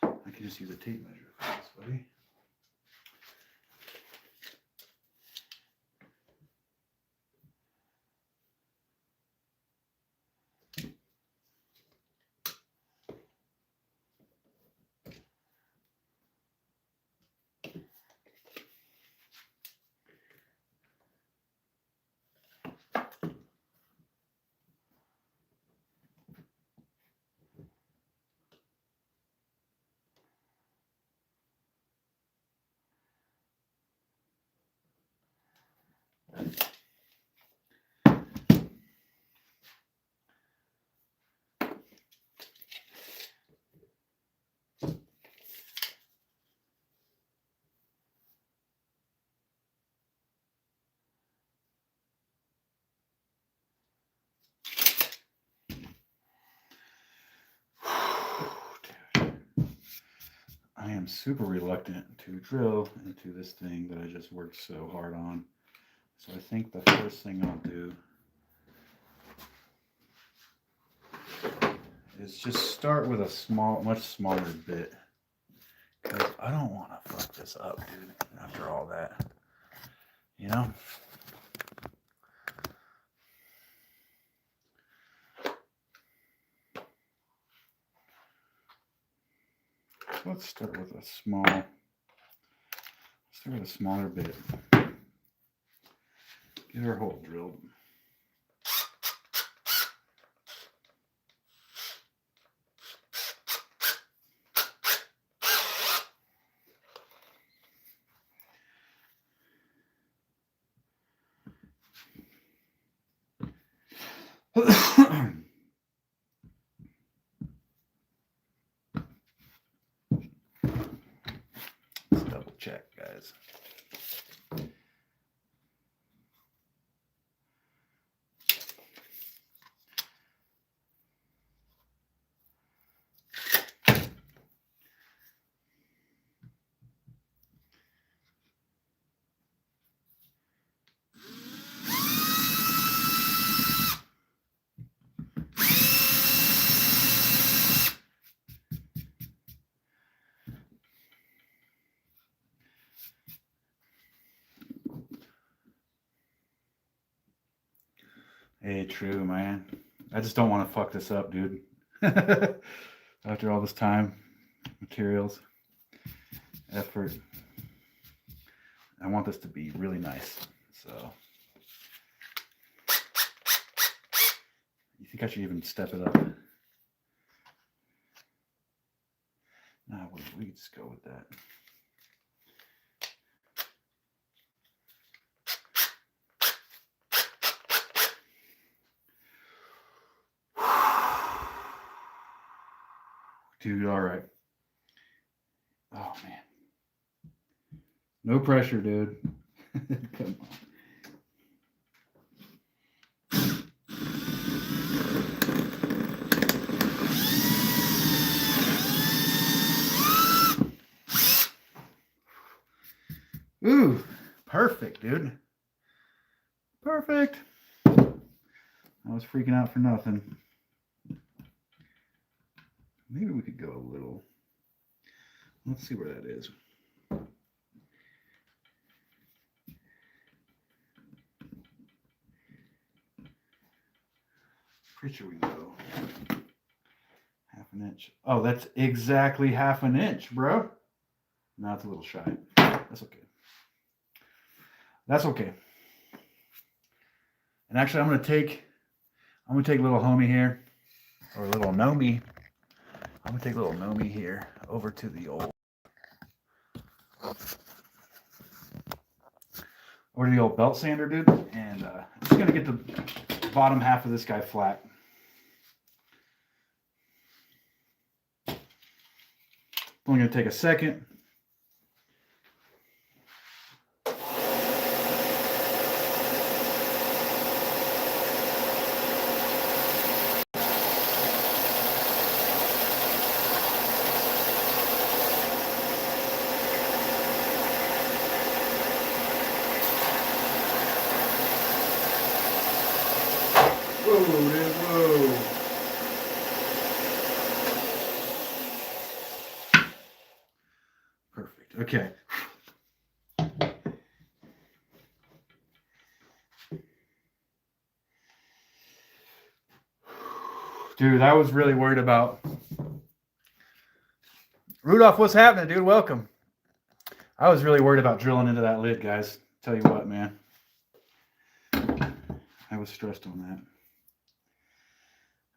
I can just use a tape measure for this, buddy. I am super reluctant to drill into this thing that I just worked so hard on. So I think the first thing I'll do is just start with a much smaller bit. Because I don't want to fuck this up, dude, after all that. You know? So let's start with a smaller bit. Get our hole drilled. Let's double check, guys. Hey, true, man. I just don't want to fuck this up, dude. After all this time, materials, effort, I want this to be really nice. So, you think I should even step it up? No, we can just go with that. Dude, all right. Oh, man. No pressure, dude. Come on. Ooh, perfect, dude. Perfect. I was freaking out for nothing. Maybe we could go a little. Let's see where that is. Pretty sure we can go half an inch. Oh, that's exactly half an inch, bro. No, it's a little shy. That's okay. That's okay. And actually, I'm gonna take a little homie here, or a little gnome. I'm gonna take a little gnome here over to the old belt sander, dude. And I'm just gonna get the bottom half of this guy flat. Only gonna take a second. Whoa, dude, whoa. Perfect. Okay. Dude, I was really worried about Rudolph. What's happening, dude? Welcome. I was really worried about drilling into that lid, guys. Tell you what, man. I was stressed on that.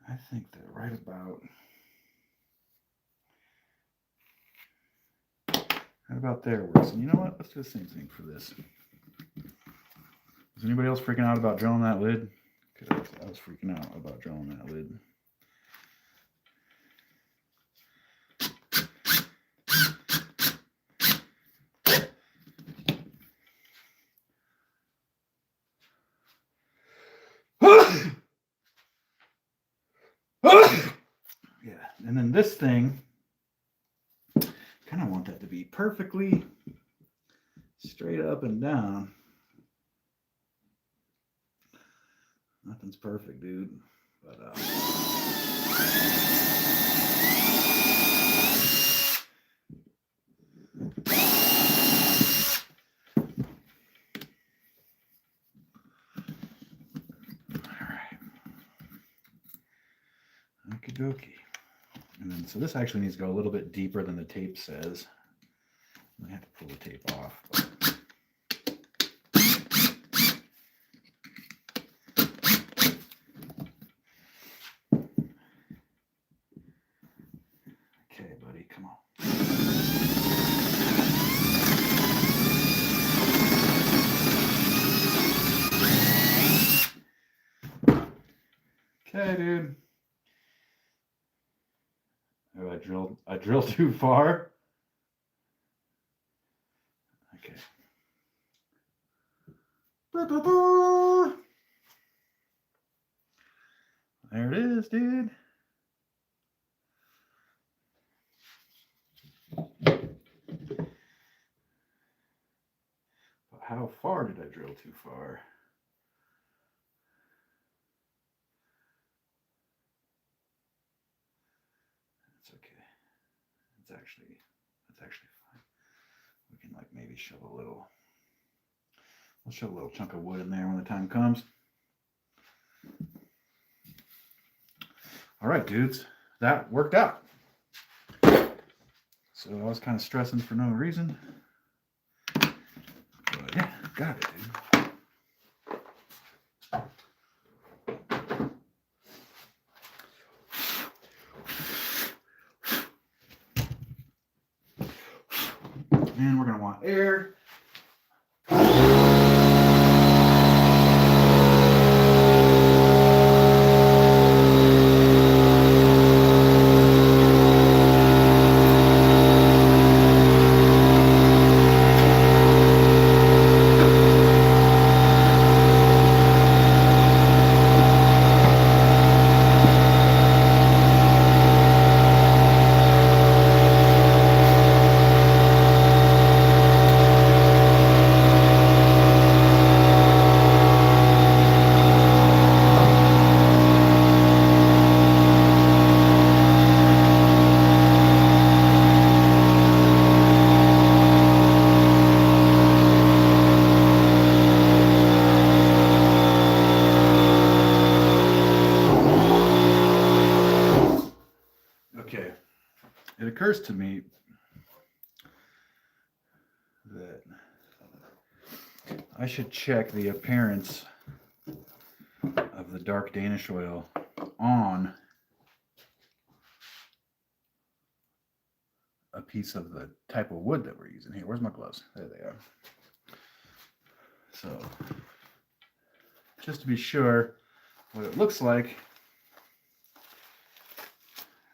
I think that right about there works. And you know what? Let's do the same thing for this. Is anybody else freaking out about drilling that lid? Because I was freaking out about drilling that lid. Yeah, and then this thing, kind of want that to be perfectly straight up and down. Nothing's perfect, dude. But okie dokie. And then, so this actually needs to go a little bit deeper than the tape says. I have to pull the tape off. But... Okay, buddy, come on. Okay, dude. Oh, I drilled too far. Okay. There it is, dude. But how far did I drill too far? It's okay. It's actually fine. We can like maybe shove a little. We'll shove a little chunk of wood in there when the time comes. All right, dudes, that worked out. So I was kind of stressing for no reason. But yeah, got it, dude. And we're going to want air. Okay, it occurs to me that I should check the appearance of the dark Danish oil on a piece of the type of wood that we're using here. Where's my gloves? There they are. So, just to be sure what it looks like,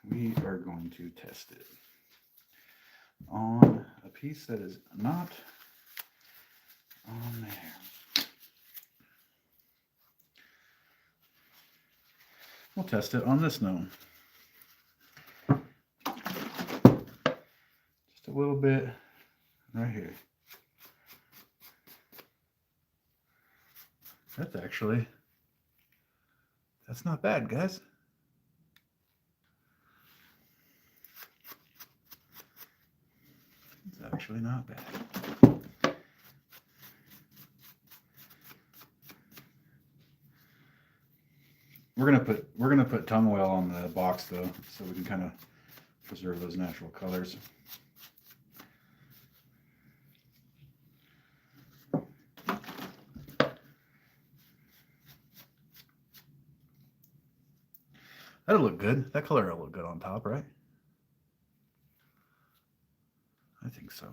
we are going to test it on a piece that is not on there. We'll test it on this gnome. Just a little bit right here. That's not bad, guys. It's actually not bad. We're gonna put tongue oil on the box though, so we can kind of preserve those natural colors. That'll look good. That color will look good on top, right? I think so.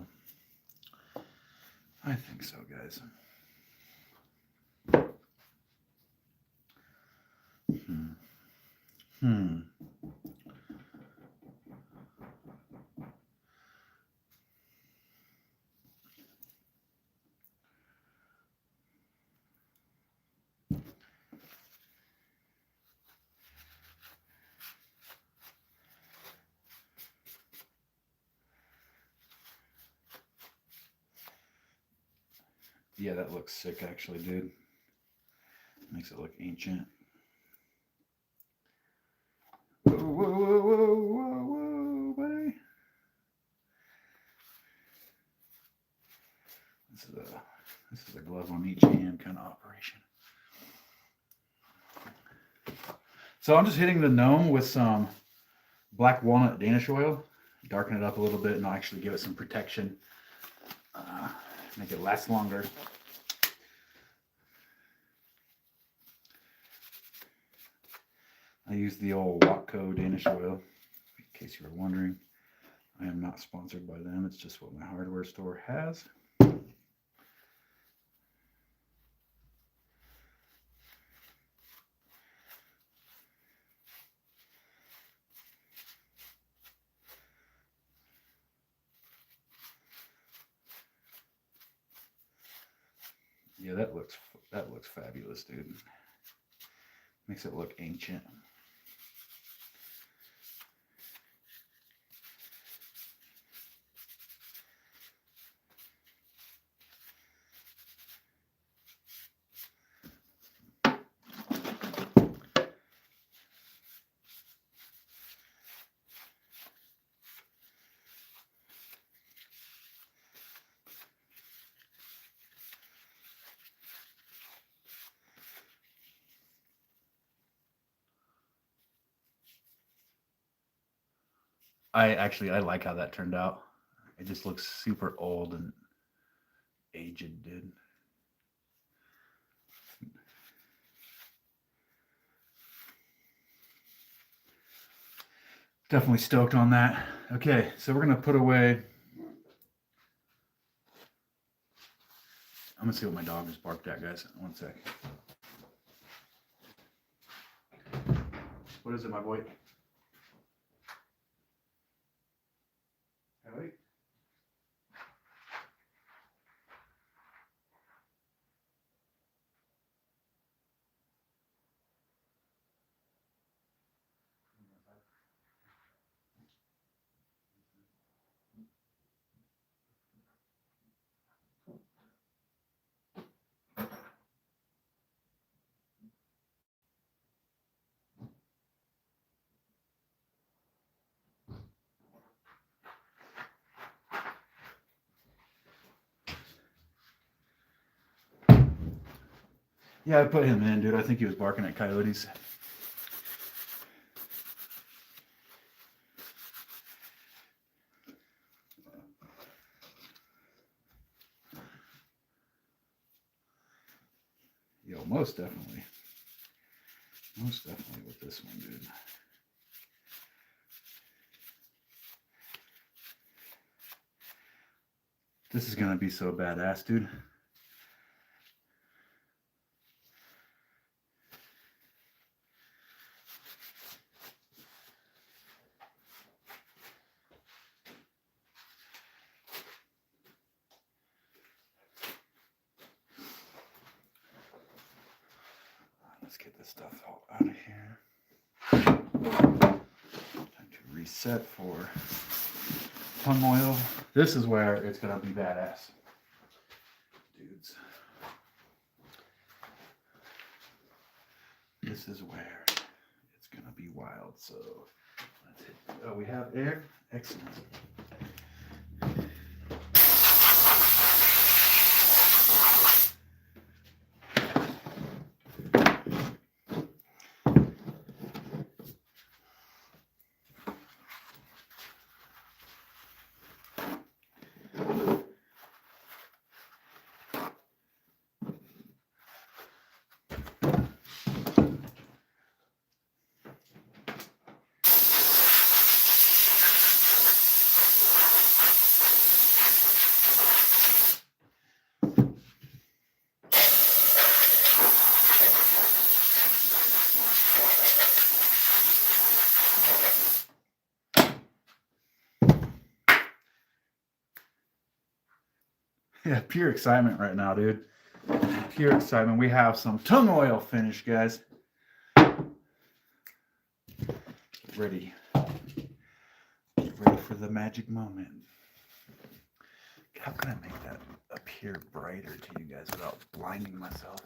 I think so, guys. Yeah, that looks sick actually, dude. Makes it look ancient. Whoa, whoa, whoa, whoa, whoa, whoa, buddy. This is a glove on each hand kind of operation. So I'm just hitting the gnome with some black walnut Danish oil, darken it up a little bit, and I'll actually give it some protection, make it last longer. I use the old Watco Danish oil, in case you were wondering. I am not sponsored by them, it's just what my hardware store has. Yeah, that looks fabulous, dude. Makes it look ancient. I like how that turned out. It just looks super old and aged, dude. Definitely stoked on that. Okay, so we're gonna put away. I'm gonna see what my dog just barked at, guys. One sec. What is it, my boy? Hey. Yeah, I put him in, dude. I think he was barking at coyotes. Yo, most definitely. Most definitely with this one, dude. This is gonna be so badass, dude. Let's get this stuff all out of here. Time to reset for tongue oil. This is where it's gonna be badass, dudes. This is where it's gonna be wild. So let's hit. Oh, we have air. Excellent. Yeah, pure excitement right now, dude. Pure excitement. We have some tongue oil finish, guys. Ready. Ready for the magic moment. How can I make that appear brighter to you guys without blinding myself?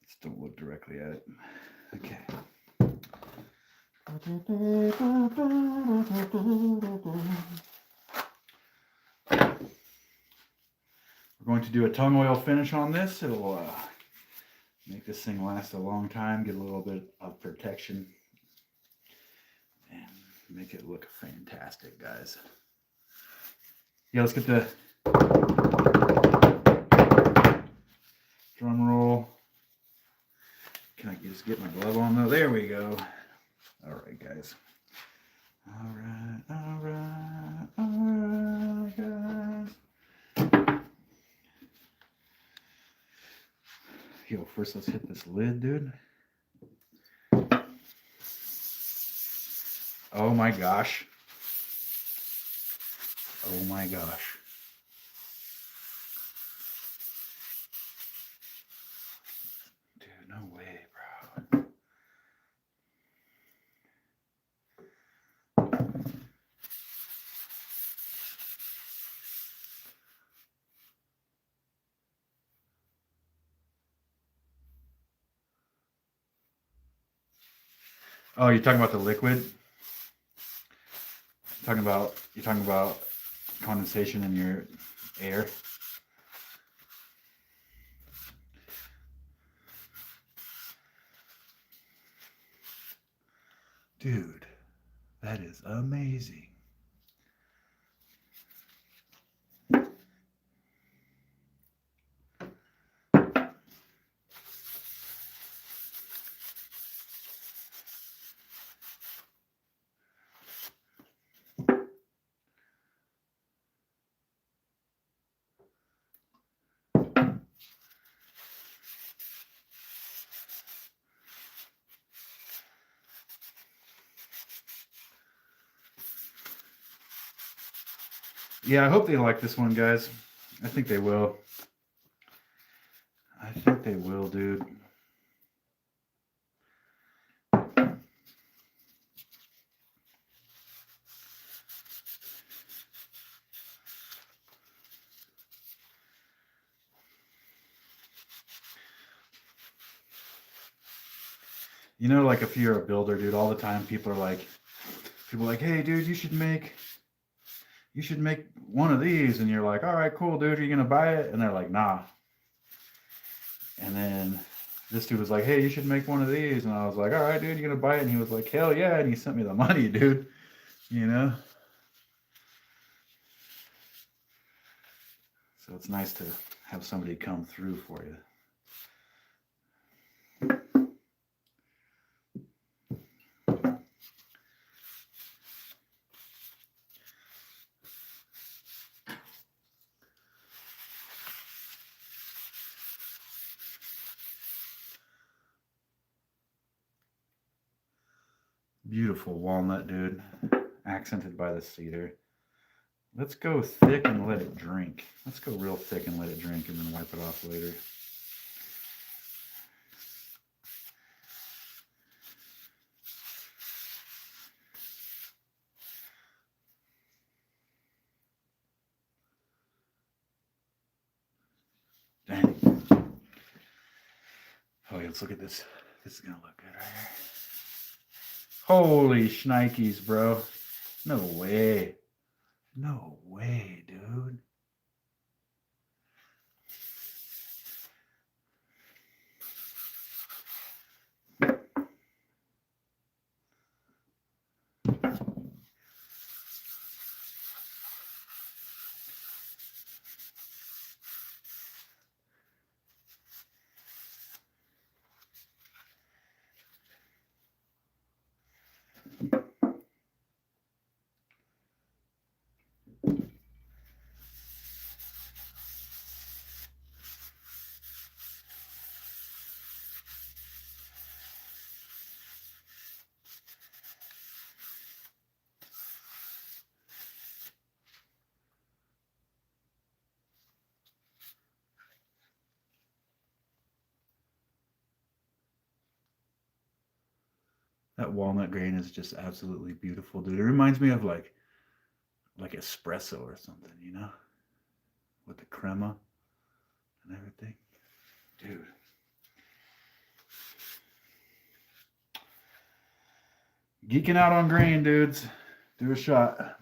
Just don't look directly at it. Okay. We're going to do a tongue oil finish on this. It'll make this thing last a long time, get a little bit of protection, and make it look fantastic, guys. Yeah, let's get the drum roll. Can I just get my glove on though? There we go. All right, guys. All right, guys. Yo, first let's hit this lid, dude. Oh my gosh. Oh my gosh. Dude, no way, bro. Oh, you're talking about the liquid? You're talking about condensation in your air? Dude, that is amazing. Yeah, I hope they like this one, guys. I think they will. I think they will, dude. You know, like if you're a builder, dude, all the time people are like, hey, dude, you should make one of these, and you're like, all right, cool, dude, are you gonna buy it? And they're like, nah. And then this dude was like, hey, you should make one of these, and I was like, all right, dude, you gonna buy it? And he was like, hell yeah, and he sent me the money, dude. You know. So it's nice to have somebody come through for you. Beautiful walnut, dude. Accented by the cedar. Let's go thick and let it drink. Let's go real thick and let it drink and then wipe it off later. Dang. Oh, let's look at this. This is gonna look good right here. Holy shnikes, bro. No way. No way, dude. That walnut grain is just absolutely beautiful, dude. It reminds me of like espresso or something, you know? With the crema and everything. Dude. Geeking out on grain, dudes. Do a shot.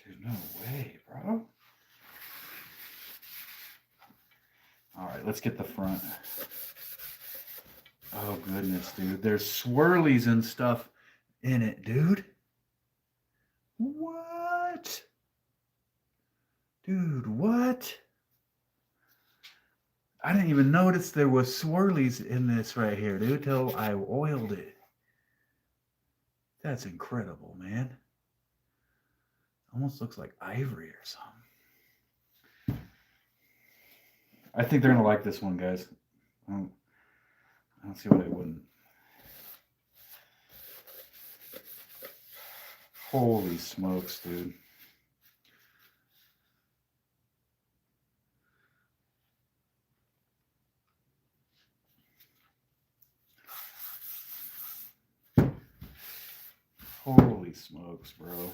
Dude, no way, bro. All right, let's get the front. Oh, goodness, dude. There's swirlies and stuff in it, dude. What? Dude, what? I didn't even notice there was swirlies in this right here, dude, till I oiled it. That's incredible, man. Almost looks like ivory or something. I think they're going to like this one, guys. I don't see why they wouldn't. Holy smokes, dude. Holy smokes, bro.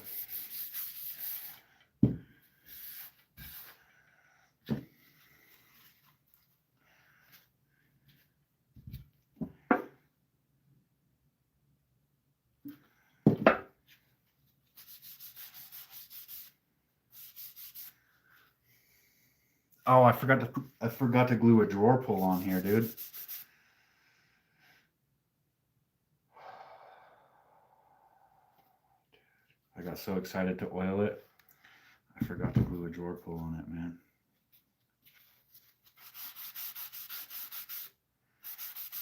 Oh, I forgot to glue a drawer pull on here, dude. I got so excited to oil it. I forgot to glue a drawer pull on it, man.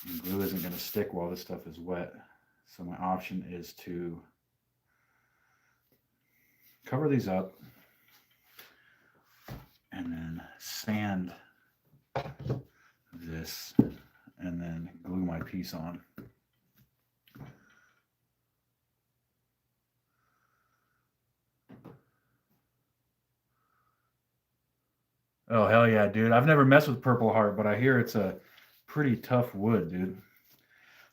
And glue isn't going to stick while this stuff is wet. So my option is to cover these up and then sand this and then glue my piece on. Oh, hell yeah, dude. I've never messed with Purple Heart, but I hear it's a pretty tough wood, dude.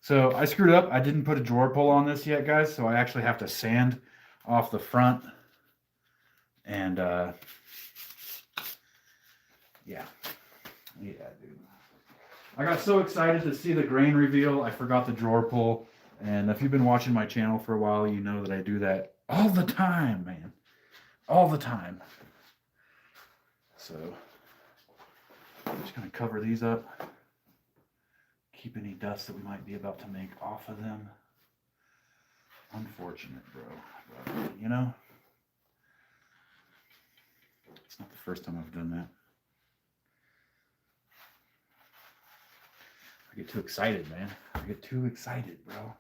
So I screwed up. I didn't put a drawer pull on this yet, guys. So I actually have to sand off the front. And yeah, dude. I got so excited to see the grain reveal. I forgot the drawer pull. And if you've been watching my channel for a while, you know that I do that all the time, man. All the time. So I'm just going to cover these up. Keep any dust that we might be about to make off of them. Unfortunate, bro. But, you know, it's not the first time I've done that. I get too excited, man. I get too excited, bro.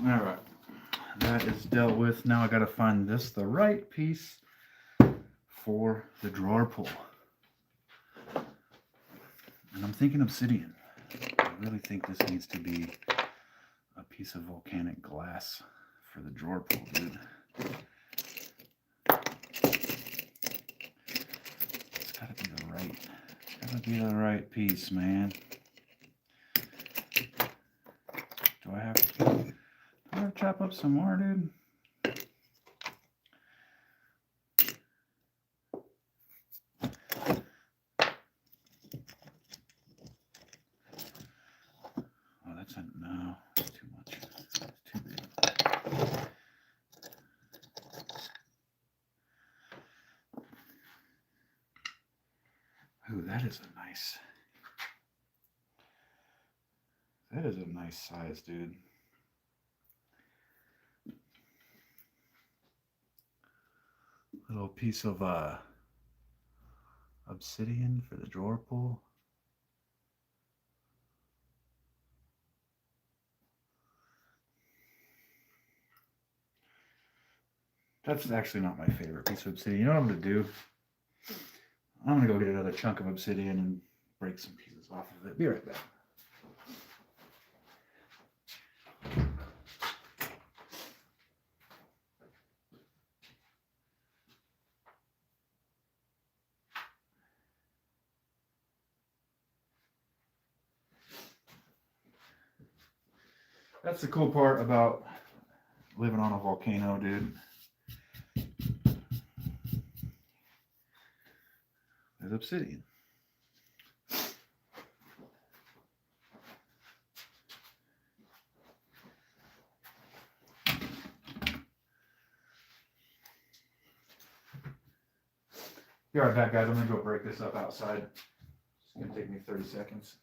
All right, that is dealt with. Now I got to find the right piece for the drawer pull. And I'm thinking obsidian. I really think this needs to be a piece of volcanic glass for the drawer pull, dude. It's gotta be the right piece, man. Do I have to chop up some more, dude? Oh, that's no, that's too much. It's too big. Ooh, that is a nice size, dude. Little piece of obsidian for the drawer pull. That's actually not my favorite piece of obsidian. You know what I'm going to do? I'm going to go get another chunk of obsidian and break some pieces off of it. Be right back. That's the cool part about living on a volcano, dude. There's obsidian. Be right back, guys. I'm gonna go break this up outside. It's gonna take me 30 seconds.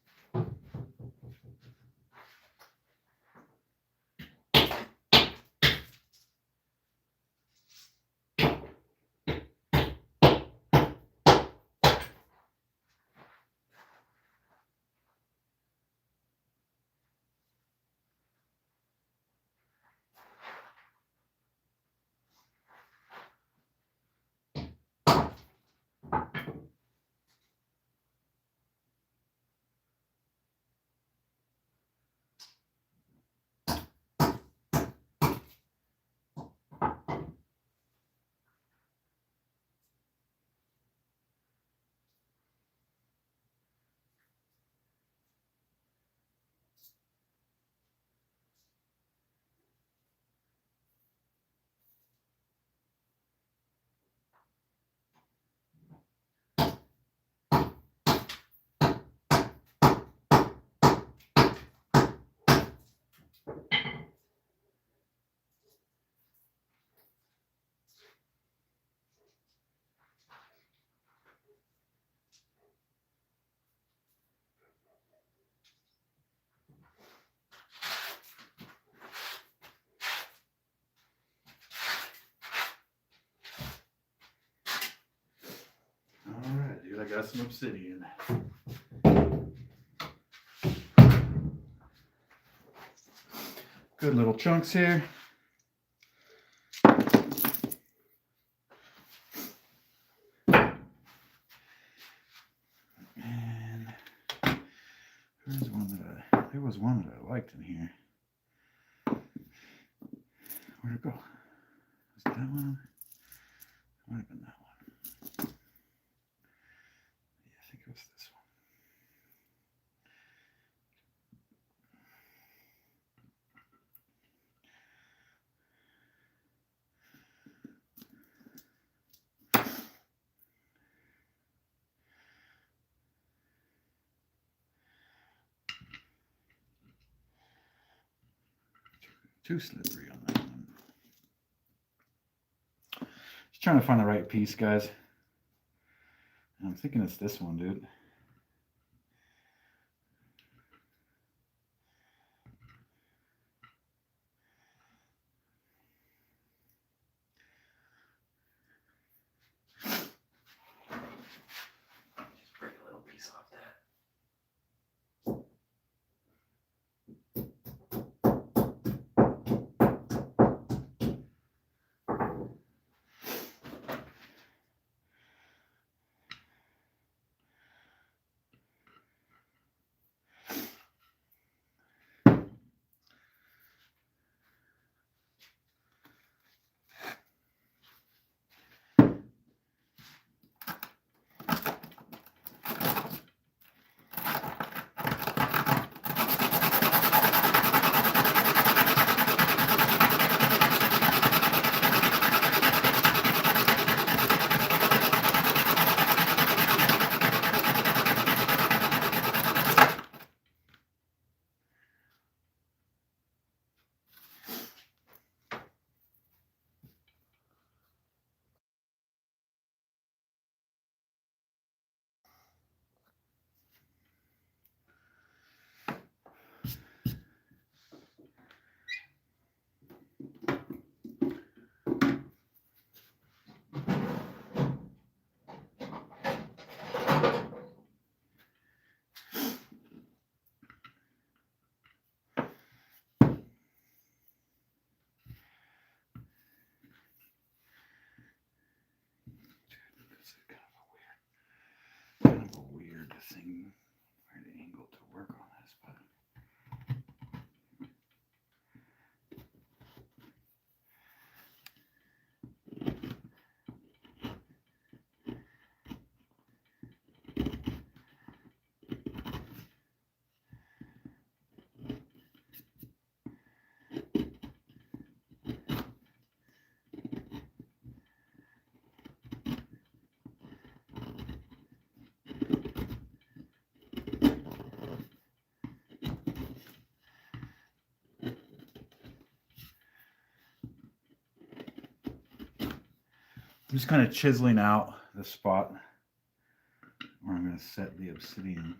got some obsidian. Good little chunks here. And there's one that there was one that I liked in here. Where'd it go? Was it that one? Might have been that one. Yeah, I think it was this one. Too slippery on that one. Just trying to find the right piece, guys. I'm thinking it's this one, dude. Just break a little piece off that. Kind of a weird thing, weird angle to work on this, but I'm just kind of chiseling out the spot where I'm going to set the obsidian.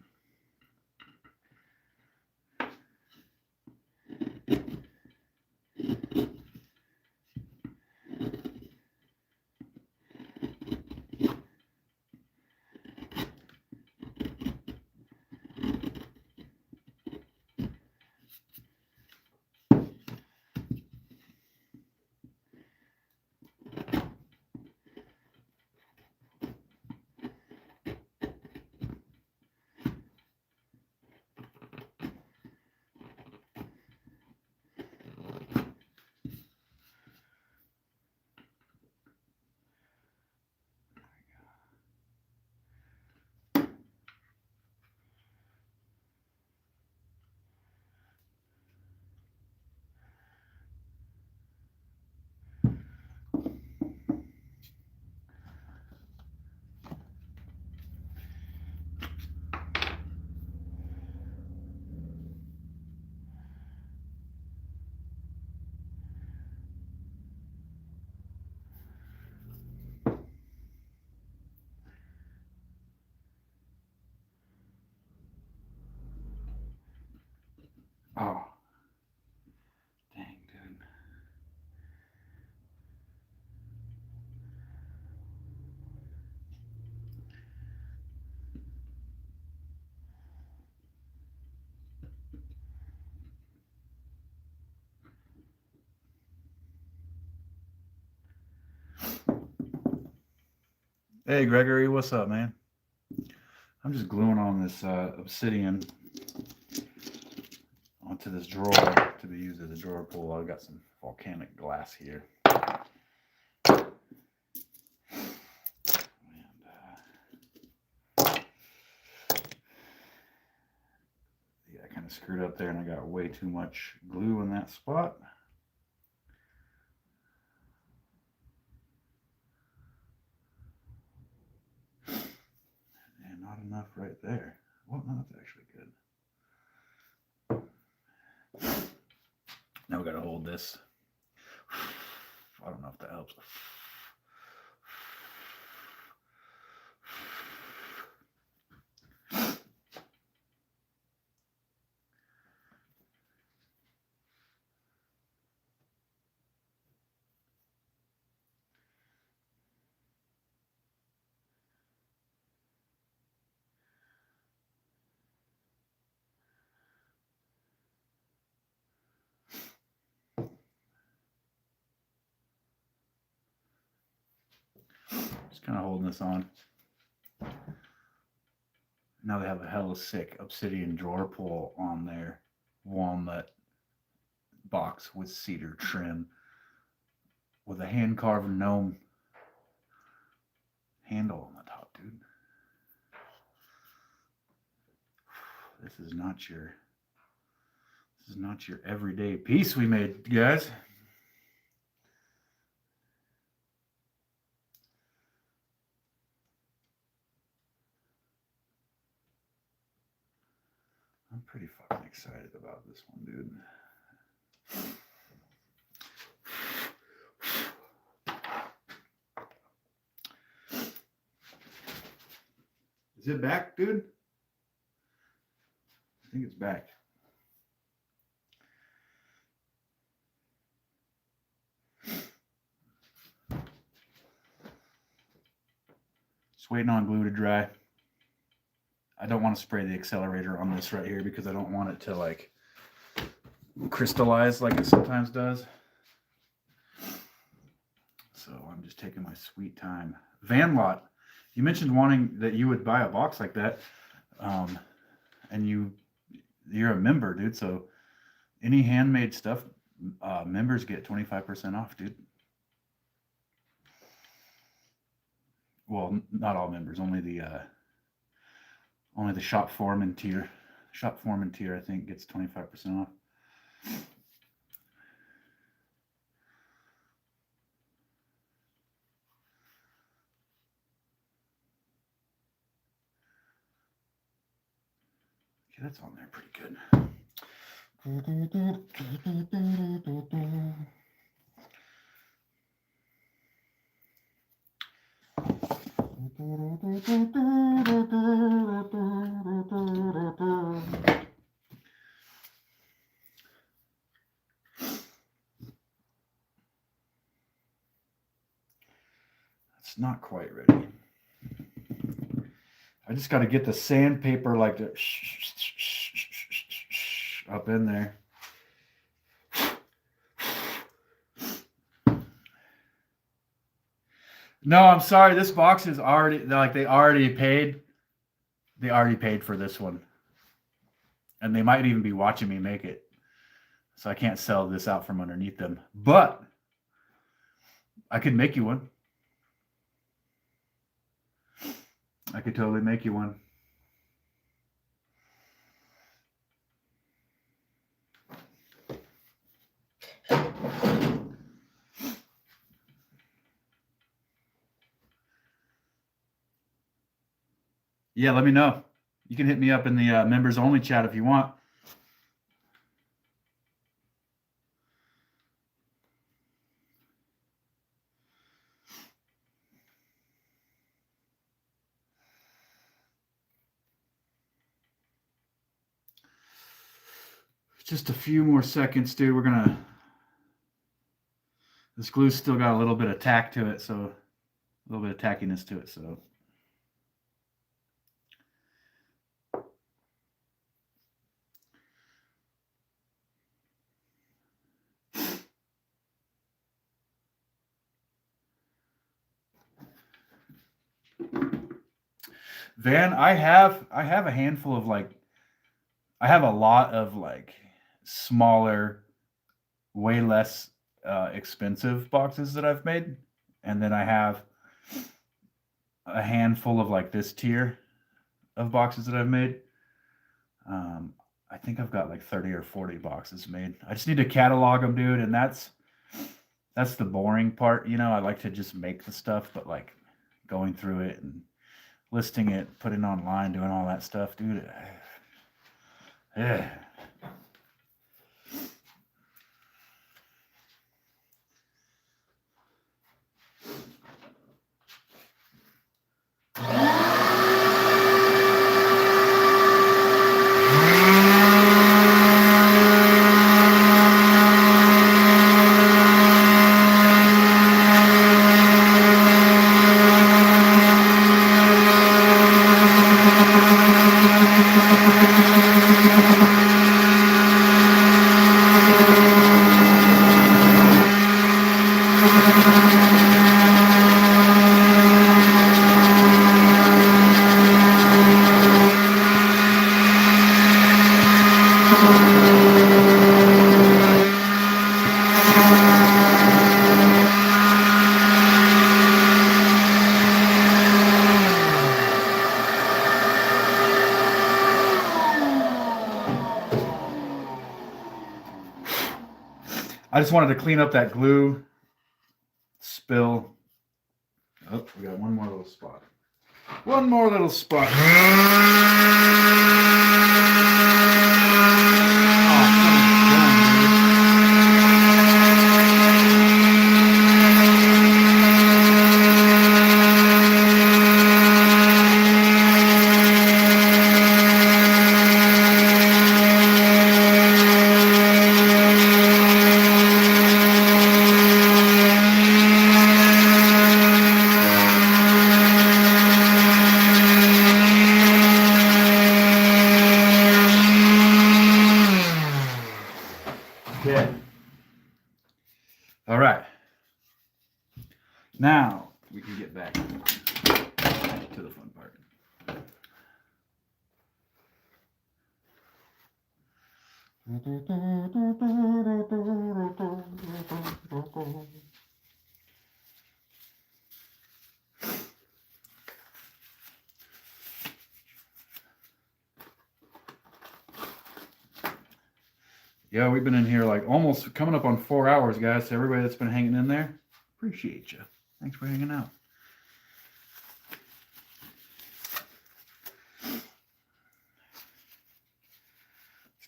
Oh, dang, dude. Hey Gregory, what's up, man? I'm just gluing on this obsidian onto this drawer to be used as a drawer pull. I've got some volcanic glass here. And, yeah, I kind of screwed up there and I got way too much glue in that spot. And not enough right there. Well, no, that's actually good. Now we got to hold this. I don't know if that helps. Just kind of holding this on. Now they have a hella sick obsidian drawer pull on their walnut box with cedar trim with a hand-carved gnome handle on the top, dude. This is not your everyday piece we made, guys. I'm pretty fucking excited about this one, dude. Is it back, dude? I think it's back. Just waiting on glue to dry. I don't want to spray the accelerator on this right here because I don't want it to like crystallize like it sometimes does. So I'm just taking my sweet time. Van Lot, you mentioned wanting that you would buy a box like that. And you're a member, dude. So any handmade stuff, members get 25% off, dude. Well, not all members, only the shop foreman tier. Shop foreman tier, I think, gets 25% off. Okay, that's on there pretty good. It's not quite ready. I just got to get the sandpaper like the up in there. No, I'm sorry. This box is already like they already paid for this one. And they might even be watching me make it. So I can't sell this out from underneath them. But I could make you one. I could totally make you one. Yeah, let me know. You can hit me up in the members only chat if you want. Just a few more seconds, dude. We're gonna. This glue's still got a little bit of tack to it, so a little bit of tackiness to it. So. Van, I have a handful of like, I have a lot of like smaller, way less expensive boxes that I've made, and then I have a handful of like this tier of boxes that I've made. I think I've got like 30 or 40 boxes made. I just need to catalog them, dude, and that's the boring part. You know, I like to just make the stuff, but like going through it and listing it, putting it online, doing all that stuff, dude. Yeah. I just wanted to clean up that glue spill. Oh, we got one more little spot. One more little spot. Okay. All right. Now we can get back to the fun part. Yeah, we've been in here like almost coming up on 4 hours, guys. So everybody that's been hanging in there, appreciate you. Thanks for hanging out. Let's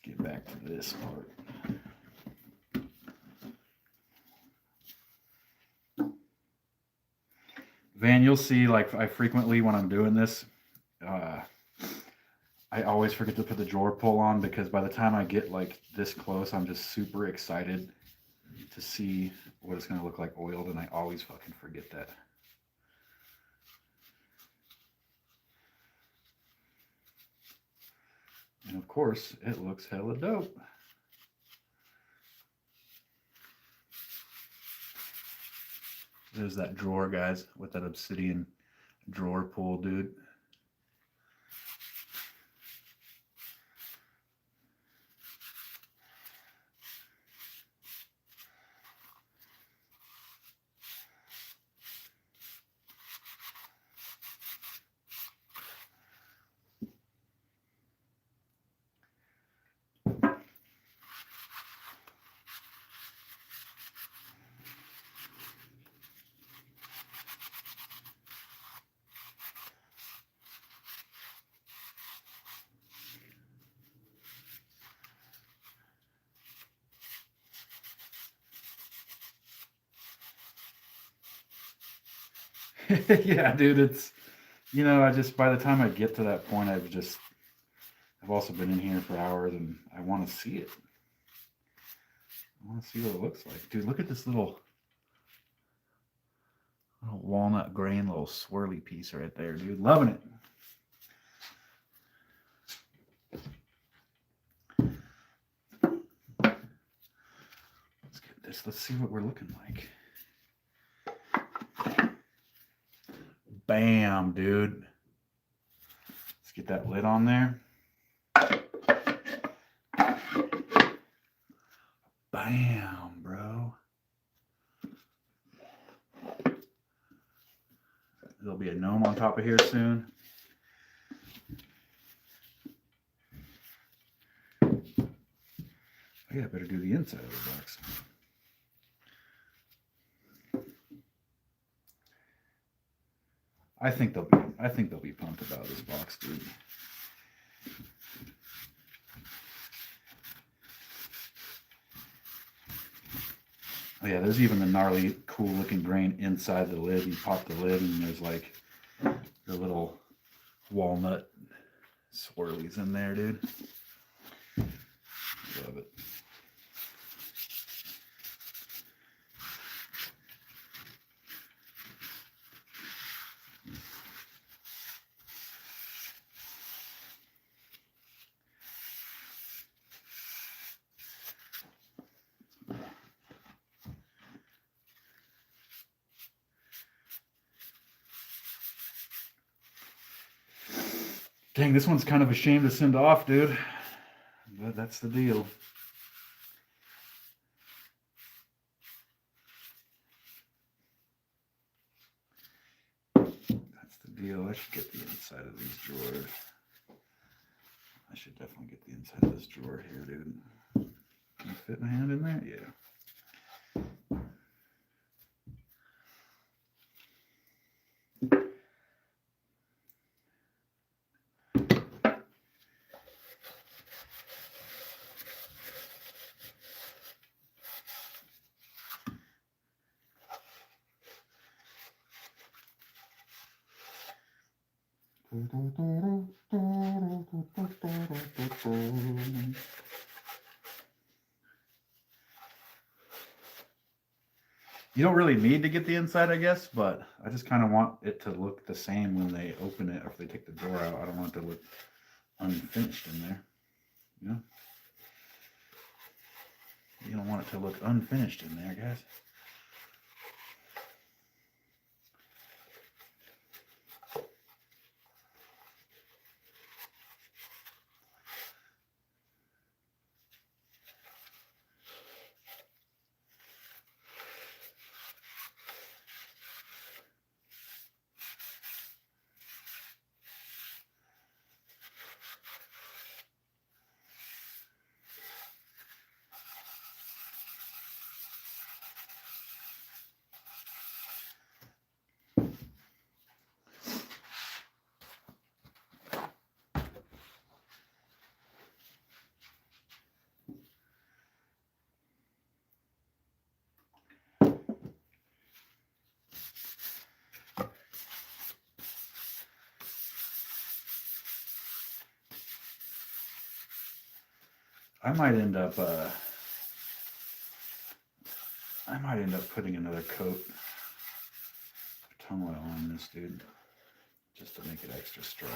get back to this part. Van, you'll see, like, I frequently, when I'm doing this, I always forget to put the drawer pull on, because by the time I get like this close, I'm just super excited to see what it's going to look like oiled, and I always fucking forget that. And of course, it looks hella dope. There's that drawer, guys, with that obsidian drawer pull, dude. Yeah, dude, it's, you know, I just, by the time I get to that point, I've also been in here for hours, and I want to see it. I want to see what it looks like. Dude, look at this little walnut grain, little swirly piece right there, dude. Loving it. Let's get this. Let's see what we're looking like. Bam, dude. Let's get that lid on there. Bam, bro. There'll be a gnome on top of here soon. Yeah, I better do the inside of the box. I think they'll be pumped about this box, dude. Oh yeah, there's even the gnarly, cool looking grain inside the lid. You pop the lid and there's like the little walnut swirlies in there, dude. Love it. Dang, this one's kind of a shame to send off, dude. But that's the deal. That's the deal. I should get the inside of these drawers. I should definitely get the inside of this drawer here, dude. Can you fit my hand in there? Yeah. You don't really need to get the inside, I guess, but I just kind of want it to look the same when they open it or if they take the drawer out. I don't want it to look unfinished in there, you know? You don't want it to look unfinished in there, guys. I might end up putting another coat of tongue oil on this, dude, just to make it extra strong.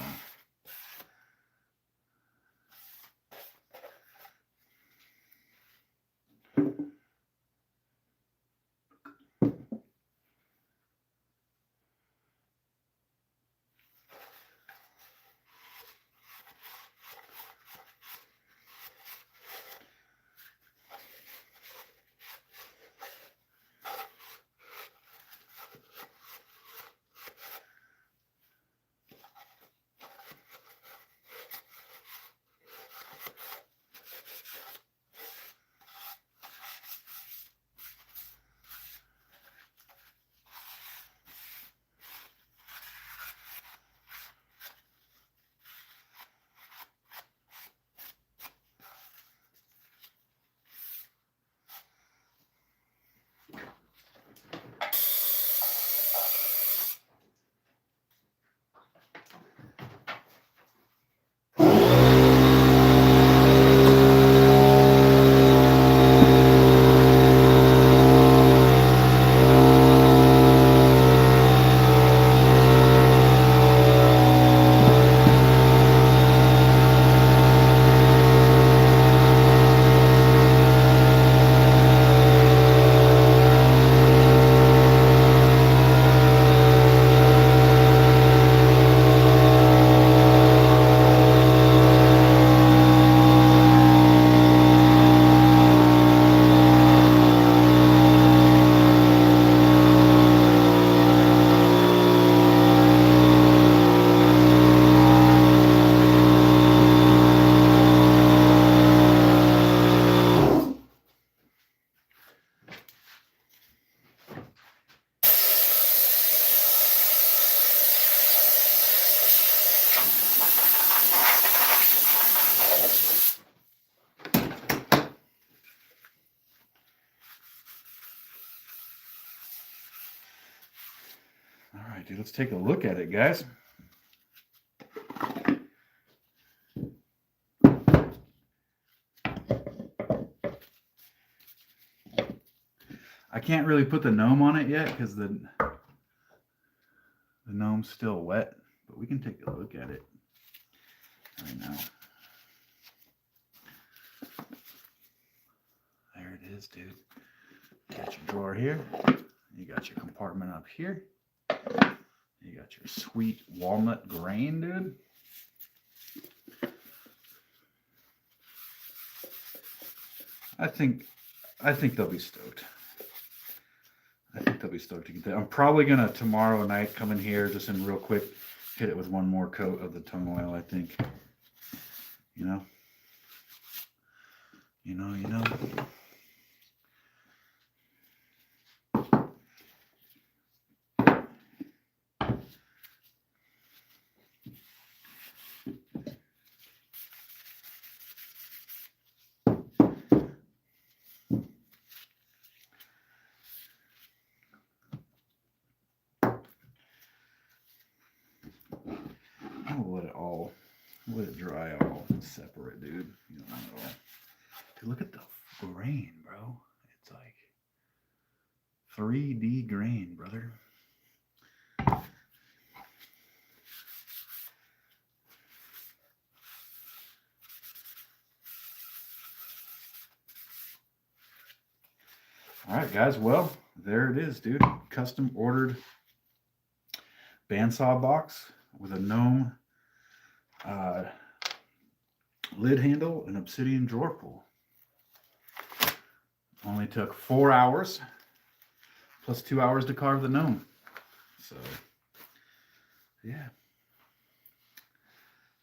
right, dude, let's take a look at it, guys. I can't really put the gnome on it yet because the gnome's still wet, but we can take a look at it right now. There it is, dude. You got your drawer here. You got your compartment up here. You got your sweet walnut grain, dude. I think they'll be stoked. I think they'll be stoked to get that. I'm probably gonna tomorrow night come in here just in real quick, hit it with one more coat of the tung oil. I think, you know. Let it dry all separate, dude. You don't want it all. Dude, look at the grain, bro. It's like 3D grain, brother. All right, guys. Well, there it is, dude. Custom ordered bandsaw box with a gnome lid handle and obsidian drawer pull. Only took 4 hours plus 2 hours to carve the gnome. So, yeah.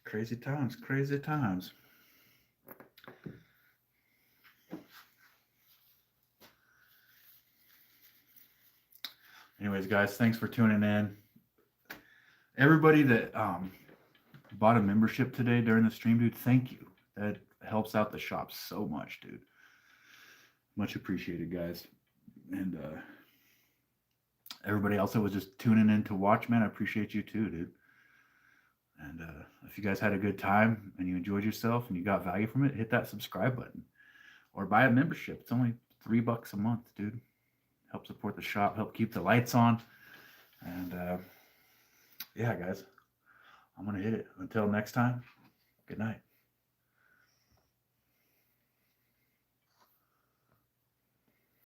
Crazy times, crazy times. Anyways, guys, thanks for tuning in. Everybody that bought a membership today during the stream, dude, thank you. That helps out the shop so much, dude. Much appreciated, guys. And everybody else that was just tuning in to watch, man, I appreciate you too, dude. And if you guys had a good time and you enjoyed yourself and you got value from it, hit that subscribe button or buy a membership. It's only $3 a month, dude. Help support the shop, help keep the lights on. And yeah, guys, I'm going to hit it. Until next time, good night.